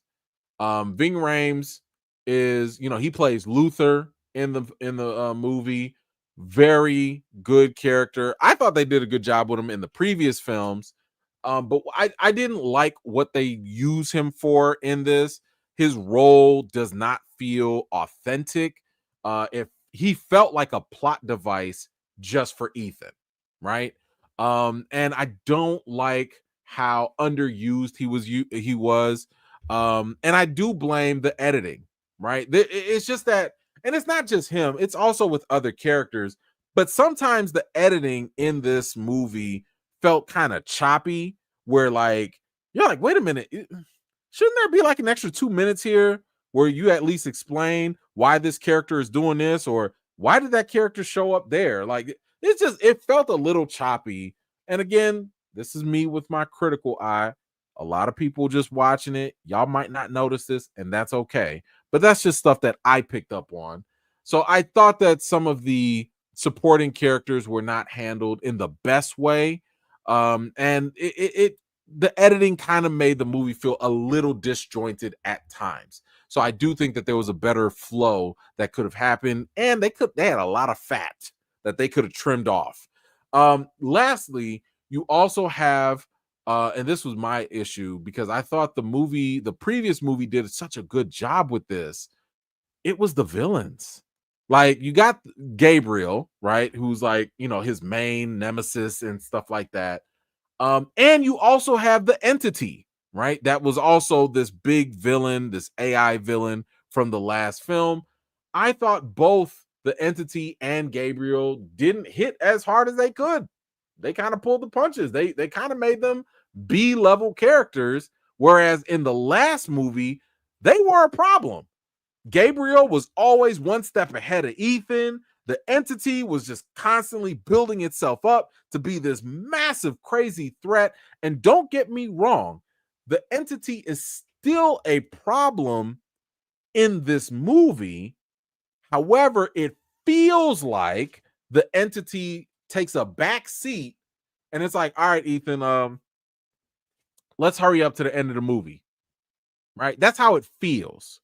S1: Ving Rhames is, he plays Luther in the movie. Very good character. I thought they did a good job with him in the previous films, but I didn't like what they use him for in this. His role does not feel authentic. If he felt like a plot device just for Ethan, right? And I don't like how underused he was. And I do blame the editing, right? It's just that, and it's not just him, it's also with other characters, but sometimes the editing in this movie felt kind of choppy, where like, you're like, wait a minute, shouldn't there be like an extra 2 minutes here where you at least explain why this character is doing this, or why did that character show up there? Like, it felt a little choppy. And again, this is me with my critical eye. A lot of people just watching it, y'all might not notice this, and that's okay. But that's just stuff that I picked up on. So I thought that some of the supporting characters were not handled in the best way. And the editing kind of made the movie feel a little disjointed at times. So I do think that there was a better flow that could have happened, and they had a lot of fat that they could have trimmed off. Lastly, you also have, and this was my issue, because I thought the previous movie did such a good job with this. It was the villains. Like, you got Gabriel, right? Who's like, his main nemesis and stuff like that. And you also have the Entity, right? That was also this big villain, this AI villain from the last film. I thought both the Entity and Gabriel didn't hit as hard as they could. They kind of pulled the punches. They kind of made them B-level characters, whereas in the last movie, they were a problem. Gabriel was always one step ahead of Ethan. The entity was just constantly building itself up to be this massive, crazy threat. And don't get me wrong, the entity is still a problem in this movie. However, it feels like the entity takes a back seat and it's like, all right, Ethan, let's hurry up to the end of the movie. Right? That's how it feels.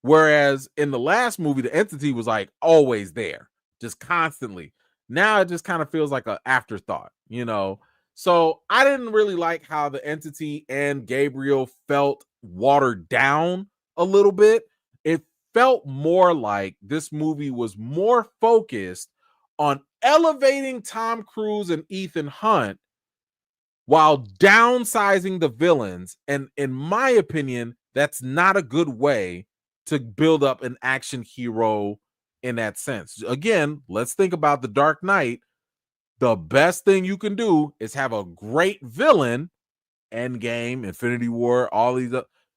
S1: Whereas in the last movie, the entity was like always there, just constantly. Now it just kind of feels like an afterthought, you know? So I didn't really like how the entity and Gabriel felt watered down a little bit. It felt more like this movie was more focused on elevating Tom Cruise and Ethan Hunt while downsizing the villains. And in my opinion, that's not a good way to build up an action hero in that sense. Again, let's think about The Dark Knight. The best thing you can do is have a great villain, Endgame, Infinity War, all these.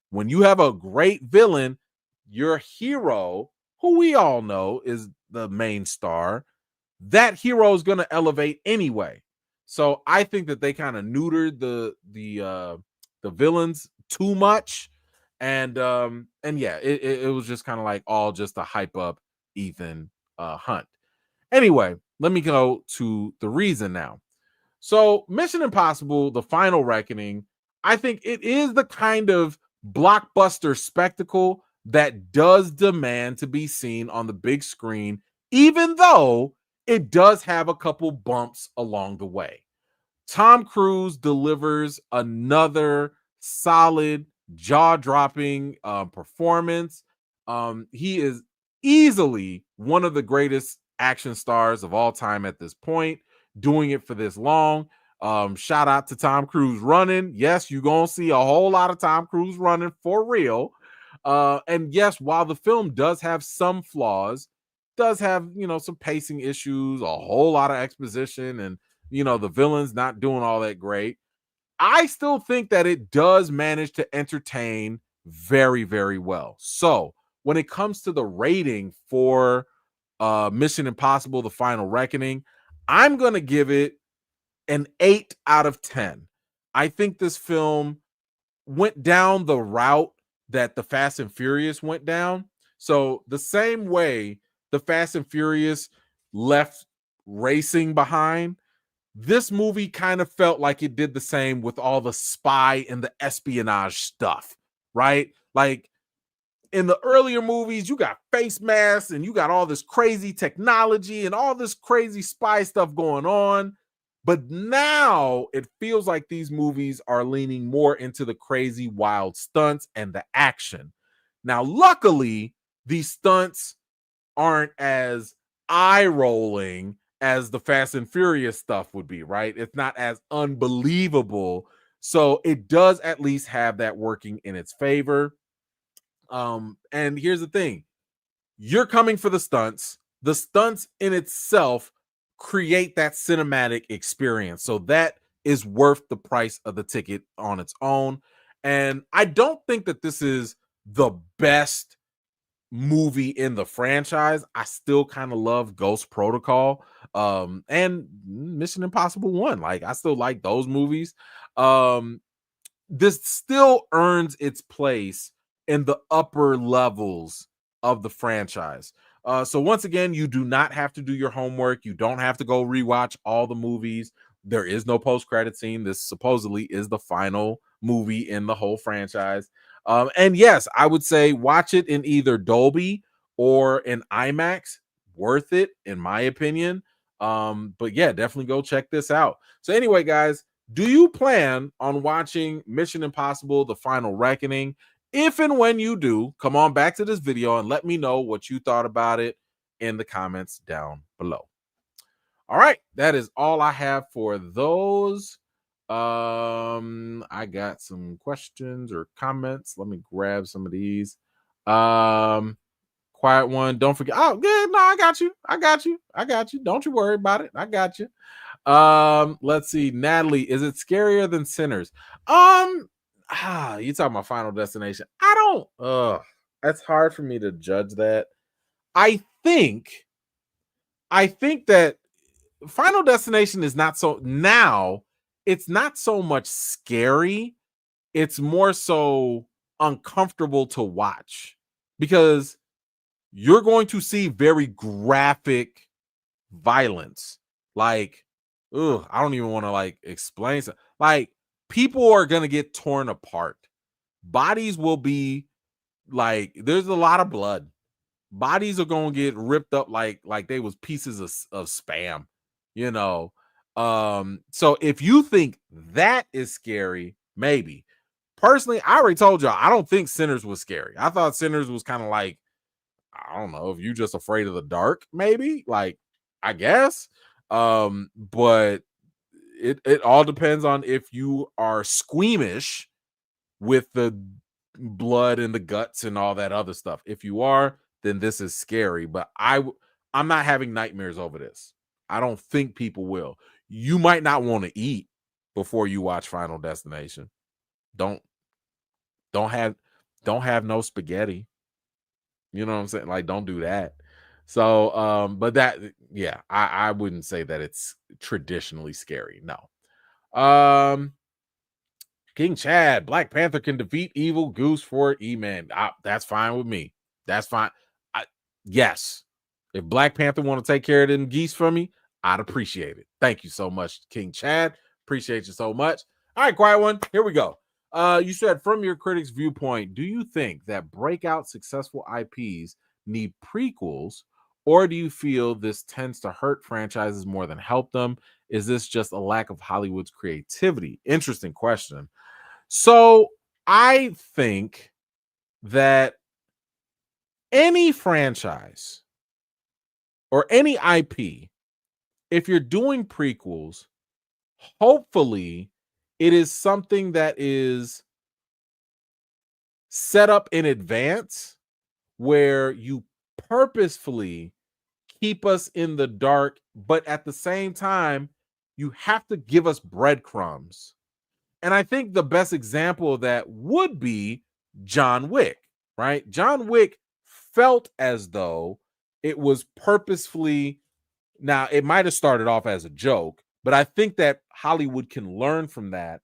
S1: When you have a great villain, your hero, who we all know is the main star, that hero is going to elevate anyway. So I think that they kind of neutered the villains too much, and yeah, it was just kind of like all just to hype up Ethan Hunt. Anyway, let me go to the reason now. So Mission Impossible: The Final Reckoning, I think it is the kind of blockbuster spectacle that does demand to be seen on the big screen, even though it does have a couple bumps along the way. Tom Cruise delivers another solid, jaw-dropping performance. He is easily one of the greatest action stars of all time at this point, doing it for this long. Shout out to Tom Cruise running. Yes, you're going to see a whole lot of Tom Cruise running for real. And yes, while the film does have some flaws, does have, some pacing issues, a whole lot of exposition, and, the villain's not doing all that great, I still think that it does manage to entertain very, very well. So when it comes to the rating for Mission Impossible: The Final Reckoning, I'm going to give it an 8 out of 10. I think this film went down the route that the Fast and Furious went down. So the same way the Fast and Furious left racing behind, this movie kind of felt like it did the same with all the spy and the espionage stuff, right? Like in the earlier movies, you got face masks and you got all this crazy technology and all this crazy spy stuff going on. But now it feels like these movies are leaning more into the crazy, wild stunts and the action. Now, luckily, these stunts aren't as eye-rolling as the Fast and Furious stuff would be, right? It's not as unbelievable. So it does at least have that working in its favor. And here's the thing. You're coming for the stunts. The stunts in itself create that cinematic experience. So that is worth the price of the ticket on its own. And I don't think that this is the best movie in the franchise. I still kind of love Ghost Protocol and Mission Impossible 1. Like, I still like those movies. This still earns its place in the upper levels of the franchise. So once again, you do not have to do your homework. You don't have to go rewatch all the movies. There is no post-credit scene. This supposedly is the final movie in the whole franchise. And yes, I would say watch it in either Dolby or in IMAX. Worth it, in my opinion. But yeah, definitely go check this out. So anyway, guys, do you plan on watching Mission Impossible: The Final Reckoning? If and when you do, come on back to this video and let me know what you thought about it in the comments down below. All right, that is all I have for those. I got some questions or comments. Let me grab some of these. Quiet one. Don't forget. Oh, good. No, I got you. Don't you worry about it. I got you. Let's see. Natalie, is it scarier than Sinners? You talking about Final Destination? I don't It's hard for me to judge that. I think that Final Destination is not so now. It's not so much scary. It's more so uncomfortable to watch because you're going to see very graphic violence. Like, I don't even want to like explain. Like, people are gonna get torn apart. Bodies will be like, there's a lot of blood. Bodies are gonna get ripped up like they was pieces of spam, you know. So if you think that is scary, maybe. Personally, I already told y'all I don't think Sinners was scary. I thought Sinners was kind of like, I don't know, if you just afraid of the dark, maybe, like, I guess. But it all depends on if you are squeamish with the blood and the guts and all that other stuff. If you are, then this is scary. But I'm not having nightmares over this. I don't think people will. You might not want to eat before you watch Final Destination. Don't have no spaghetti. You know what I'm saying? Like, don't do that. So, but that, yeah, I wouldn't say that it's traditionally scary. No. King Chad, Black Panther can defeat Evil Goose for E-Man. That's fine with me. That's fine. Yes. If Black Panther want to take care of them geese for me, I'd appreciate it. Thank you so much, King Chad. Appreciate you so much. All right, quiet one. Here we go. You said, from your critics' viewpoint, do you think that breakout successful IPs need prequels, or do you feel this tends to hurt franchises more than help them? Is this just a lack of Hollywood's creativity? Interesting question. So I think that any franchise or any IP, if you're doing prequels, hopefully it is something that is set up in advance where you purposefully keep us in the dark, but at the same time, you have to give us breadcrumbs. And I think the best example of that would be John Wick, right? John Wick felt as though it was purposefully, now it might have started off as a joke, but I think that Hollywood can learn from that.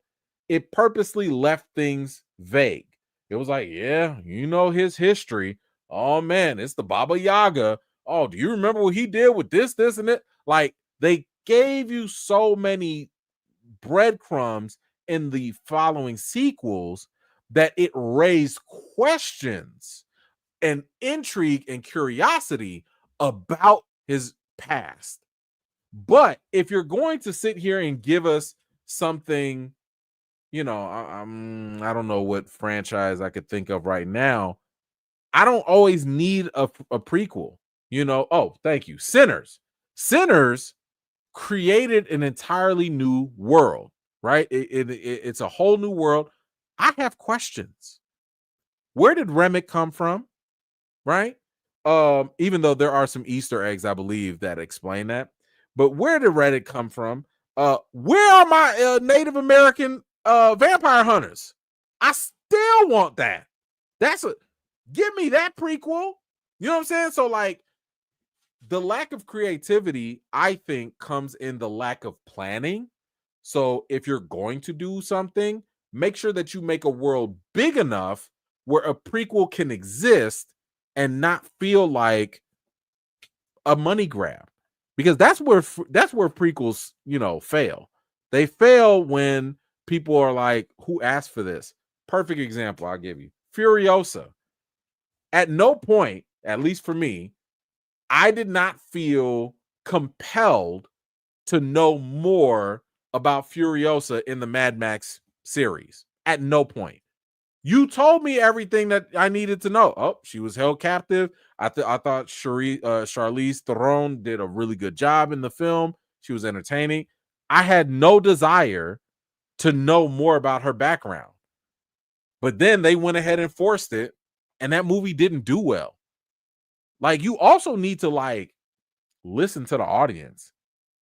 S1: It purposely left things vague. It was like, yeah, you know his history. Oh man, it's the Baba Yaga. Oh, do you remember what he did with this, and it? Like, they gave you so many breadcrumbs in the following sequels that it raised questions and intrigue and curiosity about his past. But if you're going to sit here and give us something, you know, I don't know what franchise I could think of right now. I don't always need a prequel, you know. Oh, thank you. Sinners created an entirely new world, right? It's a whole new world. I have questions. Where did Remick come from? Right? Even though there are some Easter eggs, I believe, that explain that. But where did Reddit come from? Where are my Native American vampire hunters? I still want that. Give me that prequel. You know what I'm saying? So, like, the lack of creativity, I think, comes in the lack of planning. So if you're going to do something, make sure that you make a world big enough where a prequel can exist and not feel like a money grab. Because that's where prequels, you know, fail. They fail when people are like, who asked for this? Perfect example I'll give you. Furiosa. At no point, at least for me, I did not feel compelled to know more about Furiosa in the Mad Max series. At no point. You told me everything that I needed to know. Oh, she was held captive. I thought Charlize Theron did a really good job in the film. She was entertaining. I had no desire to know more about her background. But then they went ahead and forced it, and that movie didn't do well. Like, you also need to, like, listen to the audience.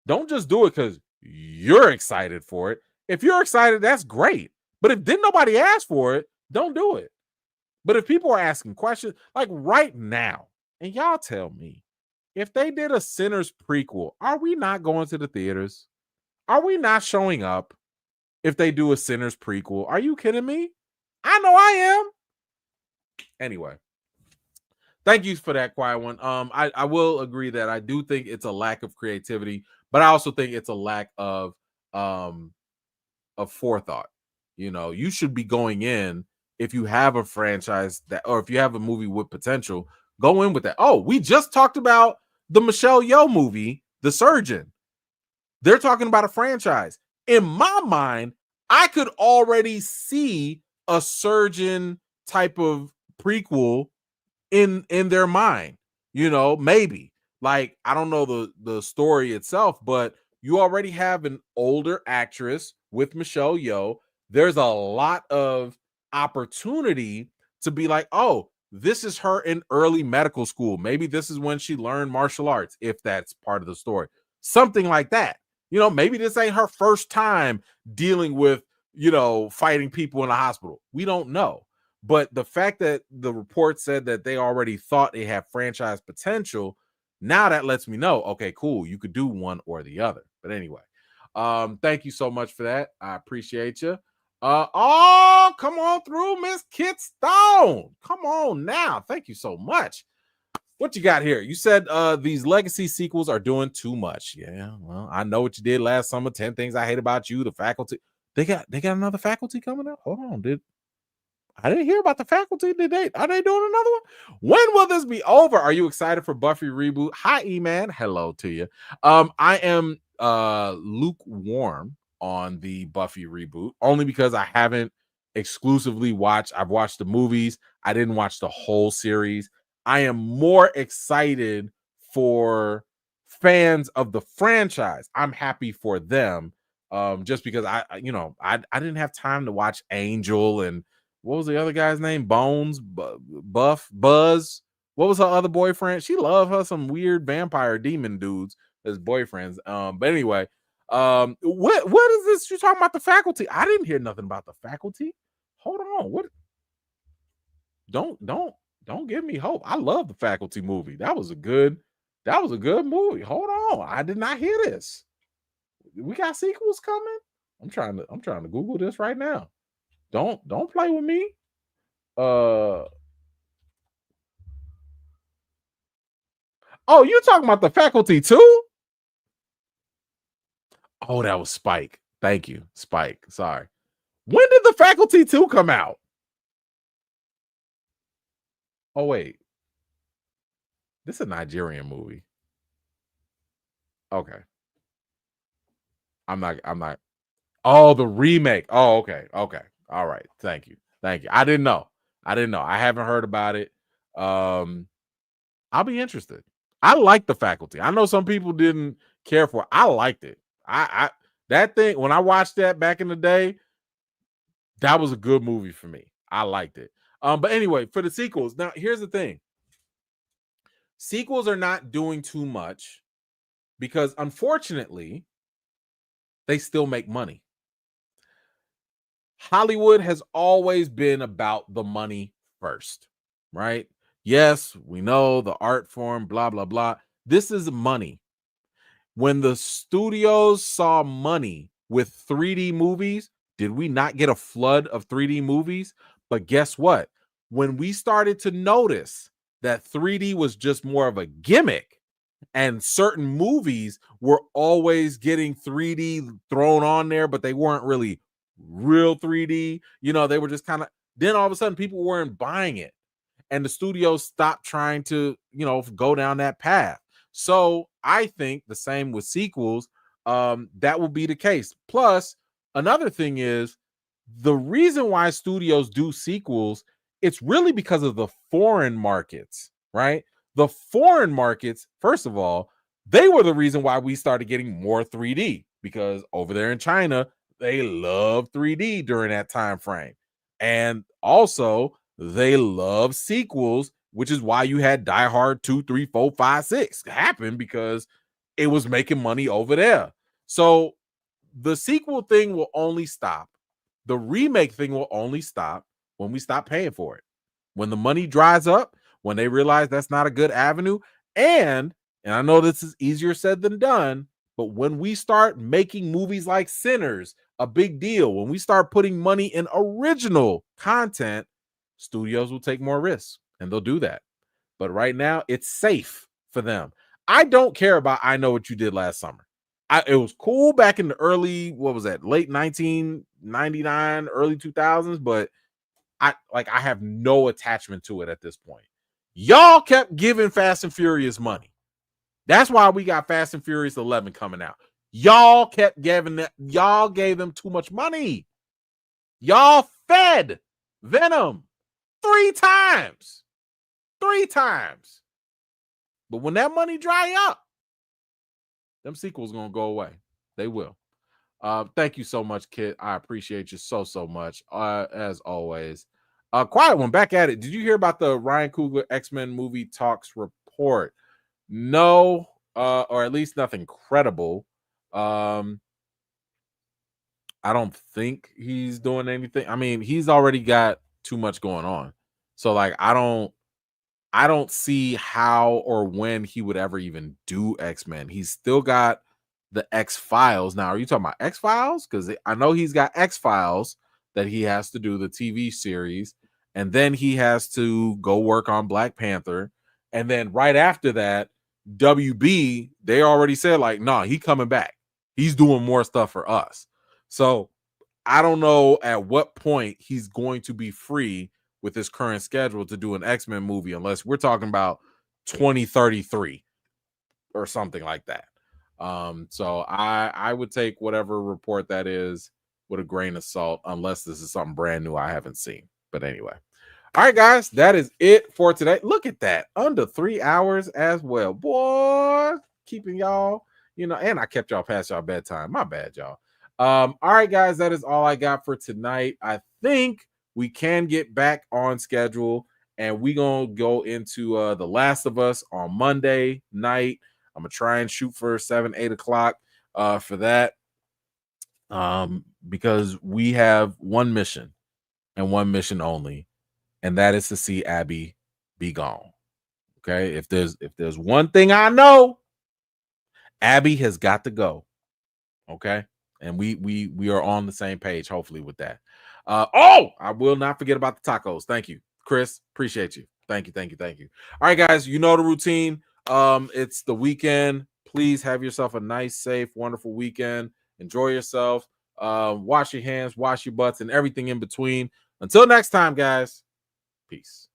S1: Don't just do it because you're excited for it. If you're excited, that's great. But if didn't nobody ask for it, don't do it. But if people are asking questions, like right now, and y'all tell me, if they did a Sinners prequel, are we not going to the theaters? Are we not showing up if they do a Sinners prequel? Are you kidding me? I know I am. Anyway, thank you for that, quiet one. I will agree that I do think it's a lack of creativity, but I also think it's a lack of forethought. You know, you should be going in if you have a franchise that, or if you have a movie with potential, go in with that. Oh, we just talked about the Michelle Yeoh movie, The Surgeon. They're talking about a franchise. In my mind, I could already see a Surgeon type of prequel in their mind. You know, maybe. Like, I don't know the story itself, but you already have an older actress with Michelle Yeoh. There's a lot of opportunity to be like, oh, this is her in early medical school. Maybe this is when she learned martial arts, if that's part of the story. Something like that. You know, maybe this ain't her first time dealing with, you know, fighting people in a hospital. We don't know. But the fact that the report said that they already thought they had franchise potential, now that lets me know, okay, cool, you could do one or the other. But anyway, thank you so much for that. I appreciate you. Oh, come on through, Miss Kit Stone. Come on now. Thank you so much. What you got here? You said these legacy sequels are doing too much. Yeah, well, I know what you did last summer. 10 Things I Hate About You, The Faculty. They got another Faculty coming out. Hold on, I didn't hear about the Faculty. Are they doing another one? When will this be over? Are you excited for Buffy reboot? Hi, E-Man. Hello to you. I am lukewarm on the Buffy reboot, only because I haven't exclusively watched. I've watched the movies. I didn't watch the whole series. I am more excited for fans of the franchise. I'm happy for them. Just because I didn't have time to watch Angel and what was the other guy's name? Bones, Buzz. What was her other boyfriend? She loved her some weird vampire demon dudes as boyfriends. But anyway, what is this? You're talking about the Faculty? I didn't hear nothing about the Faculty. Hold on. What? Don't give me hope. I love the Faculty movie. That was a good movie. Hold on. I did not hear this. We got sequels coming. I'm trying to Google this right now. Don't play with me. Oh, you talking about the Faculty too? Oh, that was Spike. Thank you, Spike. Sorry. When did the Faculty 2 come out? Oh, wait. This is a Nigerian movie. Okay. I'm not. Oh, the remake. Oh, okay. All right. Thank you. I didn't know. I haven't heard about it. I'll be interested. I like the Faculty. I know some people didn't care for it. I liked it. I that thing, when I watched that back in the day, that was a good movie for me. I liked it. But anyway, for the sequels, now here's the thing. Sequels are not doing too much because unfortunately, they still make money. Hollywood has always been about the money first, right? Yes, we know the art form, blah, blah, blah. This is money. When the studios saw money with 3D movies, did we not get a flood of 3D movies? But guess what? When we started to notice that 3D was just more of a gimmick and certain movies were always getting 3D thrown on there, but they weren't really real 3D, you know, they were just kind of, then all of a sudden people weren't buying it and the studios stopped trying to, you know, go down that path. So I think the same with sequels. That will be the case. Plus, another thing is the reason why studios do sequels, it's really because of the foreign markets, right? The foreign markets, first of all, they were the reason why we started getting more 3D because over there in China, they love 3D during that time frame. And also, they love sequels, which is why you had Die Hard 2, 3, 4, 5, 6 happen because it was making money over there. So the sequel thing will only stop. The remake thing will only stop when we stop paying for it. When the money dries up, when they realize that's not a good avenue, and I know this is easier said than done, but when we start making movies like Sinners a big deal, when we start putting money in original content, studios will take more risks and they'll do that. But right now, it's safe for them. I don't care about I Know What You Did Last Summer. It was cool back in the early, what was that, late 1999, early 2000s, but I have no attachment to it at this point. Y'all kept giving Fast and Furious money. That's why we got Fast and Furious 11 coming out. Y'all kept giving that. Y'all gave them too much money. Y'all fed Venom 3 times. 3 times. But when that money dry up, them sequels gonna go away. They will. Thank you so much, Kit. I appreciate you so much. As always. Quiet one, back at it. Did you hear about the Ryan Coogler X-Men movie talks report? No, or at least nothing credible. I don't think he's doing anything. I mean, he's already got too much going on. So like I don't see how or when he would ever even do X-Men. He's still got the X-Files. Now, are you talking about X-Files? Because I know he's got X-Files that he has to do, the TV series, and then he has to go work on Black Panther. And then right after that, WB, they already said like, nah, he coming back. He's doing more stuff for us. So I don't know at what point he's going to be free with his current schedule to do an X-Men movie, unless we're talking about 2033 or something like that. So I would take whatever report that is with a grain of salt, unless this is something brand new I haven't seen. But anyway. All right, guys, that is it for today. Look at that. Under 3 hours as well. Boy, keeping y'all, and I kept y'all past y'all bedtime. My bad, y'all. All right, guys, that is all I got for tonight. I think we can get back on schedule, and we gonna go into The Last of Us on Monday night. I'm gonna try and shoot for 7-8 o'clock for that, because we have one mission and one mission only, and that is to see Abby be gone. Okay, if there's one thing I know, Abby has got to go. Okay, and we are on the same page, hopefully, with that. I will not forget about the tacos. Thank you, Chris. Appreciate you. Thank you. All right, guys, you know the routine. It's the weekend. Please have yourself a nice, safe, wonderful weekend. Enjoy yourself. Wash your hands, wash your butts, and everything in between. Until next time, guys. Peace.